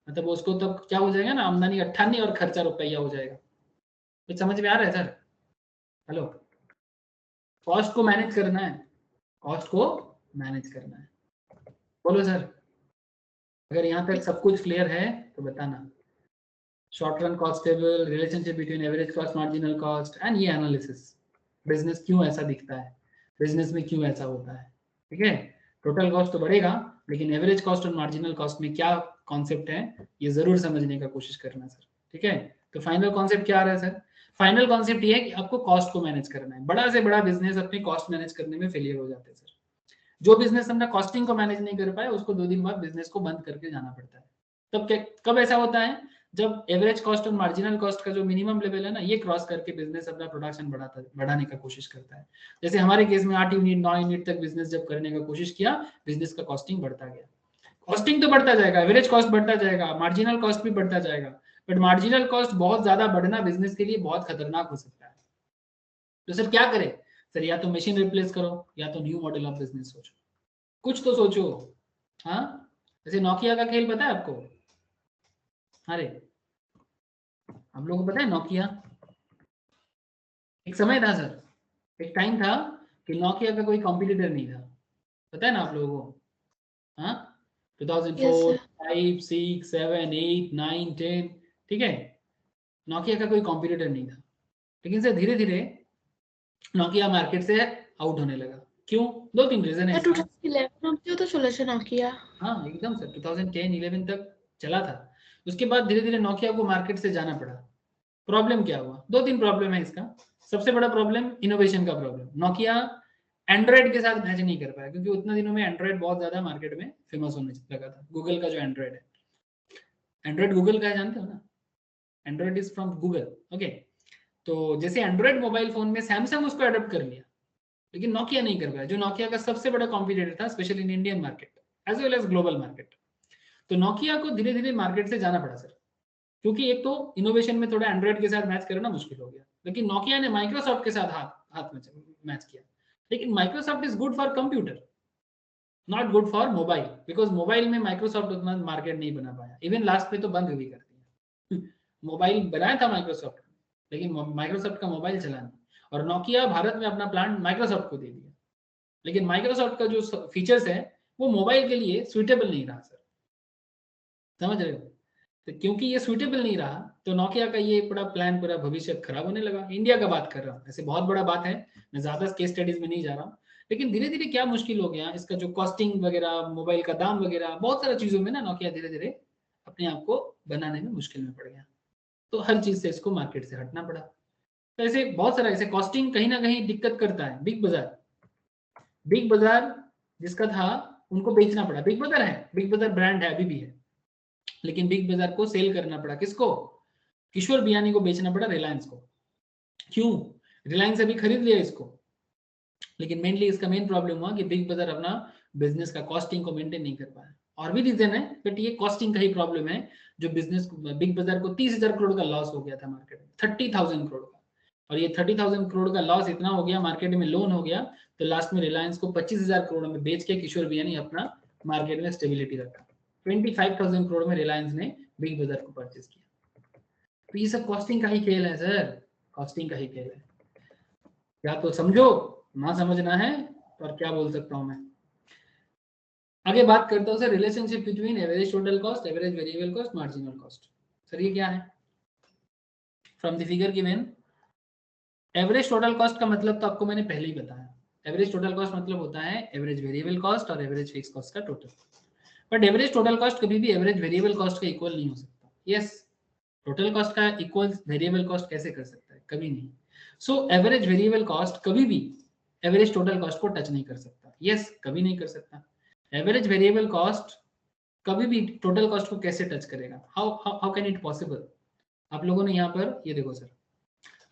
S1: मतलब उसको तब क्या हो जाएगा ना, आमदनी 98 और खर्चा रुपया हो जाएगा। कुछ समझ में आ रहा है सर? हेलो, कॉस्ट को मैनेज करना है, कॉस्ट को मैनेज करना है। बोलो सर, अगर यहाँ तक सब कुछ क्लियर है तो बताना। Short run cost table, relationship between average cost marginal cost, and ये एनालिसिस, बिजनेस क्यों ऐसा दिखता है, बिजनेस में क्यों ऐसा होता है, ठीक है। टोटल कॉस्ट तो बढ़ेगा, लेकिन एवरेज कॉस्ट और मार्जिनल कॉस्ट में क्या कॉन्सेप्ट है ये जरूर समझने का कोशिश करना सर, ठीक है। तो फाइनल कॉन्सेप्ट क्या आ रहा है सर, फाइनल कॉन्सेप्ट ये है कि आपको कॉस्ट को मैनेज करना है। बड़ा से बड़ा बिजनेस अपने कॉस्ट मैनेज करने में फेलियर हो जाते हैं सर। जो बिजनेस अपना कॉस्टिंग को मैनेज नहीं कर पाए उसको 2 दिन बाद बिजनेस को बंद करके जाना पड़ता है। तब क्या, कब ऐसा होता है, जब एवरेज कॉस्ट और मार्जिनल कॉस्ट का जो मिनिमम लेवल है ना ये क्रॉस करके बिजनेस अपना प्रोडक्शन बढ़ाने का कोशिश करता है। जैसे हमारे केस में 8 यूनिट 9 यूनिट तक बिजनेस जब करने का कोशिश किया, बिजनेस का कॉस्टिंग बढ़ता गया। कॉस्टिंग तो बढ़ता जाएगा, एवरेज कॉस्ट बढ़ता जाएगा, मार्जिनल कॉस्ट भी बढ़ता जाएगा, बट मार्जिनल कॉस्ट बहुत ज्यादा बढ़ना बिजनेस के लिए बहुत खतरनाक हो सकता है। तो सर क्या करें, सर या तो मशीन रिप्लेस करो या तो न्यू मॉडल ऑफ बिजनेस सोचो, कुछ तो सोचो। हाँ, जैसे नोकिया का खेल पता है आपको? अरे हम लोगों को पता है नोकिया, एक समय था सर, एक टाइम था कि नोकिया का कोई कॉम्पिटिटर नहीं था, पता है ना आप लोगों को? हाँ, 2004, 5, 6, 7, 8, 9, 10, ठीक है, नोकिया का कोई कॉम्पिटिटर नहीं था। लेकिन सर धीरे धीरे नोकिया मार्केट से आउट होने लगा। क्यों? 2-3 रीजन है इसका।
S2: 2011 অব্দিও তো চলেছে নকিয়া।
S1: हाँ एकदम सर, 2010-11 तक चला था। उसके बाद धीरे धीरे नोकिया को मार्केट से जाना पड़ा। प्रॉब्लम क्या हुआ? 2-3 प्रॉब्लम है इसका। सबसे बड़ा प्रॉब्लम इनोवेशन का प्रॉब्लम। नोकिया एंड्रॉइड के साथ मैच नहीं कर पाया क्योंकि उतना दिनों में एंड्रॉइड बहुत ज्यादा मार्केट में फेमस होने लगा था। गूगल का जो एंड्रॉइड है, एंड्रॉइड गूगल का है, जानते हो ना, Android is from Google. Okay, तो जैसे एंड्रॉइड मोबाइल फोन में सैमसंग उसको अडॉप्ट कर लिया, लेकिन नोकिया नहीं कर पाया, जो नोकिया का सबसे बड़ा कॉम्पिटिटर था, specially in Indian market as well as global market. तो नोकिया को धीरे धीरे मार्केट से जाना पड़ा सर, क्योंकि एक तो इनोवेशन में थोड़ा एंड्रॉइड के साथ मैच करना मुश्किल हो गया। लेकिन नोकिया ने माइक्रोसॉफ्ट के साथ हाथ में मैच किया, लेकिन Microsoft is good for computer, not good for mobile, because mobile में माइक्रोसॉफ्ट उतना मार्केट नहीं बना पाया, इवन लास्ट में तो बंद भी कर दिया। मोबाइल बनाया था माइक्रोसॉफ्ट, लेकिन माइक्रोसॉफ्ट का मोबाइल चला नहीं, और नोकिया भारत में अपना प्लांट माइक्रोसॉफ्ट को दे दिया, लेकिन माइक्रोसॉफ्ट का जो फीचर्स है वो मोबाइल के लिए सुइटेबल नहीं रहा सर, समझ रहे हो? तो क्योंकि ये सुइटेबल नहीं रहा तो नोकिया का ये पूरा प्लान, पूरा भविष्य खराब होने लगा। इंडिया का बात कर रहा हूँ, ऐसे बहुत बड़ा बात है, मैं ज्यादा केस स्टडीज में नहीं जा रहा हूँ, लेकिन धीरे धीरे क्या मुश्किल हो गया, इसका जो कॉस्टिंग वगैरह, मोबाइल का दाम वगैरह, बहुत सारी चीजों में ना नोकिया धीरे धीरे अपने आप को बनाने में मुश्किल में पड़ गया, तो हर चीज से इसको मार्केट से हटना पड़ा। तो ऐसे बहुत सारा, ऐसे कॉस्टिंग कहीं ना कहीं दिक्कत करता है। बिग बाजार जिसका था उनको बेचना पड़ा, बिग बाजार है, बिग बाजार ब्रांड है, अभी भी है, लेकिन बिग बाजार को सेल करना पड़ा, किसको? किशोर बियानी को बेचना पड़ा रिलायंस को। क्यों? रिलायंस अभी खरीद लिया इसको, लेकिन मेनली इसका मेन प्रॉब्लम हुआ कि बिग बाजार अपना बिजनेस का कॉस्टिंग को मेंटेन नहीं कर पाया। और भी रीजन है, बट ये कॉस्टिंग का ही प्रॉब्लम है जो बिजनेस, बिग बाजार को 30,000 करोड़ का लॉस हो गया था मार्केट में, 30,000 करोड़ का, और ये 30,000 करोड़ का लॉस इतना हो गया, मार्केट में लोन हो गया, तो लास्ट में रिलायंस को 25,000 करोड़ में बेच के किशोर बियानी अपना मार्केट में स्टेबिलिटी रखा। 25,000 करोड़ में रिलायंस ने बिग बाजार को परचेज किया। तो ये सब कॉस्टिंग का ही खेल है सर, कॉस्टिंग का ही खेल है। क्या तो समझो, ना समझना है और क्या बोल सकता हूं मैं। आगे बात करता हूं sir, relationship between average total cost, average variable cost, marginal cost. Sir ये क्या है? From the figure given, average total cost का मतलब तो आपको मैंने पहले ही बताया। एवरेज टोटल कॉस्ट मतलब होता है एवरेज वेरिएबल कॉस्ट और एवरेज फिक्स कॉस्ट का total. But average total cost कभी भी एवरेज वेरिएबल कॉस्ट का इक्वल नहीं हो सकता। यस, टोटल कॉस्ट का इक्वल वेरिएबल कॉस्ट कैसे कर सकता है? कभी नहीं। सो एवरेज वेरिएबल कॉस्ट कभी भी एवरेज टोटल कॉस्ट को टच नहीं कर सकता। यस, कभी नहीं कर सकता। एवरेज वेरिएबल कॉस्ट कभी भी टोटल कॉस्ट को कैसे टच करेगा? How can it possible? आप लोगों ने यहाँ पर ये देखो सर,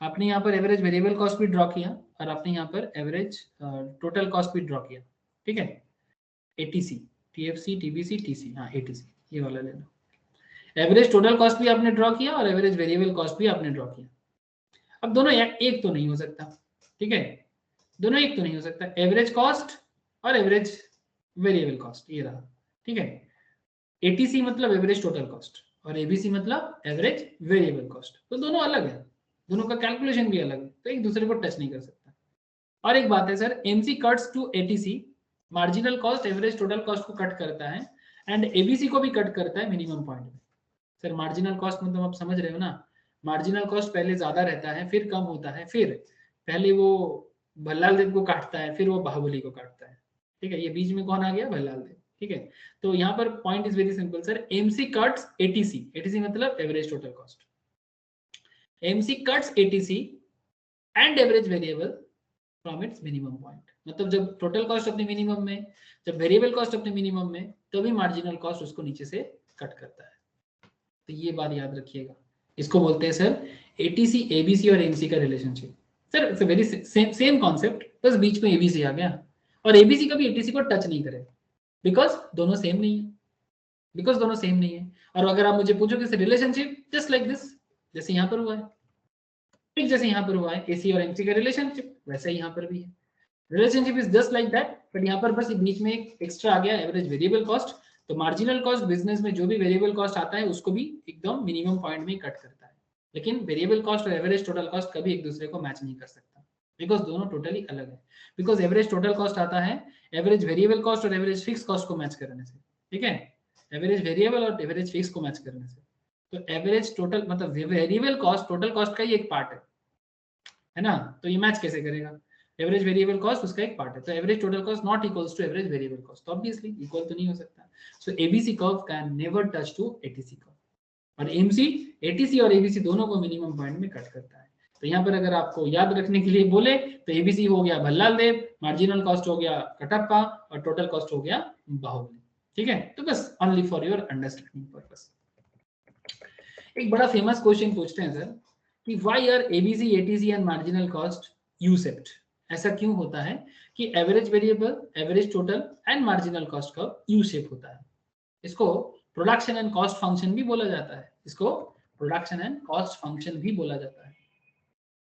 S1: आपने यहाँ पर एवरेज वेरिएबल कॉस्ट भी ड्रॉ किया और आपने यहाँ पर एवरेज टोटल कॉस्ट भी ड्रॉ किया, ठीक है? एटीसी, टीएफसी, टीबीसी, टीसी, हाँ एटीसी, ये वाला ले लो। एवरेज टोटल कॉस्ट भी आपने ड्रॉ किया और एवरेज वेरिएबल कॉस्ट भी आपने ड्रॉ किया। अब दोनों एक तो नहीं हो सकता, ठीक है? दोनों एक तो नहीं हो सकता, एवरेज कॉस्ट और एवरेज वेरिएबल कॉस्ट, ये रहा, ठीक है? एटीसी मतलब एवरेज टोटल कॉस्ट और एबीसी मतलब एवरेज वेरिएबल कॉस्ट, तो दोनों अलग है, दोनों का कैलकुलेशन भी अलग है, तो एक दूसरे को टच नहीं कर सकता। और एक बात है sir, MC cuts to ATC, marginal cost average total cost को कट करता है एंड एबीसी को भी कट करता है मिनिमम पॉइंट में। सर मार्जिनल कॉस्ट मतलब आप समझ रहे हो ना, मार्जिनल कॉस्ट पहले ज्यादा रहता है, फिर कम होता है, फिर पहले वो भल्लाल देव को काटता है, फिर वो बाहुबली को काटता है, ठीक है? ये बीच में कौन आ गया? भल्लाल देव, ठीक है? तो यहाँ पर point is very simple sir, MC cuts ATC, ATC मतलब average total cost, MC cuts ATC and average variable from its minimum point. मतलब जब टोटल कॉस्ट अपने मिनिमम में, जब वेरिएबल कॉस्ट अपने मिनिमम में, तभी मार्जिनल कॉस्ट उसको नीचे से कट करता है। तो ये बात याद रखिएगा, इसको बोलते हैं सर एटीसी, एबीसी और एमसी का relationship. Sir it's very same concept, बस बीच में एबीसी आ गया, और एबीसी कभी एटीसी को टच नहीं करे, बिकॉज दोनों सेम नहीं है, बिकॉज दोनों सेम नहीं है। और अगर आप मुझे पूछो कि रिलेशनशिप जस्ट लाइक दिस, जैसे यहाँ पर हुआ है, ठीक जैसे यहाँ पर हुआ है एसी और एमसी का रिलेशनशिप, वैसे ही यहाँ पर भी है। Relationship is just like that, but यहाँ पर बस बीच में एक एक्स्ट्रा आ गया, एवरेज वेरिएबल कॉस्ट। तो मार्जिनल कॉस्ट बिजनेस में जो भी वेरिएबल कॉस्ट आता है उसको भी एकदम मिनिमम पॉइंट में कट करता है, लेकिन वेरिएबल कॉस्ट और एवरेज टोटल कॉस्ट कभी एक दूसरे को मैच नहीं कर सकता, बिकॉज दोनों टोटली अलग है। बिकॉज एवरेज टोटल कॉस्ट आता है एवरेज वेरिएबल कॉस्ट और एवरेज फिक्स कॉस्ट को मैच करने से, ठीक है? एवरेज वेरिएबल और एवरेज फिक्स को मैच करने से। तो एवरेज टोटल मतलब वेरिएबल कॉस्ट टोटल कॉस्ट का ही एक पार्ट है ना? तो ये मैच कैसे करेगा? एवरेज वेरिएबल कॉस्ट उसका एक पार्ट है, तो average total cost not equals to average variable cost, तो ऑब्वियसली इक्वल तो नहीं हो सकता। So AVC curve can never touch to ATC curve, और एमसी एटीसी और एबीसी दोनों को मिनिमम पॉइंट में कट करता है। तो यहाँ पर अगर आपको याद रखने के लिए बोले तो एबीसी हो गया भल्लाल देव, मार्जिनल कॉस्ट हो गया कटप्पा और टोटल कॉस्ट हो गया बाहुबली। ठीक है, तो बस only for your understanding purpose. एक बड़ा फेमस क्वेश्चन पूछते हैं सर कि why are ABC, ATC and marginal cost U shaped? ऐसा क्यों होता है कि average variable, average total and marginal cost का यू शेप होता है? इसको प्रोडक्शन एंड कॉस्ट फंक्शन भी बोला जाता है। इसको प्रोडक्शन एंड कॉस्ट फंक्शन भी बोला जाता है।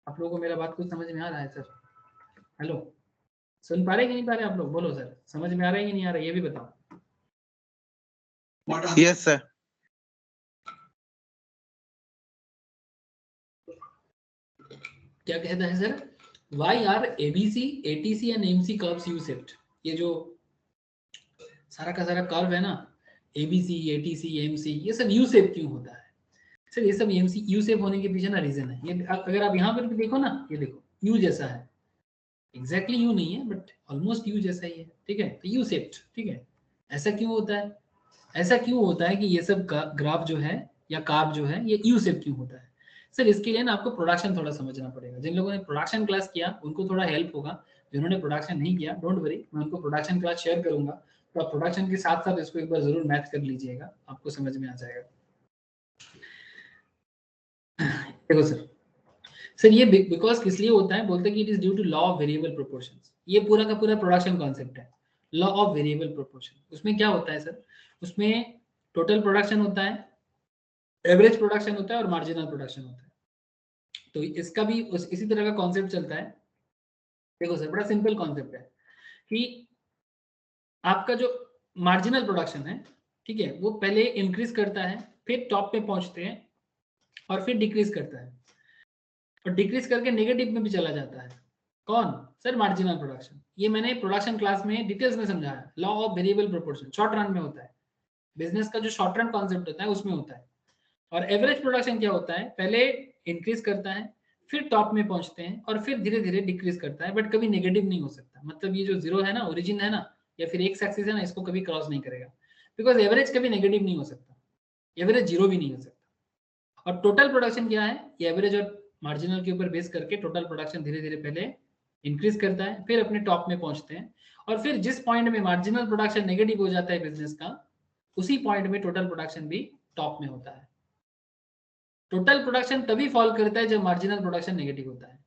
S1: आप लोगों को मेरा बात कुछ समझ में आ रहा है सर? हेलो, सुन पा रहे कि नहीं पा रहे आप लोग? बोलो सर, समझ में आ रहा है कि नहीं आ रहा है, ये भी बताओ।
S3: Yes sir.
S1: क्या कहता है sir? Why are ABC, ATC and MC curves U shaped? ये जो सारा का सारा कर्व है ना, एबीसी, एटीसी, एमसी, ये सब यू शेप क्यों होता है सर? ये सब एमसी यू शेप होने के पीछे ना रीजन है। ये अगर आप यहाँ पर भी देखो ना, ये देखो यू जैसा है, एग्जैक्टली यू नहीं है बट ऑलमोस्ट यू जैसा ही है। ठीक है, तो यू शेप्ड। ठीक है, ऐसा क्यों होता है? ऐसा क्यों होता है कि ये सब ग्राफ जो है या कार्व जो है ये यू शेप क्यों होता है सर? इसके लिए ना आपको प्रोडक्शन थोड़ा समझना पड़ेगा। जिन लोगों ने प्रोडक्शन क्लास किया उनको थोड़ा हेल्प होगा, जिन्होंने प्रोडक्शन नहीं किया डोंट वरी, मैं उनको प्रोडक्शन क्लास शेयर करूंगा, तो आप प्रोडक्शन के साथ साथ इसको एक बार जरूर मैथ कर लीजिएगा, आपको समझ में आ जाएगा। देखो सर ये बिकॉज किस लिए होता है, बोलते हैं कि it is due to law of variable proportions. ये पूरा का पूरा प्रोडक्शन कॉन्सेप्ट है, लॉ ऑफ वेरिएबल प्रोपोर्शन। उसमें क्या होता है सर? उसमें टोटल प्रोडक्शन होता है, एवरेज प्रोडक्शन होता है और मार्जिनल प्रोडक्शन होता है। तो इसका भी इसी तरह का कॉन्सेप्ट चलता है। देखो सर, बड़ा सिंपल कॉन्सेप्ट है कि आपका जो मार्जिनल प्रोडक्शन है, ठीक है, वो पहले इंक्रीज करता है, फिर टॉप पे पहुंचते हैं और फिर डिक्रीज करता है, और डिक्रीज करके नेगेटिव में भी चला जाता है। कौन सर? Marginal production. ये मैंने प्रोडक्शन क्लास में डिटेल्स में समझाया, law of variable proportion, short run में होता है। बिजनेस का जो शॉर्ट रन कॉन्सेप्ट होता है उसमें होता है। और एवरेज प्रोडक्शन क्या होता है? पहले इंक्रीज करता है, फिर टॉप में पहुंचते हैं और फिर धीरे धीरे डिक्रीज करता है, बट कभी नेगेटिव नहीं हो सकता। मतलब ये जो जीरो है ना, ओरिजिन है ना, या फिर एक्स एक्सिस है ना, इसको कभी क्रॉस नहीं करेगा, बिकॉज एवरेज कभी नेगेटिव नहीं हो सकता, एवरेज जीरो भी नहीं हो सकता। और टोटल प्रोडक्शन क्या है? ये एवरेज और मार्जिनल के ऊपर बेस करके टोटल प्रोडक्शन धीरे धीरे पहले इंक्रीज करता है, फिर अपने टॉप में पहुंचते हैं, और फिर जिस पॉइंट में मार्जिनल प्रोडक्शन नेगेटिव हो जाता है बिजनेस का, उसी पॉइंट में टोटल प्रोडक्शन भी टॉप में होता है। टोटल प्रोडक्शन तभी फॉल करता है जब मार्जिनल प्रोडक्शन नेगेटिव होता है।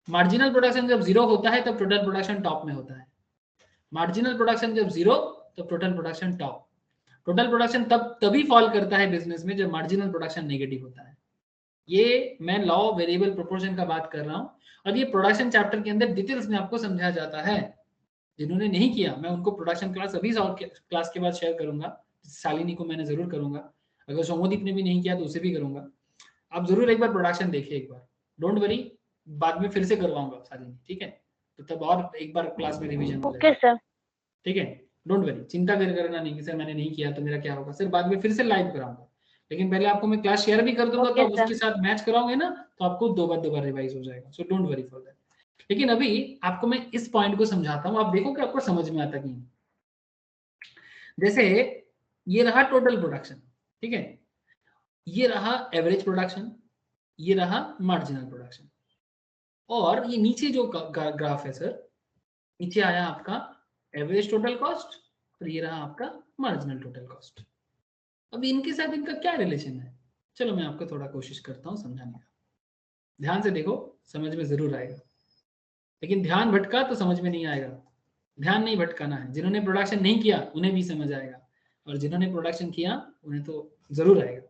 S1: मार्जिनल प्रोडक्शन जब जीरो होता है तब टोटल प्रोडक्शन टॉप में होता है। मार्जिनल प्रोडक्शन जब जीरो तब total production top. Total production तभी फॉल करता है बिजनेस में जब मार्जिनल प्रोडक्शन नेगेटिव होता है। ये मैं लॉ ऑफ वेरिएबल प्रोपोर्शन का बात कर रहा हूँ, और ये प्रोडक्शन चैप्टर के अंदर डिटेल्स में आपको समझाया जाता है। जिन्होंने नहीं किया, मैं उनको प्रोडक्शन क्लास अभी क्लास के बाद शेयर करूंगा। शालिनी को मैंने जरूर करूंगा, अगर सौमोदीप ने भी नहीं किया तो उसे भी करूंगा। आप जरूर एक बार प्रोडक्शन देखिए एक बार, डोंट वरी, बाद में फिर से करवाऊंगा शालिनी, ठीक है? तो तब और एक बार क्लास में रिवीजन हो
S4: ओके सर।
S1: ठीक है, डोंट वरी, चिंता करना नहीं कि सर मैंने नहीं किया तो मेरा क्या होगा। सर बाद में फिर से लाइव कराऊंगा, लेकिन पहले आपको मैं क्लास शेयर भी कर दूंगा, तो आप उसके साथ मैच कराओगे ना, तो आपको दो बार रिवाइज हो जाएगा। So don't worry for that. लेकिन अभी आपको मैं इस पॉइंट को समझाता हूँ, आप देखो कि आपको समझ में आता कि नहीं। जैसे ये रहा टोटल प्रोडक्शन, ठीक है, ये रहा एवरेज प्रोडक्शन, ये रहा मार्जिनल प्रोडक्शन, और ये नीचे जो ग्राफ है सर, नीचे आया आपका एवरेज टोटल कॉस्ट, और ये रहा आपका मार्जिनल टोटल कॉस्ट। अब इनके साथ इनका क्या रिलेशन है? चलो मैं आपको थोड़ा कोशिश करता हूँ समझाने का। ध्यान से देखो, समझ में जरूर आएगा, लेकिन ध्यान भटका तो समझ में नहीं आएगा। ध्यान नहीं भटकाना है। जिन्होंने प्रोडक्शन नहीं किया उन्हें भी समझ आएगा, और जिन्होंने प्रोडक्शन किया उन्हें तो जरूर आएगा।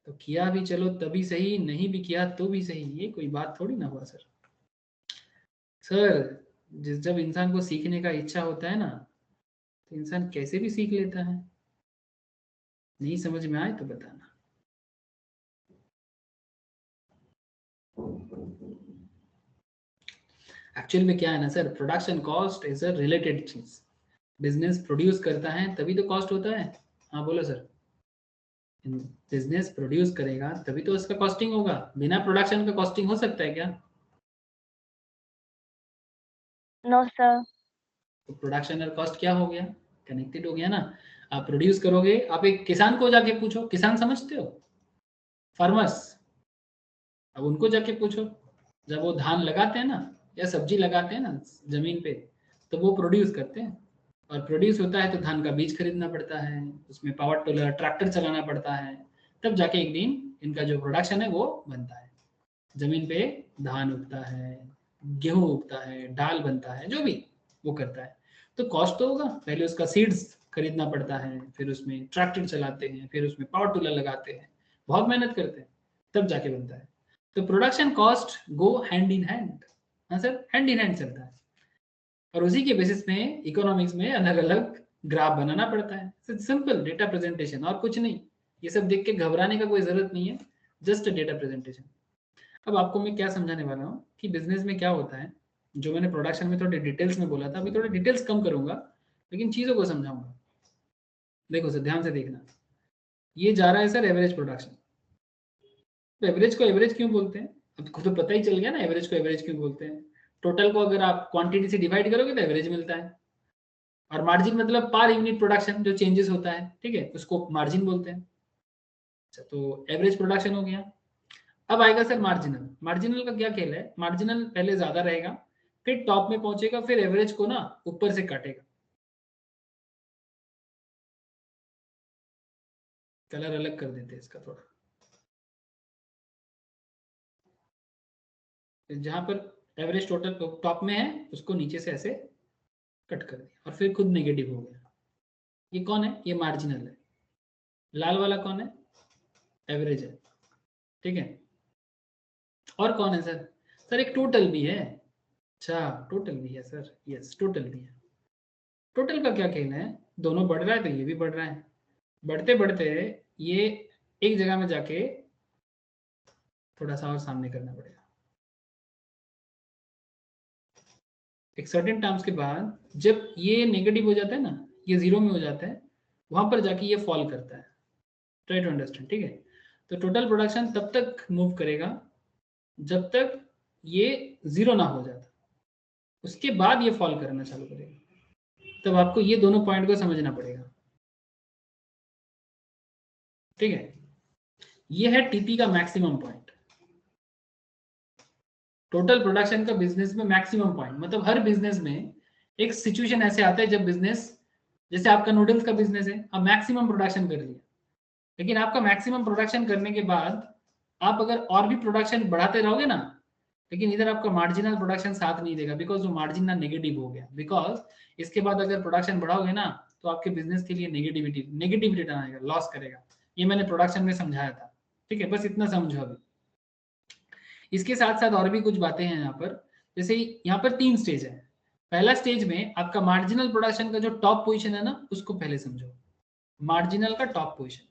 S1: तो किया भी चलो तभी सही, नहीं भी किया तो भी सही, ये कोई बात थोड़ी ना हुआ सर। जब इंसान को सीखने का इच्छा होता है ना, तो इंसान कैसे भी सीख लेता है। नहीं समझ में आए तो बताना। एक्चुअल में क्या है ना sir, production cost is a related चीज। बिजनेस प्रोड्यूस करता है तभी तो कॉस्ट होता है। हाँ बोलो सर, बिजनेस प्रोड्यूस करेगा तभी तो उसका कॉस्टिंग होगा। बिना प्रोडक्शन का कॉस्टिंग हो सकता है क्या?
S4: No sir.
S1: तो प्रोडक्शन और कॉस्ट क्या हो गया? कनेक्टेड हो गया ना। आप प्रोड्यूस करोगे, आप एक किसान को जाके पूछो, किसान समझते हो? फार्मर्स, अब उनको जाके पूछो, जब वो धान लगाते हैं ना या सब्जी लगाते हैं ना जमीन पे, तो वो प्रोड्यूस करते हैं, और प्रोड्यूस होता है तो धान का बीज खरीदना पड़ता है, उसमें पावर टिलर ट्रैक्टर चलाना पड़ता है, तब जाके एक दिन इनका जो प्रोडक्शन है वो बनता है। जमीन पे धान उगता है, गेहूं उगता है, दाल बनता है, जो भी वो करता है, तो कॉस्ट तो होगा। पहले उसका सीड्स खरीदना पड़ता है, फिर उसमें ट्रैक्टर चलाते हैं, फिर उसमें पावर टिलर लगाते हैं, बहुत मेहनत करते हैं, तब जाके बनता है। तो production cost go hand in hand. हाँ सर, हैंड इन हैंड चलता है, और उसी के बेसिस में इकोनॉमिक्स में अलग अलग ग्राफ बनाना पड़ता है। सिंपल डेटा प्रेजेंटेशन, और कुछ नहीं। ये सब देख के घबराने का कोई जरूरत नहीं है, जस्ट डेटा प्रेजेंटेशन। अब आपको मैं क्या समझाने वाला हूँ कि बिजनेस में क्या होता है, जो मैंने प्रोडक्शन में थोड़े डिटेल्स में बोला था, अभी थोड़े डिटेल्स कम करूंगा, लेकिन चीजों को समझाऊंगा। देखो सर, ध्यान से देखना, ये जा रहा है सर एवरेज प्रोडक्शन। तो एवरेज को एवरेज क्यों बोलते हैं, आपको तो पता ही चल गया ना एवरेज को एवरेज क्यों बोलते हैं। टोटल को अगर आप क्वांटिटी से डिवाइड करोगे तो एवरेज मिलता है, और मार्जिन मतलब पर यूनिट प्रोडक्शन जो चेंजेस होता है, ठीक है, उसको मार्जिन बोलते हैं। अच्छा, तो एवरेज प्रोडक्शन हो गया। अब आएगा सर मार्जिनल। मार्जिनल का क्या खेल है, मार्जिनल पहले ज्यादा रहेगा, फिर टॉप में पहुंचेगा, फिर एवरेज को ना ऊपर से काटेगा। कलर अलग कर देते हैं इसका थोड़ा, जहां पर एवरेज टोटल टॉप में है उसको नीचे से ऐसे कट कर दिया, और फिर खुद नेगेटिव हो गया। ये कौन है, ये मार्जिनल है। लाल वाला कौन है, एवरेज है, ठीक है। और कौन है सर, सर एक टोटल भी है। अच्छा, टोटल भी है सर, यस टोटल भी है। टोटल का क्या खेल है, दोनों बढ़ रहा है तो ये भी बढ़ रहा है, बढ़ते बढ़ते ये एक जगह में जाके थोड़ा सा और सामने करना पड़ेगा। एक सर्टेन टर्म्स के बाद जब ये नेगेटिव हो जाता है ना, ये जीरो में हो जाता है, वहां पर जाके ये फॉल करता है। ट्राई टू अंडरस्टैंड, ठीक है। तो टोटल प्रोडक्शन तब तक मूव करेगा जब तक ये जीरो ना हो जाता, उसके बाद ये फॉल करना चालू करेगा। तब आपको ये दोनों पॉइंट को समझना पड़ेगा, ठीक है। ये है टीपी का मैक्सिमम पॉइंट। टोटल प्रोडक्शन का बिजनेस में मैक्सिमम पॉइंट मतलब हर बिजनेस में एक सिचुएशन ऐसे आता है जब बिजनेस, जैसे आपका नूडल्स का बिजनेस है, आप मैक्सिमम प्रोडक्शन कर लिया, लेकिन आपका मैक्सिमम प्रोडक्शन करने के बाद आप अगर और भी प्रोडक्शन बढ़ाते रहोगे ना, लेकिन इधर आपका मार्जिनल प्रोडक्शन साथ नहीं देगा, बिकॉज वो मार्जिन ना नेगेटिव हो गया। बिकॉज इसके बाद अगर प्रोडक्शन बढ़ाओगे ना तो आपके बिजनेस के लिए नेगेटिव रिटर्न आएगा, लॉस करेगा। ये मैंने प्रोडक्शन में समझाया था, ठीक है, बस इतना समझो अभी। इसके साथ साथ और भी कुछ बातें हैं यहाँ पर, जैसे यहाँ पर 3 स्टेज है। पहला स्टेज में आपका मार्जिनल प्रोडक्शन का जो टॉप पोजीशन है ना, उसको पहले समझो। मार्जिनल का टॉप पोजीशन,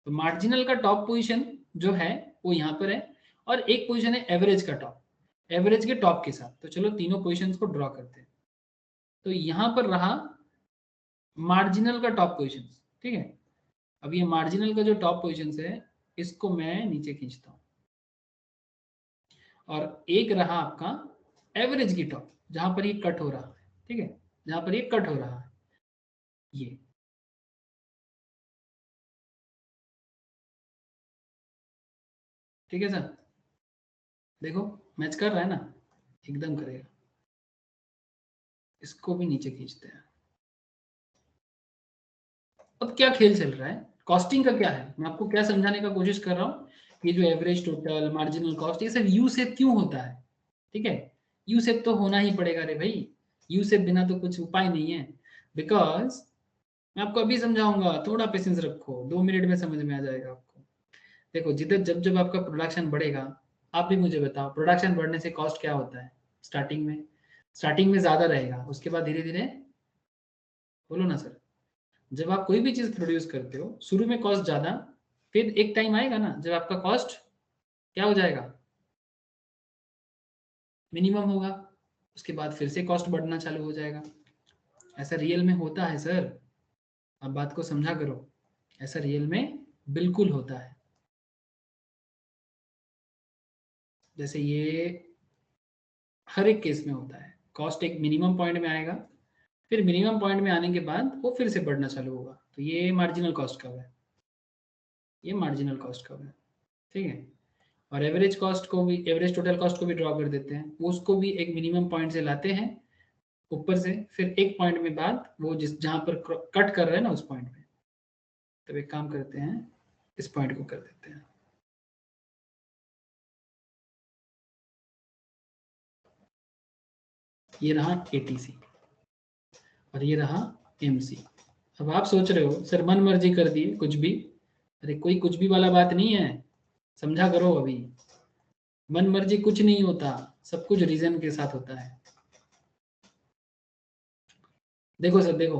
S1: तो मार्जिनल का टॉप पोजीशन जो है वो यहाँ पर है, और एक पोजीशन है एवरेज का टॉप, एवरेज के टॉप के साथ। तो चलो तीनों पोजीशंस को ड्रॉ करते हैं। तो यहाँ पर रहा मार्जिनल का टॉप पोजीशन, ठीक है। अब ये मार्जिनल का जो टॉप पोजीशन है इसको मैं नीचे खींचता हूँ, और एक रहा आपका एवरेज की टॉप, जहां पर ये कट हो रहा है, ठीक है, जहां पर ये कट हो रहा है, ये ठीक है सर। देखो मैच कर रहा है ना, एकदम करेगा। इसको भी नीचे खींचते हैं। अब क्या खेल चल रहा है, कॉस्टिंग का क्या है, मैं आपको क्या समझाने का कोशिश कर रहा हूँ। ये जो एवरेज, टोटल, मार्जिनल कॉस्ट, ये सब यू शेप क्यों होता है, ठीक है। यू शेप तो होना ही पड़ेगा रे भाई, यू शेप बिना तो कुछ उपाय नहीं है। बिकॉज मैं आपको अभी समझाऊंगा, थोड़ा पेशेंस रखो, 2 मिनट में समझ में आ जाएगा आपको। देखो जिधर जब जब आपका प्रोडक्शन बढ़ेगा, आप भी मुझे बताओ प्रोडक्शन बढ़ने से कॉस्ट क्या होता है। स्टार्टिंग में ज्यादा रहेगा, उसके बाद धीरे धीरे, बोलो ना सर, जब आप कोई भी चीज प्रोड्यूस करते हो शुरू में कॉस्ट ज्यादा, फिर एक टाइम आएगा ना जब आपका कॉस्ट क्या हो जाएगा, मिनिमम होगा, उसके बाद फिर से कॉस्ट बढ़ना चालू हो जाएगा। ऐसा रियल में होता है सर, आप बात को समझा करो, ऐसा रियल में बिल्कुल होता है। जैसे ये हर एक केस में होता है, कॉस्ट एक मिनिमम पॉइंट में आएगा, फिर मिनिमम पॉइंट में आने के बाद वो फिर से बढ़ना चालू होगा। तो ये मार्जिनल कॉस्ट कर्व है, ये मार्जिनल कॉस्ट कर्व है, ठीक है। और एवरेज कॉस्ट को भी, एवरेज टोटल कॉस्ट को भी ड्रॉ कर देते हैं, उसको भी एक मिनिमम पॉइंट से लाते हैं ऊपर से, फिर एक पॉइंट में बाद वो जिस जहां पर कट कर रहे हैं ना उस पॉइंट में, तब एक काम करते हैं इस पॉइंट को कर देते हैं। ये रहा ATC और ये रहा MC। अब आप सोच रहे हो सर मन मर्जी कर दिए कुछ भी, अरे कोई कुछ भी वाला बात नहीं है, समझा करो। अभी मन मर्जी कुछ नहीं होता, सब कुछ रीजन के साथ होता है। देखो सर, देखो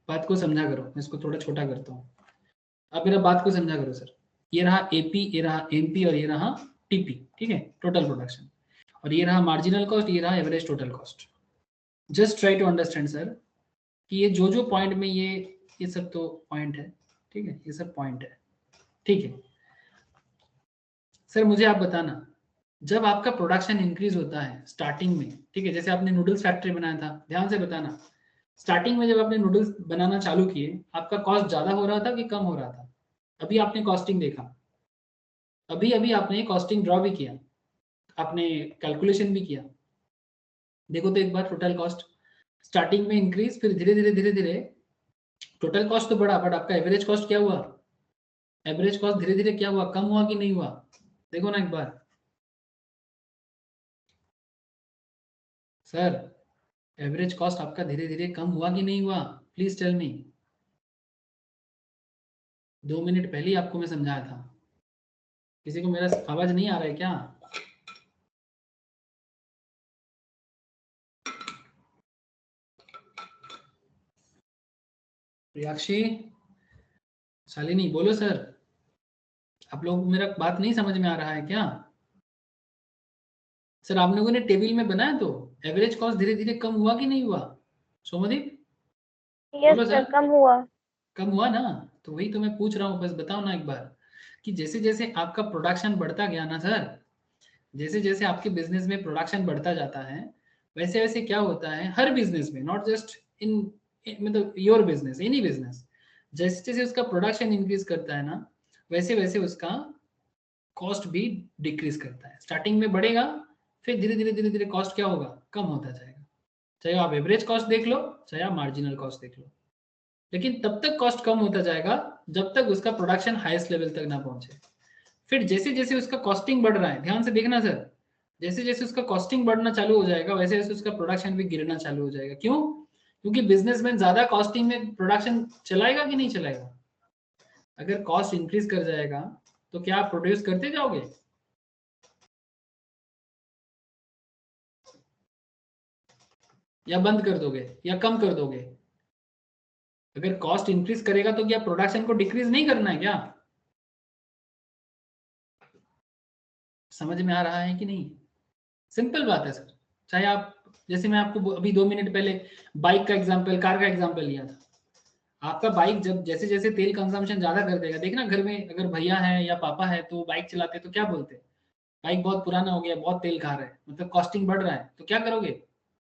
S1: बात को समझा करो, मैं इसको थोड़ा छोटा करता हूँ। अब मेरा बात को समझा करो सर, ये रहा AP, ये रहा MP और ये रहा TP, ठीक है, टोटल प्रोडक्शन, और ये रहा मार्जिनल कॉस्ट, ये रहा average total cost. Just try to understand sir कि ये जो पॉइंट में ये सब तो पॉइंट है, ठीक है, ये सब पॉइंट है, ठीक है। सर मुझे आप बताना, जब आपका प्रोडक्शन इंक्रीज होता है स्टार्टिंग में, ठीक है, जैसे आपने नूडल्स फैक्ट्री बनाया था, ध्यान से बताना, स्टार्टिंग में जब आपने नूडल्स बनाना चालू किए, आपका कॉस्ट ज्यादा हो रहा था कि कम हो रहा था? अभी आपने कॉस्टिंग देखा, अभी अभी आपने कॉस्टिंग ड्रॉ भी किया, आपने कैलकुलेशन भी किया, देखो तो एक बार टोटल कॉस्ट स्टार्टिंग में इंक्रीज, फिर धीरे धीरे धीरे धीरे टोटल कॉस्ट तो बढ़ा, बट आपका एवरेज कॉस्ट क्या हुआ? एवरेज कॉस्ट धीरे धीरे क्या हुआ, कम हुआ कि नहीं हुआ? देखो ना एक बार सर, एवरेज कॉस्ट आपका धीरे धीरे कम हुआ कि नहीं हुआ? Please tell me. 2 मिनट पहले ही आपको मैं समझाया था। किसी को मेरा आवाज नहीं आ रहा है क्या? प्रियाक्षी, शालिनी, बोलो सर, आप लोग मेरा बात नहीं समझ में आ रहा है क्या? सर आप लोगों ने टेबल में बनाया तो एवरेज कॉस्ट धीरे धीरे कम हुआ कि नहीं हुआ? सोमदीप
S4: यस
S1: बोलो
S4: सर,
S1: सर।
S4: कम हुआ।
S1: कम हुआ ना? तो वही तो मैं पूछ रहा हूँ, बस बताओ ना एक बार कि जैसे जैसे आपका प्रोडक्शन बढ़ता गया ना सर, जैसे जैसे आपके बिजनेस में प्रोडक्शन बढ़ता जाता है, वैसे वैसे क्या होता है हर बिजनेस में, नॉट जस्ट इन मतलब योर बिजनेस, एनी बिजनेस, जैसे जैसे उसका प्रोडक्शन इंक्रीज करता है ना, वैसे वैसे उसका कॉस्ट भी डिक्रीज करता है। स्टार्टिंग में बढ़ेगा, फिर धीरे धीरे धीरे धीरे कॉस्ट क्या होगा, कम होता जाएगा। चाहे आप एवरेज कॉस्ट देख लो, चाहे आप मार्जिनल कॉस्ट देख लो, लेकिन तब तक कॉस्ट कम होता जाएगा जब तक उसका प्रोडक्शन हाईएस्ट लेवल तक ना पहुंचे। फिर जैसे जैसे उसका कॉस्टिंग बढ़ रहा है, ध्यान से देखना सर, जैसे जैसे उसका कॉस्टिंग बढ़ना चालू हो जाएगा, वैसे वैसे उसका प्रोडक्शन भी गिरना चालू हो जाएगा। क्यों? क्योंकि बिजनेसमैन ज्यादा कॉस्टिंग में प्रोडक्शन चलाएगा कि नहीं चलाएगा? अगर कॉस्ट इंक्रीज कर जाएगा तो क्या आप प्रोड्यूस करते जाओगे? या बंद कर दोगे या कम कर दोगे? अगर कॉस्ट इंक्रीज करेगा तो क्या प्रोडक्शन को डिक्रीज नहीं करना है क्या? समझ में आ रहा है कि नहीं? सिंपल बात है सर। चाहे आप, जैसे मैं आपको अभी 2 मिनट पहले बाइक का एग्जांपल, कार का एग्जांपल लिया था, आपका बाइक जब जैसे जैसे तेल कंजम्पशन ज्यादा कर देगा, देखना घर में अगर भैया है या पापा है तो बाइक चलाते तो क्या बोलते हैं, बाइक बहुत पुराना हो गया, बहुत तेल खा रहा है, मतलब कॉस्टिंग बढ़ रहा है, तो क्या करोगे?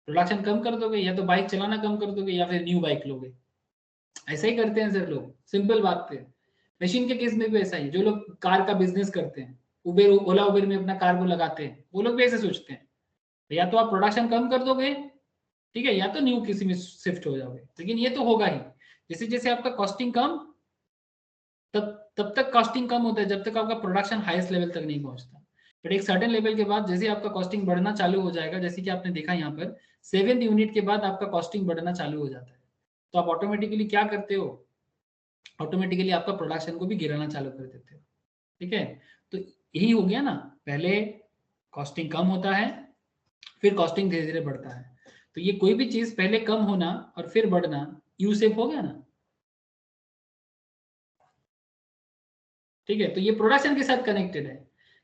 S1: प्रोडक्शन कम कर दोगे, या तो बाइक चलाना कम कर दोगे, या फिर न्यू बाइक लोगे। ऐसा ही करते हैं सर लोग, सिंपल बात है। मशीन के केस में भी ऐसा ही, जो लोग कार का बिजनेस करते हैं, उबेर, ओला उबेर में अपना कार को लगाते हैं, वो लोग भी ऐसे सोचते हैं, या तो आप प्रोडक्शन कम कर दोगे, ठीक है, या तो न्यू किसी में शिफ्ट हो जाओगे, लेकिन ये तो होगा ही। जैसे जैसे आपका कॉस्टिंग कम, तब तक कॉस्टिंग कम होता है जब तक आपका प्रोडक्शन हाईएस्ट लेवल तक नहीं पहुंचता। बट एक सर्टेन लेवल के बाद जैसे आपका कॉस्टिंग बढ़ना चालू हो जाएगा, जैसे कि आपने देखा यहाँ पर 7th यूनिट के बाद आपका कॉस्टिंग बढ़ना चालू हो जाता है, तो आप ऑटोमेटिकली क्या करते हो, ऑटोमेटिकली आपका प्रोडक्शन को भी गिराना चालू कर देते हो। ठीक है, तो यही हो गया ना, पहले कॉस्टिंग कम होता है, फिर कॉस्टिंग धीरे धीरे बढ़ता है। तो ये कोई भी चीज पहले कम होना और फिर बढ़ना, यू शेप हो गया ना। ठीक है, तो ये प्रोडक्शन के साथ कनेक्टेड है,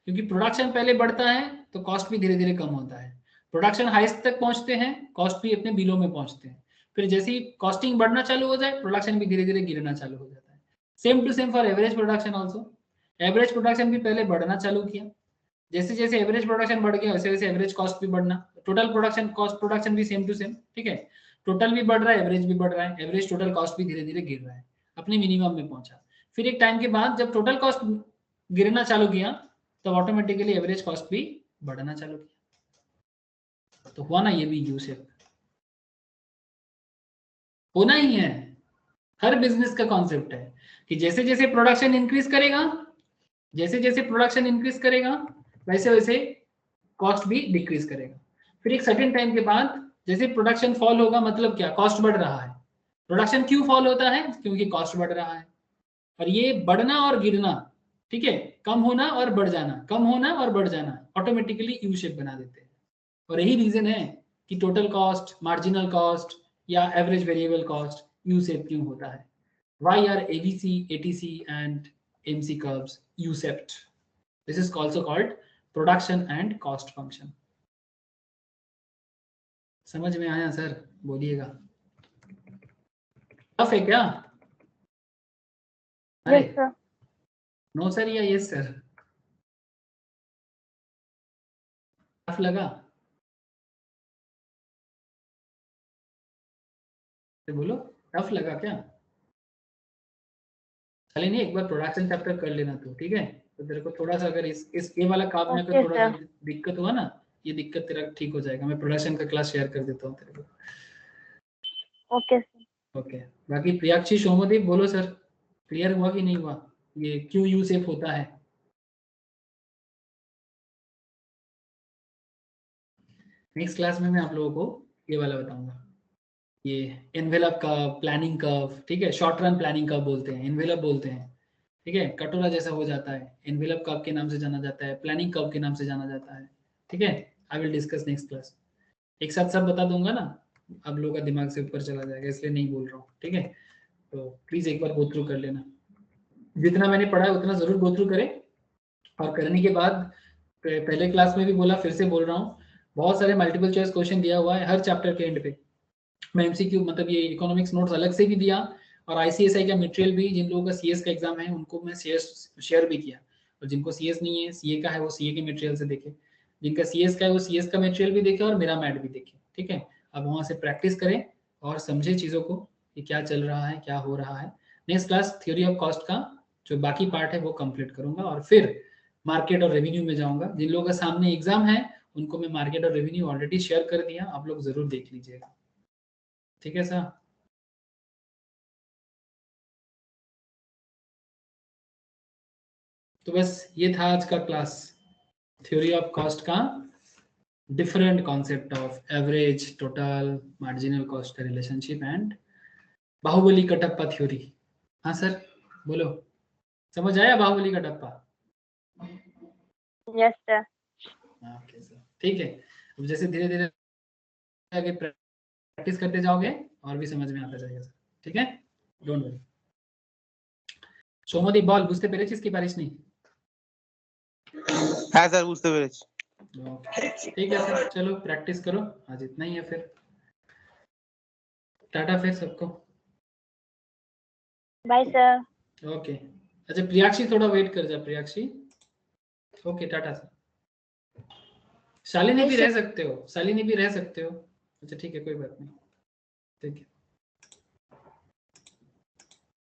S1: क्योंकि प्रोडक्शन पहले बढ़ता है तो कॉस्ट भी धीरे धीरे कम होता है, प्रोडक्शन हाईएस्ट तक पहुंचते हैं, कॉस्ट भी अपने बिलो में पहुंचते हैं, फिर जैसे ही कॉस्टिंग बढ़ना चालू हो जाए, प्रोडक्शन भी धीरे धीरे गिरना चालू हो जाता है। Same to same for average production also. Average production भी पहले बढ़ना चालू किया, जैसे जैसे एवरेज प्रोडक्शन बढ़ गया वैसे वैसे एवरेज कॉस्ट भी बढ़ना, टोटल प्रोडक्शन कॉस्ट प्रोडक्शन भी सेम टू सेम। ठीक है, टोटल भी बढ़ रहा है, एवरेज भी बढ़ रहा है, एवरेज टोटल कॉस्ट भी धीरे धीरे गिर रहा है, अपने मिनिमम में पहुंचा। फिर एक टाइम के बाद जब टोटल कॉस्ट गिरना चालू किया, तो ऑटोमेटिकली एवरेज कॉस्ट भी बढ़ना चालू किया। तो हुआ ना ये भी यू शेप, होना ही है। हर बिजनेस का कॉन्सेप्ट है कि जैसे जैसे प्रोडक्शन इंक्रीज करेगा, जैसे जैसे प्रोडक्शन इंक्रीज करेगा, वैसे वैसे कॉस्ट भी डिक्रीज करेगा। फिर एक सर्टेन टाइम के बाद जैसे प्रोडक्शन फॉल होगा, मतलब क्या, कॉस्ट बढ़ रहा है। प्रोडक्शन क्यों फॉल होता है? क्योंकि कॉस्ट बढ़ रहा है। और ये बढ़ना और गिरना, ठीक है, कम होना और बढ़ जाना, कम होना और बढ़ जाना, ऑटोमेटिकली यू शेप बना देते हैं। और यही रीजन है कि टोटल कॉस्ट, मार्जिनल कॉस्ट या average variable cost U shape क्यों होता है। Why are ABC, ATC and MC curves U-shaped? This is also called production and cost function. समझ में आया सर? बोलिएगा। टफ है क्या? अरे
S4: Yes, sir.
S1: नो सर या यस सर? टफ लगा? तो बोलो, टफ लगा क्या? चलिए नहीं, एक बार प्रोडक्शन चैप्टर कर लेना तू, ठीक है? तो तेरे को थोड़ा सा अगर इस ये वाला काम में
S4: Okay,
S1: थोड़ा सा
S4: sir.
S1: दिक्कत हुआ ना, ये दिक्कत तेरा ठीक हो जाएगा। मैं प्रोडक्शन का क्लास शेयर कर देता हूँ तेरे को।
S4: Okay, sir.
S1: ओके, बाकी प्रियाक्षी, सोमदेव, बोलो सर, क्लियर हुआ कि नहीं हुआ? ये क्यों यू शेप होता है? नेक्स्ट क्लास में मैं आप लोगों को ये वाला बताऊंगा, ये एनवेलप का प्लानिंग कर्व, ठीक है? शॉर्ट रन प्लानिंग कर्व बोलते हैं, एनवेलप बोलते हैं, ठीक है? कटोरा जैसा हो जाता है, एनवेलप कर्व के नाम से जाना जाता है, प्लानिंग कर्व के नाम से जाना जाता है, ठीक है? आई विल डिस्कस नेक्स्ट क्लास। एक साथ सब बता दूंगा ना, आप लोगों का दिमाग से ऊपर चला जाएगा, इसलिए नहीं बोल रहा हूँ, ठीक है? तो प्लीज एक बार गो थ्रू कर लेना, जितना मैंने पढ़ा है उतना जरूर गो थ्रू करें। और करने के बाद, पहले क्लास में भी बोला, फिर से बोल रहा हूँ, बहुत सारे मल्टीपल चॉइस क्वेश्चन दिया हुआ है हर चैप्टर के एंड पे। मैं एमसीक्यू, मतलब ये इकोनॉमिक्स नोट्स अलग से भी दिया, और आईसीएसआई का मटेरियल भी, जिन लोगों का सीएस का एग्जाम है उनको मैं शेयर भी किया, और जिनको सीएस नहीं है, सीए का है, वो सीए के मटेरियल से देखे, जिनका सीएस का है वो सीएस का मटेरियल भी देखे, और मेरा मैट भी देखे, ठीक है? अब वहाँ से प्रैक्टिस करें और समझे चीज़ों को कि क्या चल रहा है, क्या हो रहा है। Next class theory of cost का जो बाकी पार्ट है वो कंप्लीट करूंगा, और फिर मार्केट और रेवेन्यू में जाऊंगा। जिन लोगों का सामने एग्जाम है उनको मैं मार्केट और रेवेन्यू ऑलरेडी शेयर कर दिया, आप लोग जरूर देख लीजिएगा, ठीक है सर? तो बस ये था आज का क्लास, थ्योरी ऑफ कॉस्ट का different concept of average, total, marginal cost का relationship and Baahubali Kattappa theory. हाँ सर बोलो, समझ आया Baahubali Kattappa?
S4: Yes, sir.
S1: Okay sir, ठीक है। अब जैसे धीरे धीरे आगे प्रैक्टिस करते जाओगे और भी समझ में आता जाएगा सर, ठीक है? Don't worry. सोमदीप বল, বুঝতে পেরেছিস কি পারিস নি?
S3: হ্যাঁ স্যার বুঝতে পেরেছি।
S1: ओके, ठीक है सर, चलो प्रैक्टिस करो, आज इतना ही है, फिर टाटा फिर सबको।
S4: Bye, sir.
S1: ओके, अच्छा प्रियाक्षी थोड़ा वेट कर जा, Priyakshi. Okay tata sir. Shalini भी रह सकते हो, शालिनी भी रह सकते हो। अच्छा ठीक है, कोई बात नहीं, ठीक है।